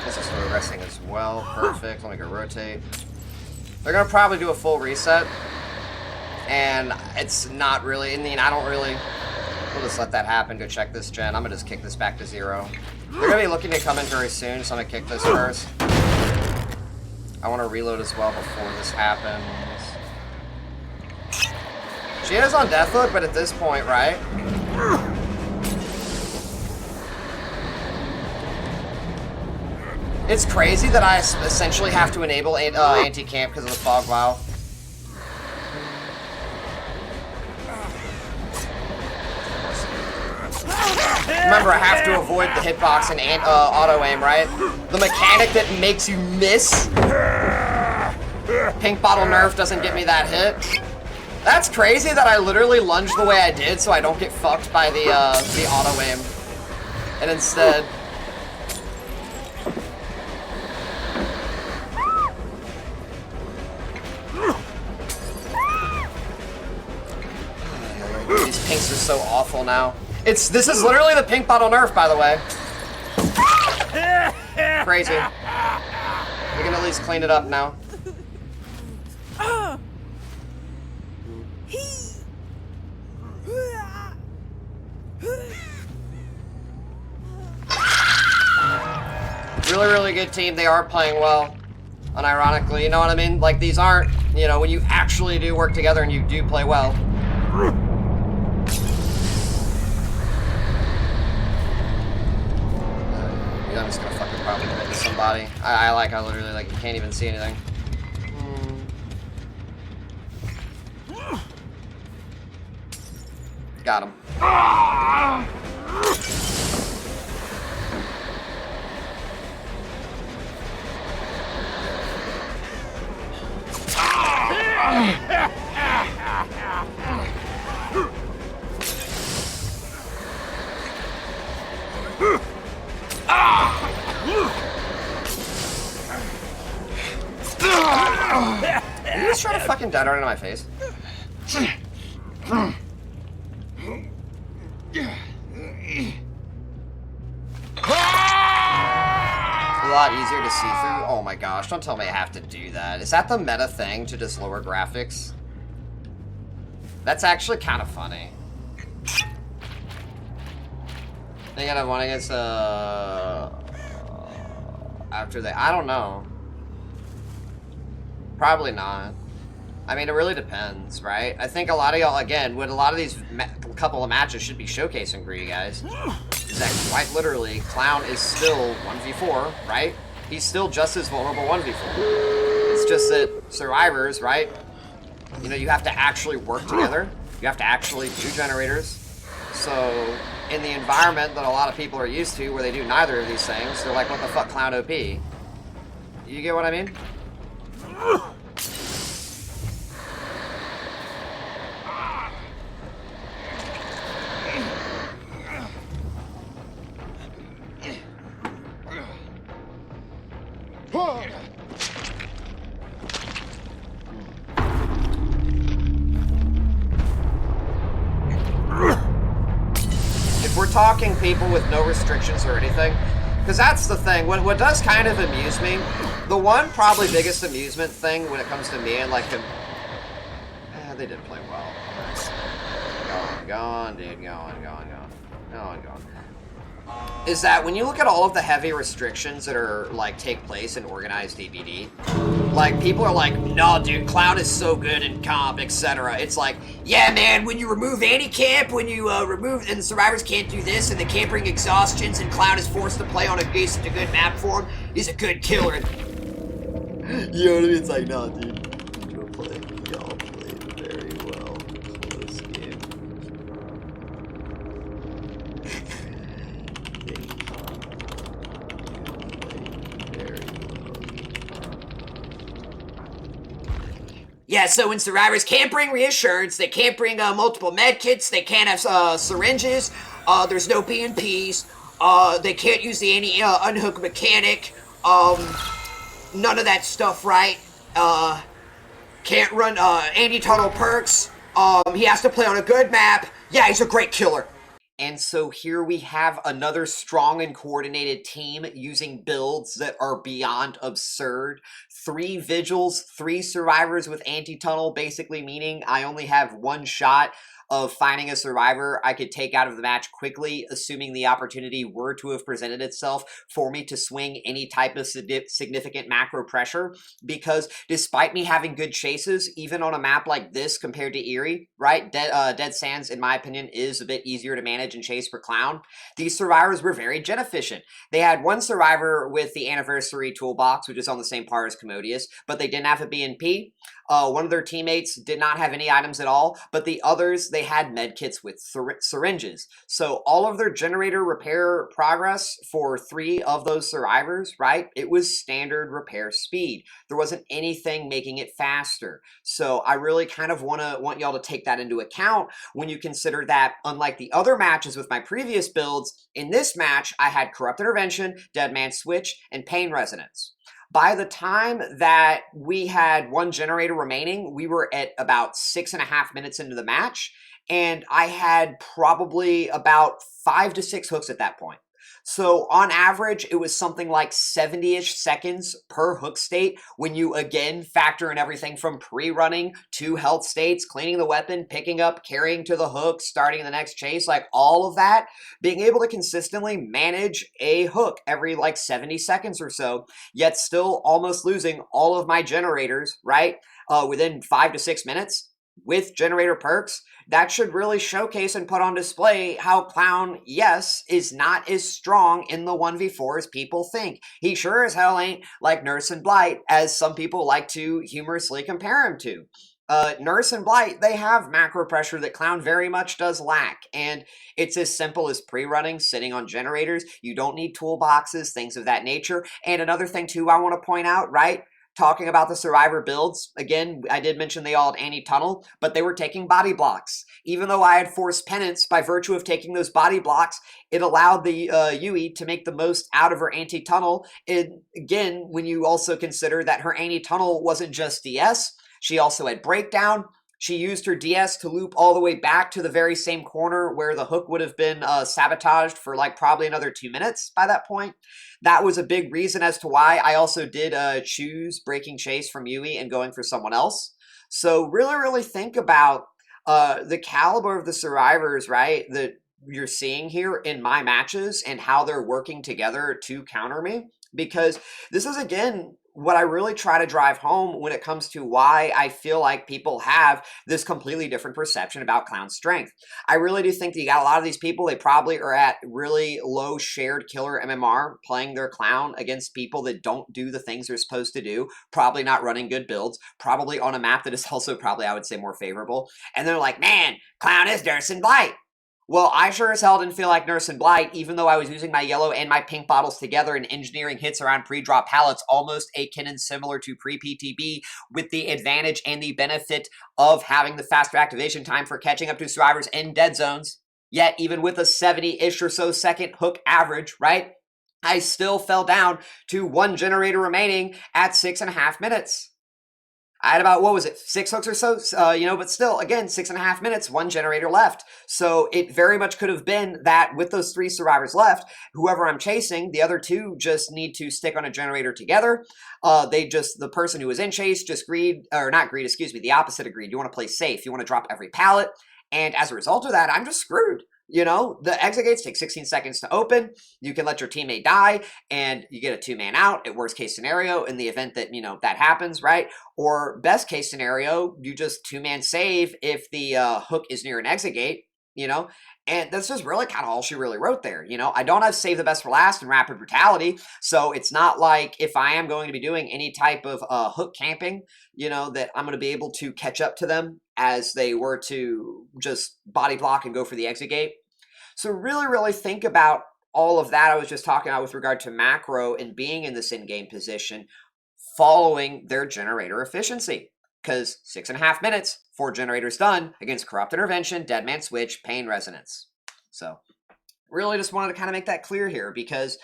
This is regressing as well. Perfect. Let me go rotate. They're gonna probably do a full reset. And it's not really, I mean, I don't really. We'll just let that happen. Go check this gen. I'm gonna just kick this back to 0. They're gonna be looking to come in very soon, so I'm gonna kick this first. I want to reload as well before this happens. She is on death hook, but at this point, right? It's crazy that I essentially have to enable anti-camp because of the fog vial. Remember, I have to avoid the hitbox and auto-aim, right? The mechanic that makes you miss. Pink bottle nerf doesn't get me that hit. That's crazy that I literally lunged the way I did so I don't get fucked by the auto-aim. And instead... These pinks are so awful now. This is literally the pink bottle nerf, by the way. Crazy. We can at least clean it up now. Really, really good team. They are playing well. Unironically, you know what I mean? Like, these aren't, you know, when you actually do work together and you do play well. I'm just gonna fucking probably commit to somebody. I literally, like, you can't even see anything. Got him. Are you just trying to fucking dead hard into my face? A lot easier to see through. Oh my gosh, don't tell me I have to do that. Is that the meta thing to just lower graphics? That's actually kind of funny. They gotta one against after they, I don't know. Probably not. I mean, it really depends, right? I think a lot of y'all, again, what a lot of these couple of matches should be showcasing for you guys is that quite literally, Clown is still 1v4, right? He's still just as vulnerable 1v4. It's just that survivors, right? You know, you have to actually work together. You have to actually do generators. So, in the environment that a lot of people are used to, where they do neither of these things, they're like, what the fuck, Clown OP? You get what I mean? If we're talking people with no restrictions or anything, because that's the thing, what does kind of amuse me, the one probably biggest amusement thing when it comes to me and like they did play well. Go on, dude, go on. Is that when you look at all of the heavy restrictions that are like take place in organized DBD, like people are like, no dude, Clown is so good in comp, etc. It's like, yeah man, when you remove anti-camp, when you remove, and the survivors can't do this, and they can't bring exhaustions, and Clown is forced to play on a decent, a good map for him, he's a good killer. You know what I mean? It's like, no dude, y'all played very well. Close game. Yeah, so when survivors can't bring reassurance, they can't bring multiple med kits, they can't have syringes, there's no BNPs, they can't use the unhook mechanic, none of that stuff, right? Can't run anti-tunnel perks, he has to play on a good map. Yeah, he's a great killer. And so here we have another strong and coordinated team using builds that are beyond absurd. 3 vigils, 3 survivors with anti-tunnel, basically meaning I only have one shot of finding a survivor I could take out of the match quickly, assuming the opportunity were to have presented itself for me to swing any type of significant macro pressure, because despite me having good chases, even on a map like this compared to Erie, right, Dead Sands, in my opinion, is a bit easier to manage and chase for Clown, these survivors were very gen efficient. They had one survivor with the Anniversary Toolbox, which is on the same par as Commodious, but they didn't have a BNP. One of their teammates did not have any items at all, but the others, they had medkits with syringes. So all of their generator repair progress for 3 of those survivors, right, it was standard repair speed. There wasn't anything making it faster. So I really kind of want y'all to take that into account when you consider that, unlike the other matches with my previous builds, in this match I had Corrupt Intervention, Dead Man Switch, and Pain Resonance. By the time that we had one generator remaining, we were at about 6.5 minutes into the match, and I had probably about 5 to 6 hooks at that point. So on average, it was something like 70-ish seconds per hook state when you again factor in everything from pre-running to health states, cleaning the weapon, picking up, carrying to the hook, starting the next chase, like all of that, being able to consistently manage a hook every like 70 seconds or so, yet still almost losing all of my generators, right, within 5 to 6 minutes with generator perks. That should really showcase and put on display how Clown, yes, is not as strong in the 1v4 as people think. He sure as hell ain't like Nurse and Blight, as some people like to humorously compare him to. Nurse and Blight, they have macro pressure that Clown very much does lack, and it's as simple as pre-running, sitting on generators. You don't need toolboxes, things of that nature. And another thing too I want to point out, right? Talking about the survivor builds, again, I did mention they all had anti-tunnel, but they were taking body blocks. Even though I had forced Penance, by virtue of taking those body blocks, it allowed the Yui to make the most out of her anti-tunnel. And again, when you also consider that her anti-tunnel wasn't just DS, she also had breakdown. She used her DS to loop all the way back to the very same corner where the hook would have been sabotaged for like probably another 2 minutes by that point. That was a big reason as to why I also did choose breaking chase from Yui and going for someone else. So really think about the caliber of the survivors, right, that you're seeing here in my matches and how they're working together to counter me. Because this is, again, what I really try to drive home when it comes to why I feel like people have this completely different perception about Clown's strength. I really do think that you got a lot of these people, they probably are at really low shared killer MMR, playing their Clown against people that don't do the things they're supposed to do, probably not running good builds, probably on a map that is also probably, I would say, more favorable. And they're like, man, Clown is Nurse and Blight. Well, I sure as hell didn't feel like Nurse and Blight, even though I was using my yellow and my pink bottles together and engineering hits around pre-drop pallets almost akin and similar to pre-PTB, with the advantage and the benefit of having the faster activation time for catching up to survivors in dead zones. Yet, even with a 70-ish or so second hook average, right, I still fell down to 1 generator remaining at 6.5 minutes. I had about, what was it, 6 hooks or so, but still, again, 6.5 minutes, 1 generator left. So it very much could have been that with those 3 survivors left, whoever I'm chasing, the other 2 just need to stick on a generator together. The person who was in chase just the opposite agreed. You want to play safe. You want to drop every pallet. And as a result of that, I'm just screwed. The exit gates take 16 seconds to open. You can let your teammate die, and you get a 2-man out at worst case scenario in the event that, that happens, right? Or best case scenario, you just 2-man save if the hook is near an exit gate, And that's just really kind of all she really wrote there, I don't have Save the Best for Last and Rapid Brutality, so it's not like if I am going to be doing any type of hook camping, that I'm going to be able to catch up to them as they were to just body block and go for the exit gate. So really, really think about all of that I was just talking about with regard to macro and being in this in-game position following their generator efficiency. Because 6.5 minutes, 4 generators done against Corrupt Intervention, Deadman Switch, Pain Resonance. So really just wanted to kind of make that clear here, because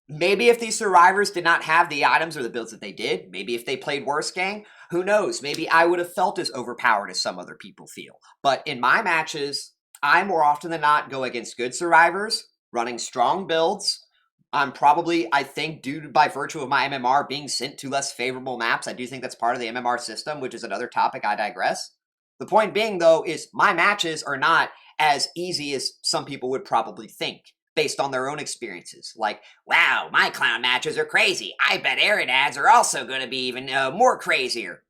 maybe if these survivors did not have the items or the builds that they did, maybe if they played worse gang, who knows? Maybe I would have felt as overpowered as some other people feel. But in my matches, I more often than not go against good survivors, running strong builds. I'm probably, I think, by virtue of my MMR being sent to less favorable maps, I do think that's part of the MMR system, which is another topic. I digress. The point being, though, is my matches are not as easy as some people would probably think, based on their own experiences. Like, wow, my clown matches are crazy. I bet Add-ons are also going to be even more crazier.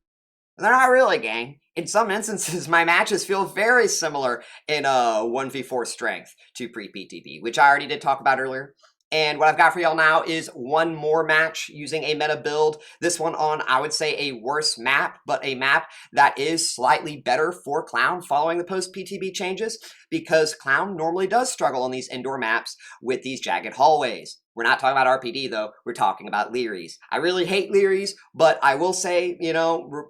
They're not really, gang. In some instances, my matches feel very similar in 1v4 strength to Pre-PTB, which I already did talk about earlier. And what I've got for y'all now is one more match using a meta build. This one on, I would say, a worse map, but a map that is slightly better for Clown following the post-PTB changes, because Clown normally does struggle on these indoor maps with these jagged hallways. We're not talking about RPD, though. We're talking about Learys. I really hate Learys, but I will say,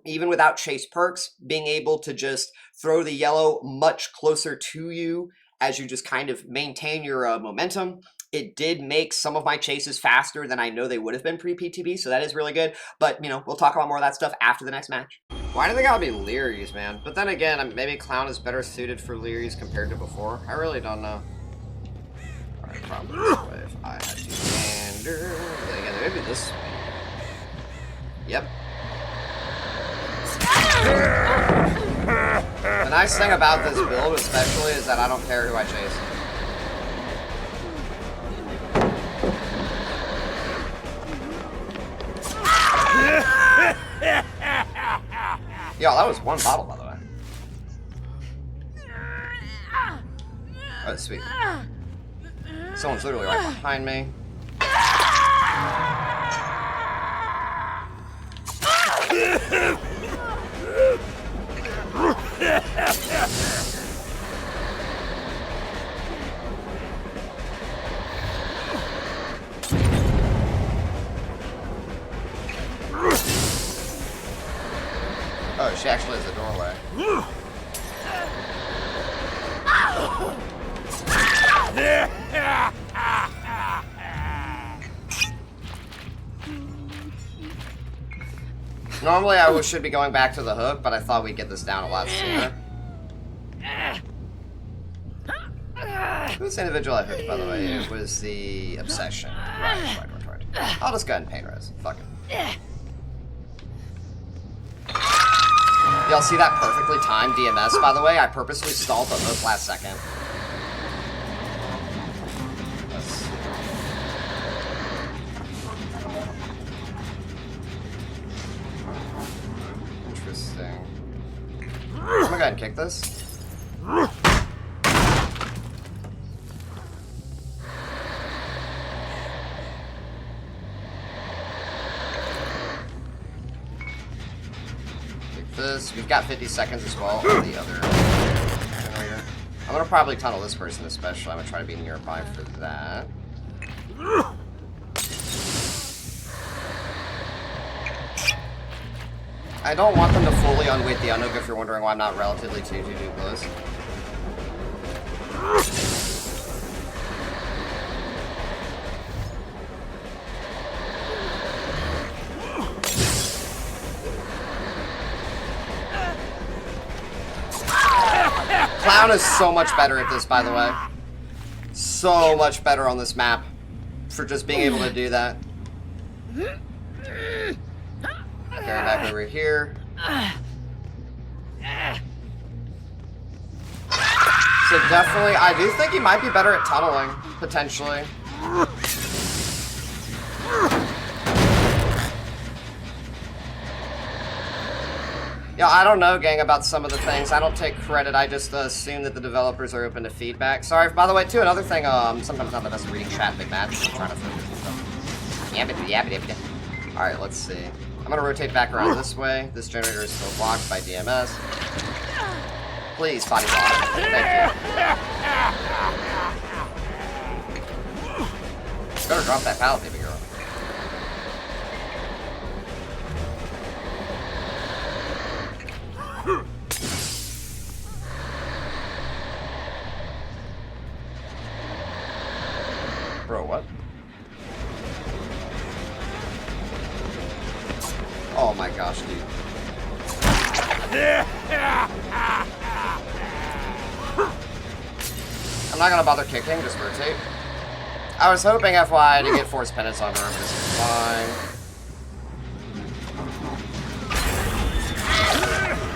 even without chase perks, being able to just throw the yellow much closer to you as you just kind of maintain your momentum, it did make some of my chases faster than I know they would have been pre-PTB, so that is really good. But, we'll talk about more of that stuff after the next match. Why do they gotta be Learys, man? But then again, maybe Clown is better suited for Learys compared to before. I really don't know. Alright, probably this way if I had to standard. Then again, maybe this way. Yep. The nice thing about this build, especially, is that I don't care who I chase. Yo, that was 1 bottle, by the way. Oh, that's sweet. Someone's literally right behind me. Oh, she actually has a doorway. Normally I should be going back to the hook, but I thought we'd get this down a lot sooner. Who's the individual I hooked, by the way? It was the Obsession. Right. I'll just go ahead and paint res. Fuck it. Y'all see that perfectly timed DMS, by the way? I purposely stalled the hook last second. Interesting. I'm gonna go ahead and kick this. We've got 50 seconds as well on the other generator. I'm gonna probably tunnel this person especially. I'm gonna try to be nearby for that. I don't want them to fully unweight the Unhook if you're wondering why I'm not relatively too close. Clown is so much better at this, by the way. So much better on this map for just being able to do that. Carry back over here. So definitely, I do think he might be better at tunneling, potentially. Yeah, I don't know, gang, about some of the things. I don't take credit. I just assume that the developers are open to feedback. Sorry, by the way, too, another thing, sometimes not the best at reading chat, Big Matt. I'm trying to focus and stuff. Alright, let's see. I'm gonna rotate back around this way. This generator is still blocked by DMS. Please, body block. Thank you. Better drop that pallet, baby girl. Bro, what? Oh my gosh, dude. I'm not gonna bother kicking, just rotate. I was hoping, FYI, to get Force Penance on her, but this is fine.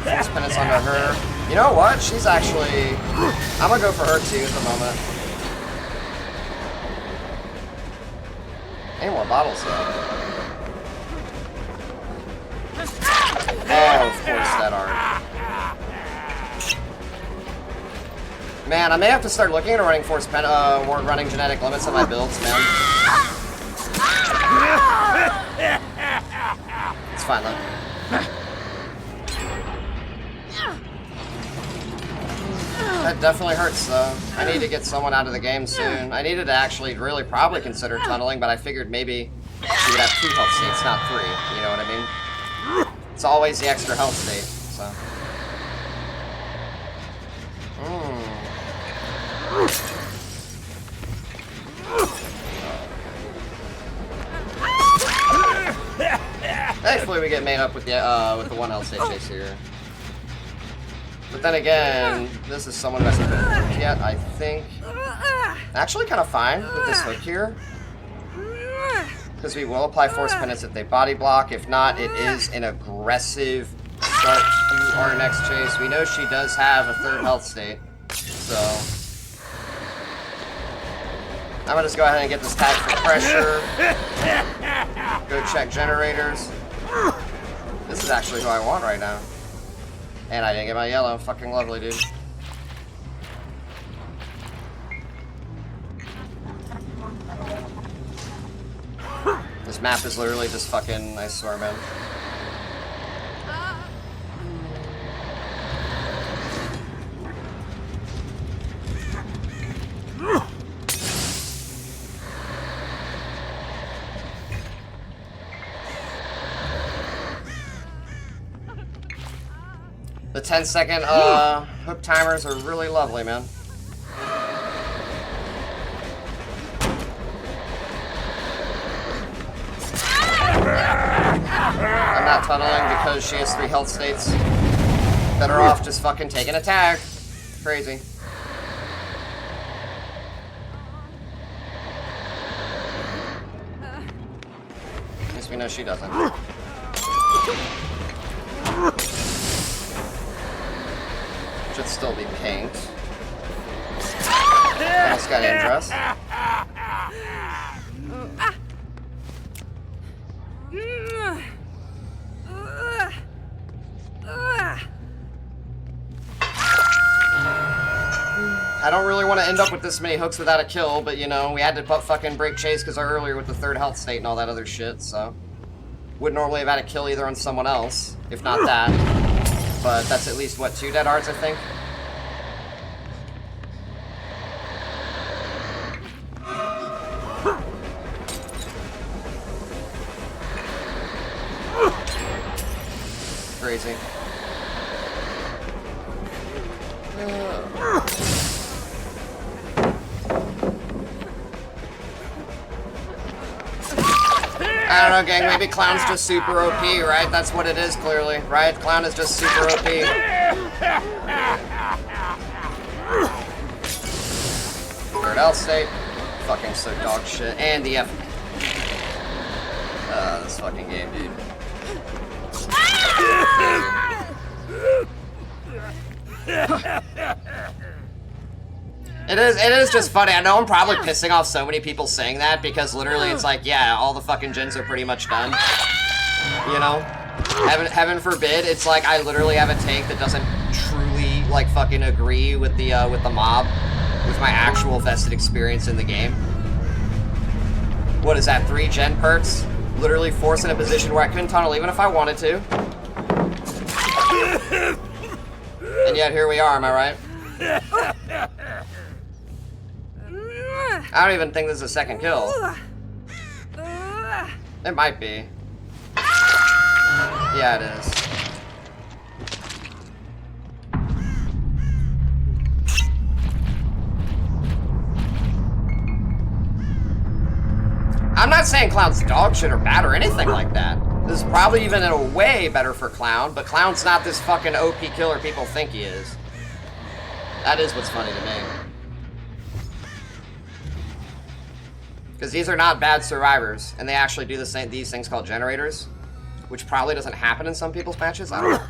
Force Penance onto her. You know what? She's actually... I'm gonna go for her too at the moment. Any more bottles though? Oh, of course, that art. Man, I may have to start looking at running running genetic limits on my builds, man. It's fine though. That definitely hurts though. I need to get someone out of the game soon. I needed to actually really probably consider tunneling, but I figured maybe she would have 2 health states, not 3. You know what I mean? It's always the extra health state, so. Thankfully, we get made up with the 1 health state chase here. But then again, this is someone who hasn't been hooked yet, I think. Actually, kind of fine with this hook here. Because we will apply Force Penance if they body block. If not, it is an aggressive start to our next chase. We know she does have a 3rd health state. So I'm gonna just go ahead and get this tag for pressure. Go check generators. This is actually who I want right now. And I didn't get my yellow. Fucking lovely, dude. This map is literally just fucking, I swear, man. The 10-second hook timers are really lovely, man. I'm not tunneling because she has 3 health states. Better off just fucking taking a tag. Crazy. At least we know she doesn't. Should still be pinked. Almost got Andress. I don't really want to end up with this many hooks without a kill, but you know, we had to fucking break chase because earlier with the 3rd health state and all that other shit, so. Would normally have had a kill either on someone else, if not that. But that's at least, what, 2 dead arts, I think? easy. I don't know, gang. Maybe Clown's just super OP, right? That's what it is, clearly, right? Clown is just super OP. Third L state. Fucking so dog shit. And the F. This fucking game, dude. It is just funny. I know I'm probably pissing off so many people saying that because literally it's like, yeah, all the fucking gens are pretty much done. You know? Heaven forbid, it's like I literally have a take that doesn't truly like fucking agree with the mob, with my actual vested experience in the game. What is that, 3 gen perks? Literally forced in a position where I couldn't tunnel even if I wanted to. And yet here we are, am I right? I don't even think this is a second kill. It might be. Yeah, it is. I'm not saying Clown's dog shit or bad or anything like that. This is probably even in a way better for Clown, but Clown's not this fucking OP killer people think he is. That is what's funny to me. Because these are not bad survivors, and they actually do these things called generators, which probably doesn't happen in some people's matches. I don't know.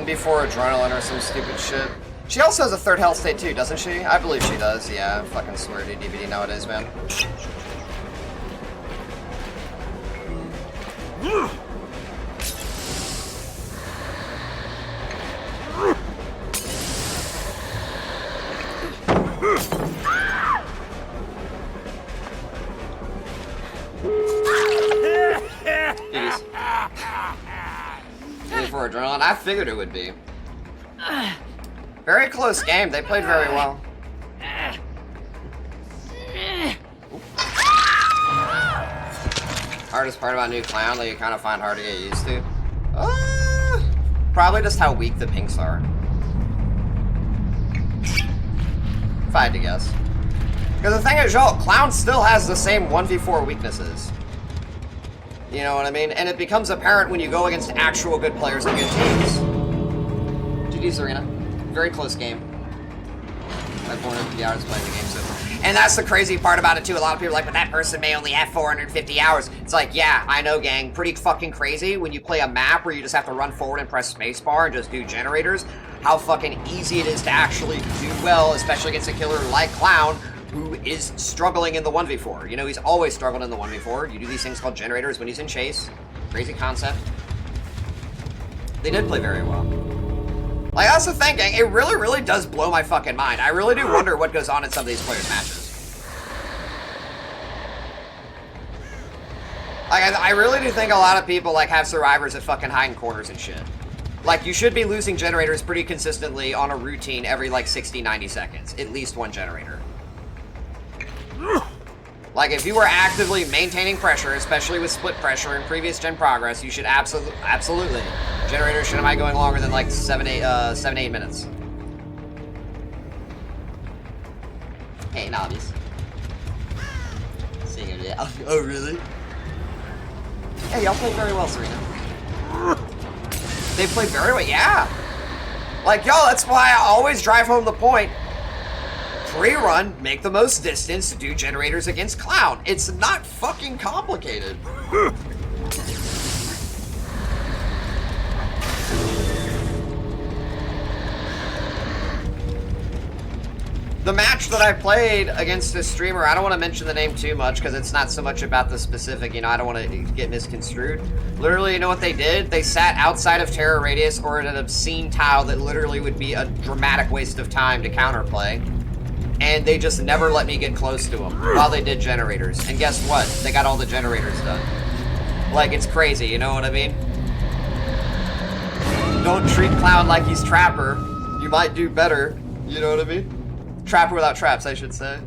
Before adrenaline or some stupid shit. She also has a third health state too, doesn't she? I believe she does, yeah. I fucking swear to DVD nowadays, man. For adrenaline, I figured it would be. Very close game. They played very well. Hardest part about new Clown that you kind of find hard to get used to? Probably just how weak the pinks are. If I had to guess. Because the thing is, y'all, Clown still has the same 1v4 weaknesses. You know what I mean? And it becomes apparent when you go against actual good players and good teams. GG's Arena. Very close game. I've 450 hours playing the game so far. And that's the crazy part about it too. A lot of people are like, but that person may only have 450 hours. It's like, yeah, I know, gang. Pretty fucking crazy when you play a map where you just have to run forward and press spacebar and just do generators. How fucking easy it is to actually do well, especially against a killer like Clown, who is struggling in the 1v4. You know, he's always struggled in the 1v4. You do these things called generators when he's in chase. Crazy concept. They did play very well. Like, that's the thing, gang. It really, really does blow my fucking mind. I really do wonder what goes on in some of these players' matches. Like, I really do think a lot of people, like, have survivors that fucking hide in corners and shit. Like, you should be losing generators pretty consistently on a routine every, like, 60, 90 seconds. At least one generator. Like, if you were actively maintaining pressure, especially with split pressure in previous gen progress, you should absolutely. Generators shouldn't be going longer than like 7, 8 minutes. Hey, nobbies. Seeing it, yeah. Oh, really? Hey, y'all played very well, Serena. They played very well, yeah. Like, yo, that's why I always drive home the point. Pre-run, make the most distance, do generators against Clown. It's not fucking complicated. The match that I played against this streamer, I don't want to mention the name too much because it's not so much about the specific, you know, I don't want to get misconstrued. Literally, you know what they did? They sat outside of terror radius or at an obscene tile that literally would be a dramatic waste of time to counterplay. And they just never let me get close to them while they did generators. And guess what? They got all the generators done. Like, it's crazy, you know what I mean? Don't treat Clown like he's Trapper. You might do better, you know what I mean? Trapper without traps, I should say.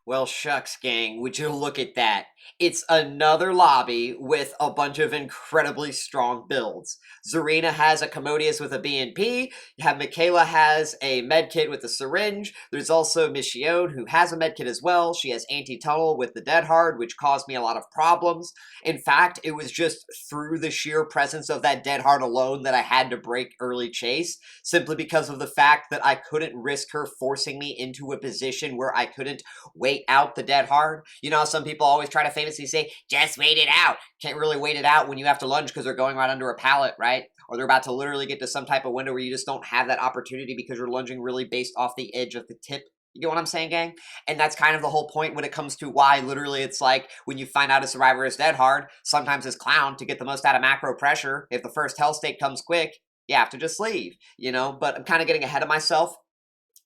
Well, shucks, gang, would you look at that? It's another lobby with a bunch of incredibly strong builds. Zarina has a Commodious with a BNP. You have Michaela has a medkit with a syringe. There's also Michionne who has a medkit as well. She has anti-tunnel with the Dead Hard, which caused me a lot of problems. In fact, it was just through the sheer presence of that Dead Hard alone that I had to break early chase, simply because of the fact that I couldn't risk her forcing me into a position where I couldn't wait out the Dead Hard. You know how some people always try to famously say, just wait it out. Can't really wait it out when you have to lunge because they're going right under a pallet, right? Or they're about to literally get to some type of window where you just don't have that opportunity because you're lunging really based off the edge of the tip. You know what I'm saying, gang? And that's kind of the whole point when it comes to why literally it's like when you find out a survivor is Dead Hard, sometimes as Clown, to get the most out of macro pressure, if the first hell state comes quick, you have to just leave, you know? But I'm kind of getting ahead of myself.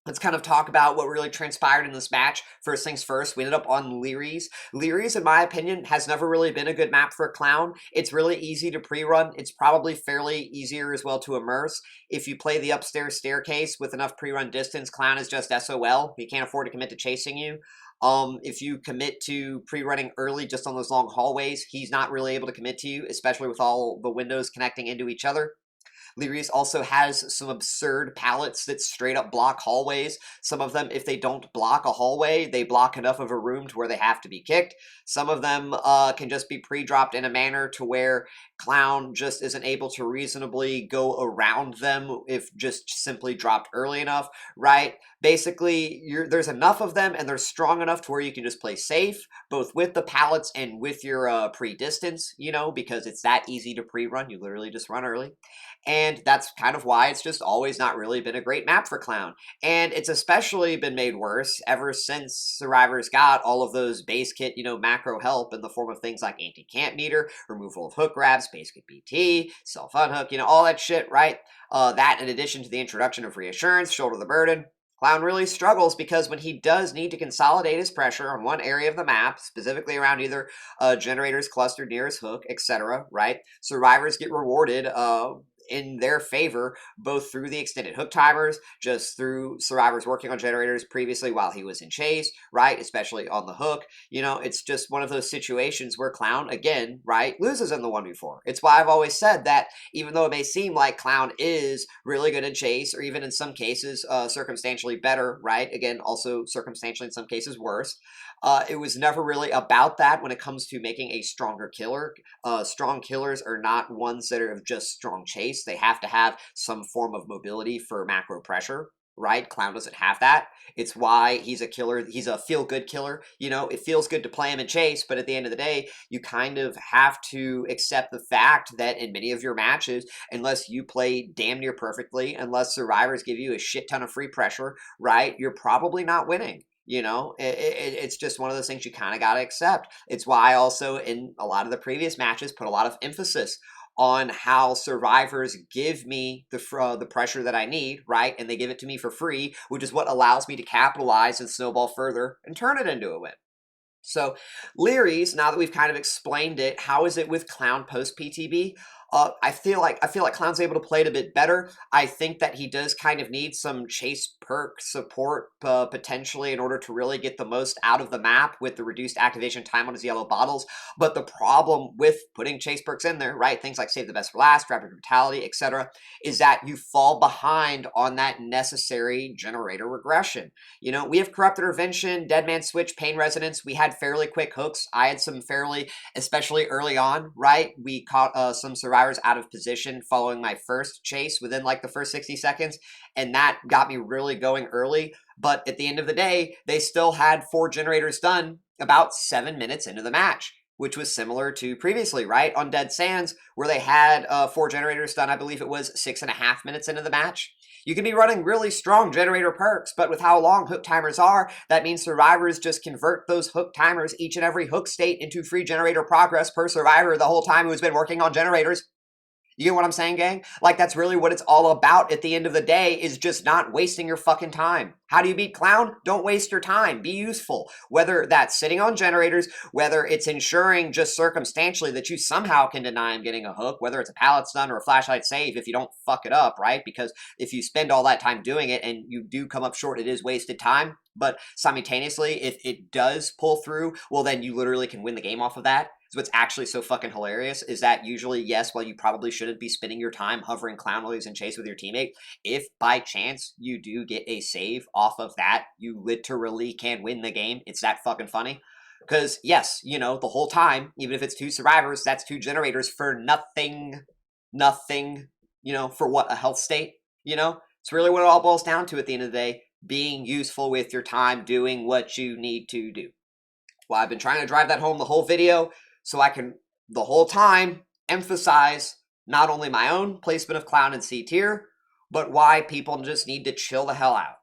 Let's kind of talk about what really transpired in this match. First things first, we ended up on Leary's. Leary's, in my opinion, has never really been a good map for a Clown. It's really easy to pre-run. It's probably fairly easier as well to immerse. If you play the upstairs staircase with enough pre-run distance, Clown is just SOL. He can't afford to commit to chasing you. If you commit to pre-running early just on those long hallways, he's not really able to commit to you, especially with all the windows connecting into each other. Leary's also has some absurd pallets that straight up block hallways. Some of them, if they don't block a hallway, they block enough of a room to where they have to be kicked. Some of them can just be pre-dropped in a manner to where Clown just isn't able to reasonably go around them if just simply dropped early enough, right? Basically, there's enough of them and they're strong enough to where you can just play safe, both with the pallets and with your pre-distance, you know, because it's that easy to pre-run. You literally just run early. And that's kind of why it's just always not really been a great map for Clown. And it's especially been made worse ever since Survivors got all of those base kit, you know, macro help in the form of things like anti-camp meter, removal of hook grabs, base kit BT, self-unhook, you know, all that shit, right? That in addition to the introduction of reassurance, shoulder the burden. Clown really struggles because when he does need to consolidate his pressure on one area of the map, specifically around either generators clustered near his hook, etc., right? Survivors get rewarded in their favor, both through the extended hook timers, just through Survivors working on generators previously while he was in chase, right? Especially on the hook. You know, it's just one of those situations where Clown, again, right, loses in the 1v4. It's why I've always said that even though it may seem like Clown is really good in chase, or even in some cases circumstantially better, right? Again, also circumstantially in some cases worse. It was never really about that when it comes to making a stronger killer. Strong killers are not ones that are of just strong chase. They have to have some form of mobility for macro pressure, right? Clown doesn't have that. It's why he's a killer. He's a feel-good killer. You know, it feels good to play him in chase, but at the end of the day, you kind of have to accept the fact that in many of your matches, unless you play damn near perfectly, unless Survivors give you a shit ton of free pressure, right, you're probably not winning. You know, it's just one of those things you kind of got to accept. It's why I also, in a lot of the previous matches, put a lot of emphasis on how Survivors give me the pressure that I need, right? And they give it to me for free, which is what allows me to capitalize and snowball further and turn it into a win. So, Leary's, now that we've kind of explained it, how is it with Clown post-PTB? I feel like Clown's able to play it a bit better. I think that he does kind of need some chase perk support potentially in order to really get the most out of the map with the reduced activation time on his yellow bottles. But the problem with putting chase perks in there, right, things like Save the Best for Last, Rapid Brutality, etc., is that you fall behind on that necessary generator regression. You know, we have Corrupted Intervention, Dead Man Switch, Pain Resonance. We had fairly quick hooks. I had some fairly, especially early on, right? We caught some survivors out of position following my first chase within like the first 60 seconds, and that got me really going early. But at the end of the day, they still had 4 generators done about 7 minutes into the match, which was similar to previously, right? On Dead Sands, where they had 4 generators done, I believe it was 6.5 minutes into the match. You can be running really strong generator perks, but with how long hook timers are, that means survivors just convert those hook timers, each and every hook state, into free generator progress per survivor the whole time who's been working on generators. You get what I'm saying, gang? Like, that's really what it's all about at the end of the day, is just not wasting your fucking time. How do you beat Clown? Don't waste your time. Be useful. Whether that's sitting on generators, whether it's ensuring just circumstantially that you somehow can deny him getting a hook, whether it's a pallet stun or a flashlight save if you don't fuck it up, right? Because if you spend all that time doing it and you do come up short, it is wasted time. But simultaneously, if it does pull through, well, then you literally can win the game off of that. So what's actually so fucking hilarious is that usually, yes, while you probably shouldn't be spending your time hovering Clown while he's in chase with your teammate, if by chance you do get a save off of that, you literally can win the game. It's that fucking funny. Because, yes, you know, the whole time, even if it's 2 survivors, that's 2 generators for nothing, you know, for what, a health state, you know? It's really what it all boils down to at the end of the day, being useful with your time, doing what you need to do. Well, I've been trying to drive that home the whole video, so I can, the whole time, emphasize not only my own placement of Clown in C tier, but why people just need to chill the hell out.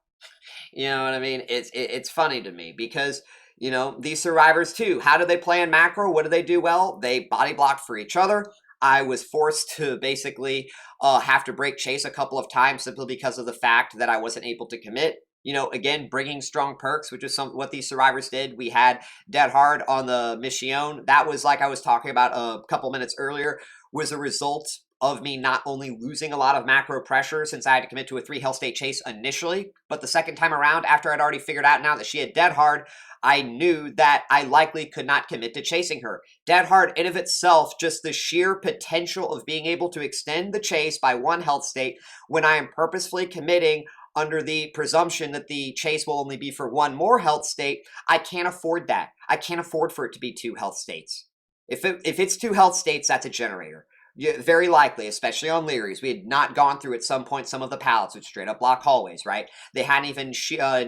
You know what I mean? It's funny to me because, you know, these survivors too, how do they play in macro? What do they do well? They body block for each other. I was forced to basically have to break chase a couple of times simply because of the fact that I wasn't able to commit. You know, again, bringing strong perks, which is what these survivors did. We had Dead Hard on the Michionne. That was, like I was talking about a couple minutes earlier, was a result of me not only losing a lot of macro pressure since I had to commit to a 3 health state chase initially, but the second time around, after I'd already figured out now that she had Dead Hard, I knew that I likely could not commit to chasing her. Dead Hard in of itself, just the sheer potential of being able to extend the chase by 1 health state when I am purposefully committing under the presumption that the chase will only be for 1 more health state, I can't afford that. I can't afford for it to be 2 health states. If it's 2 health states, that's a generator. Yeah, very likely, especially on Leary's. We had not gone through at some point some of the pallets, which straight up block hallways, right? They hadn't even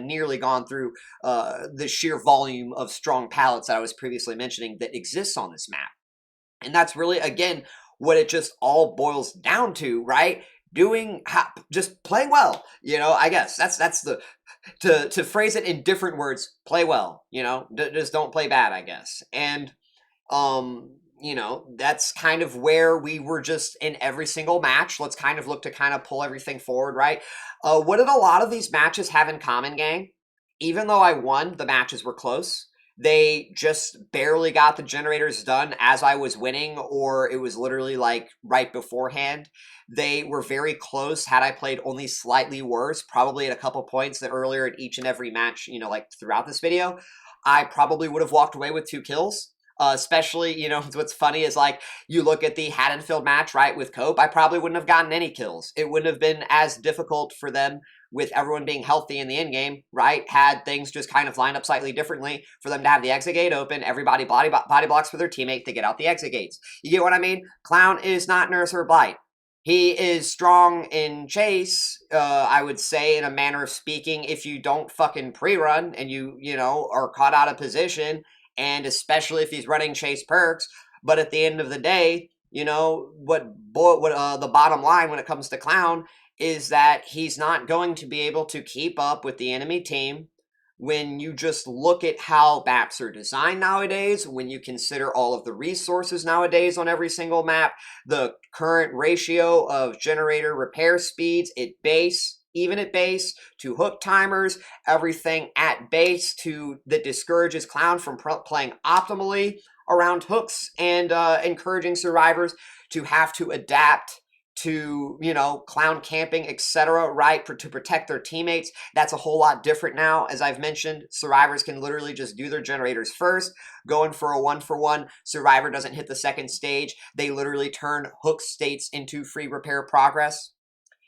nearly gone through the sheer volume of strong pallets that I was previously mentioning that exists on this map. And that's really, again, what it just all boils down to, right? Just playing well, you know. I guess that's the to phrase it in different words. Play well, you know. Just don't play bad, I guess. And you know, that's kind of where we were just in every single match. Let's kind of look to kind of pull everything forward, right? What did a lot of these matches have in common, gang? Even though I won, the matches were close. They just barely got the generators done as I was winning, or it was literally like right beforehand. They were very close had I played only slightly worse, probably at a couple points that earlier in each and every match, you know, like throughout this video, I probably would have walked away with 2 kills. Especially, you know, what's funny is like you look at the Haddonfield match, right, with Cope, I probably wouldn't have gotten any kills. It wouldn't have been as difficult for them with everyone being healthy in the end game, right? Had things just kind of lined up slightly differently for them to have the exit gate open, everybody body blocks for their teammate to get out the exit gates. You get what I mean? Clown is not Nurse or Blight. He is strong in chase, I would say, in a manner of speaking, if you don't fucking pre-run and you know, are caught out of position, and especially if he's running chase perks. But at the end of the day, you know, the bottom line when it comes to Clown is that he's not going to be able to keep up with the enemy team when you just look at how maps are designed nowadays, when you consider all of the resources nowadays on every single map, the current ratio of generator repair speeds at base, even at base, to hook timers, everything at base that discourages Clown from playing optimally. around hooks and encouraging survivors to have to adapt to, you know, clown camping, etc., right, to protect their teammates. That's a whole lot different now. As I've mentioned, survivors can literally just do their generators first, going for a 1-for-1. Survivor doesn't hit the second stage. They literally turn hook states into free repair progress.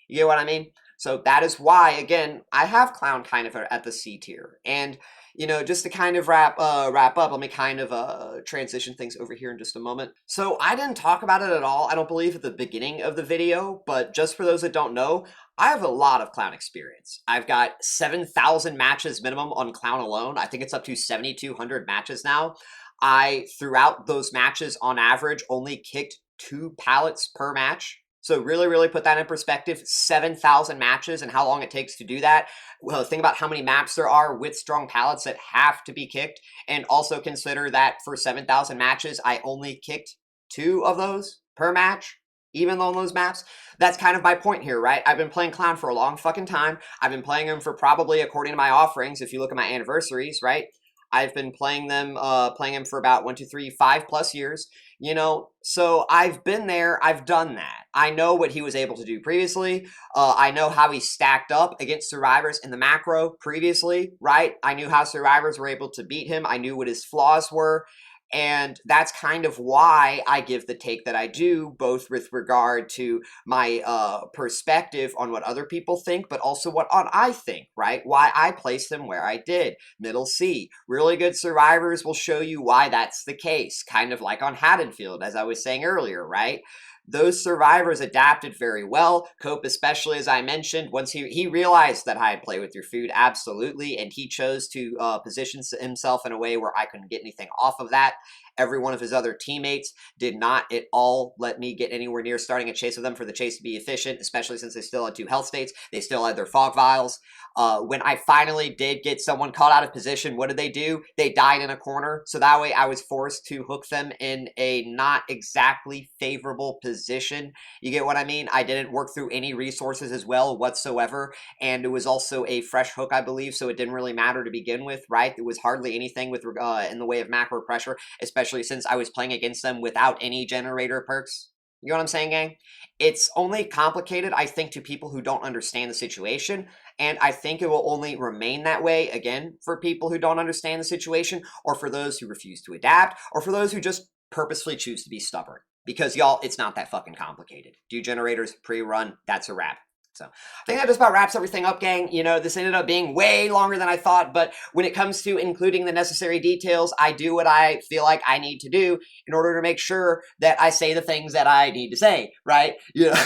You get what I mean? So that is why, again, I have clown kind of at the C tier. And, you know, just to kind of wrap up, let me kind of transition things over here in just a moment. So I didn't talk about it at all, I don't believe, at the beginning of the video, but just for those that don't know, I have a lot of clown experience. I've got 7,000 matches minimum on clown alone. I think it's up to 7,200 matches now. I, throughout those matches, on average, only kicked 2 pallets per match. So really, really put that in perspective, 7,000 matches and how long it takes to do that. Well, think about how many maps there are with strong pallets that have to be kicked. And also consider that for 7,000 matches, I only kicked 2 of those per match, even on those maps. That's kind of my point here, right? I've been playing clown for a long fucking time. I've been playing them for probably, according to my offerings, if you look at my anniversaries, right? I've been playing them for about 1, 2, 3, 5+ years, you know, so I've been there, I've done that. I know what he was able to do previously. I know how he stacked up against survivors in the macro previously, right? I knew how survivors were able to beat him. I knew what his flaws were. And that's kind of why I give the take that I do, both with regard to my perspective on what other people think, but also what I think, right? Why I place them where I did. Middle C. Really good survivors will show you why that's the case, kind of like on Haddonfield, as I was saying earlier, right? Those survivors adapted very well. Cope, especially, as I mentioned, once he realized that I'd play with your food, absolutely, and he chose to position himself in a way where I couldn't get anything off of that. Every one of his other teammates did not at all let me get anywhere near starting a chase with them for the chase to be efficient, especially since they still had 2 health states. They still had their fog vials. When I finally did get someone caught out of position, what did they do? They died in a corner. So that way I was forced to hook them in a not exactly favorable position. You get what I mean? I didn't work through any resources as well whatsoever. And it was also a fresh hook, I believe. So it didn't really matter to begin with, right? There was hardly anything with in the way of macro pressure, especially since I was playing against them without any generator perks. You know what I'm saying, gang? It's only complicated, I think, to people who don't understand the situation, and I think it will only remain that way, again, for people who don't understand the situation, or for those who refuse to adapt, or for those who just purposefully choose to be stubborn. Because, y'all, it's not that fucking complicated. Do generators, pre-run, that's a wrap. So I think that just about wraps everything up, gang. You know, this ended up being way longer than I thought, but when it comes to including the necessary details, I do what I feel like I need to do in order to make sure that I say the things that I need to say, right? You know,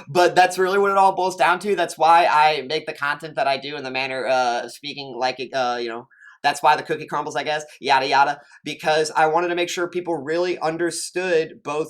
but that's really what it all boils down to. That's why I make the content that I do in the manner speaking like it, you know, that's why the cookie crumbles, I guess, yada, yada, because I wanted to make sure people really understood both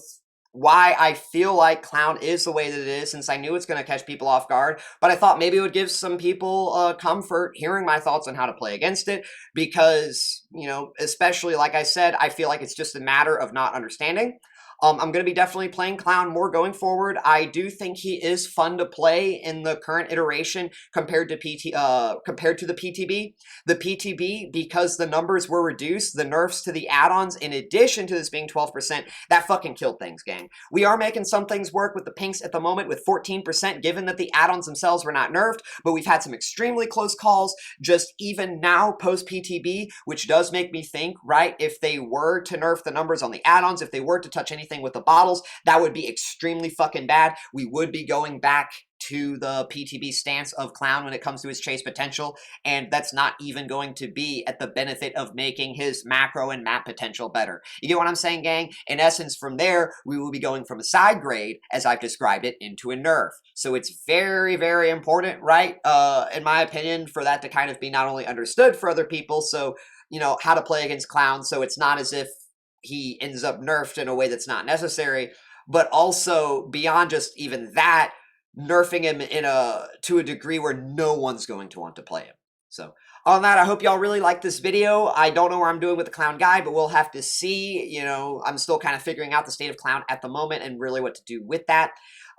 why I feel like clown is the way that it is, since I knew it's going to catch people off guard, but I thought maybe it would give some people comfort hearing my thoughts on how to play against it, because, you know, especially like I said, I feel like it's just a matter of not understanding. I'm going to be definitely playing clown more going forward. I do think he is fun to play in the current iteration compared to the PTB. The PTB, because the numbers were reduced, the nerfs to the add-ons, in addition to this being 12%, that fucking killed things, gang. We are making some things work with the pinks at the moment with 14%, given that the add-ons themselves were not nerfed, but we've had some extremely close calls just even now post-PTB, which does make me think, right, if they were to nerf the numbers on the add-ons, if they were to touch anything with the bottles, that would be extremely fucking bad. We would be going back to the PTB stance of clown when it comes to his chase potential, and that's not even going to be at the benefit of making his macro and map potential better. You get what I'm saying, gang? In essence, from there, we will be going from a side grade, as I've described it, into a nerf. So it's very, very important, right, in my opinion, for that to kind of be not only understood for other people, so, you know, how to play against clown, so it's not as if he ends up nerfed in a way that's not necessary, but also beyond just even that, nerfing him to a degree where no one's going to want to play him. So on that, I hope y'all really like this video. I don't know where I'm doing with the clown guy, but we'll have to see. You know, I'm still kind of figuring out the state of clown at the moment and really what to do with that.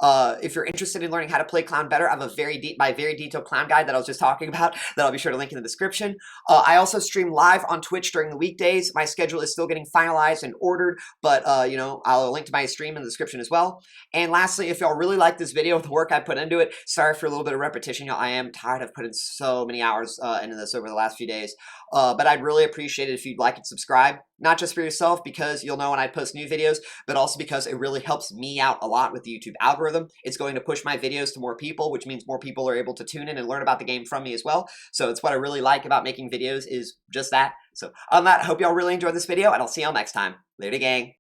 If you're interested in learning how to play Clown better, I have my very detailed Clown guide that I was just talking about that I'll be sure to link in the description. I also stream live on Twitch during the weekdays. My schedule is still getting finalized and ordered, but I'll link to my stream in the description as well. And lastly, if y'all really like this video, the work I put into it, sorry for a little bit of repetition, y'all. I am tired of putting so many hours into this over the last few days. But I'd really appreciate it if you'd like and subscribe, not just for yourself because you'll know when I post new videos, but also because it really helps me out a lot with the YouTube algorithm. It's going to push my videos to more people, which means more people are able to tune in and learn about the game from me as well. So it's what I really like about making videos is just that. So on that, I hope y'all really enjoyed this video, and I'll see y'all next time. Later, gang.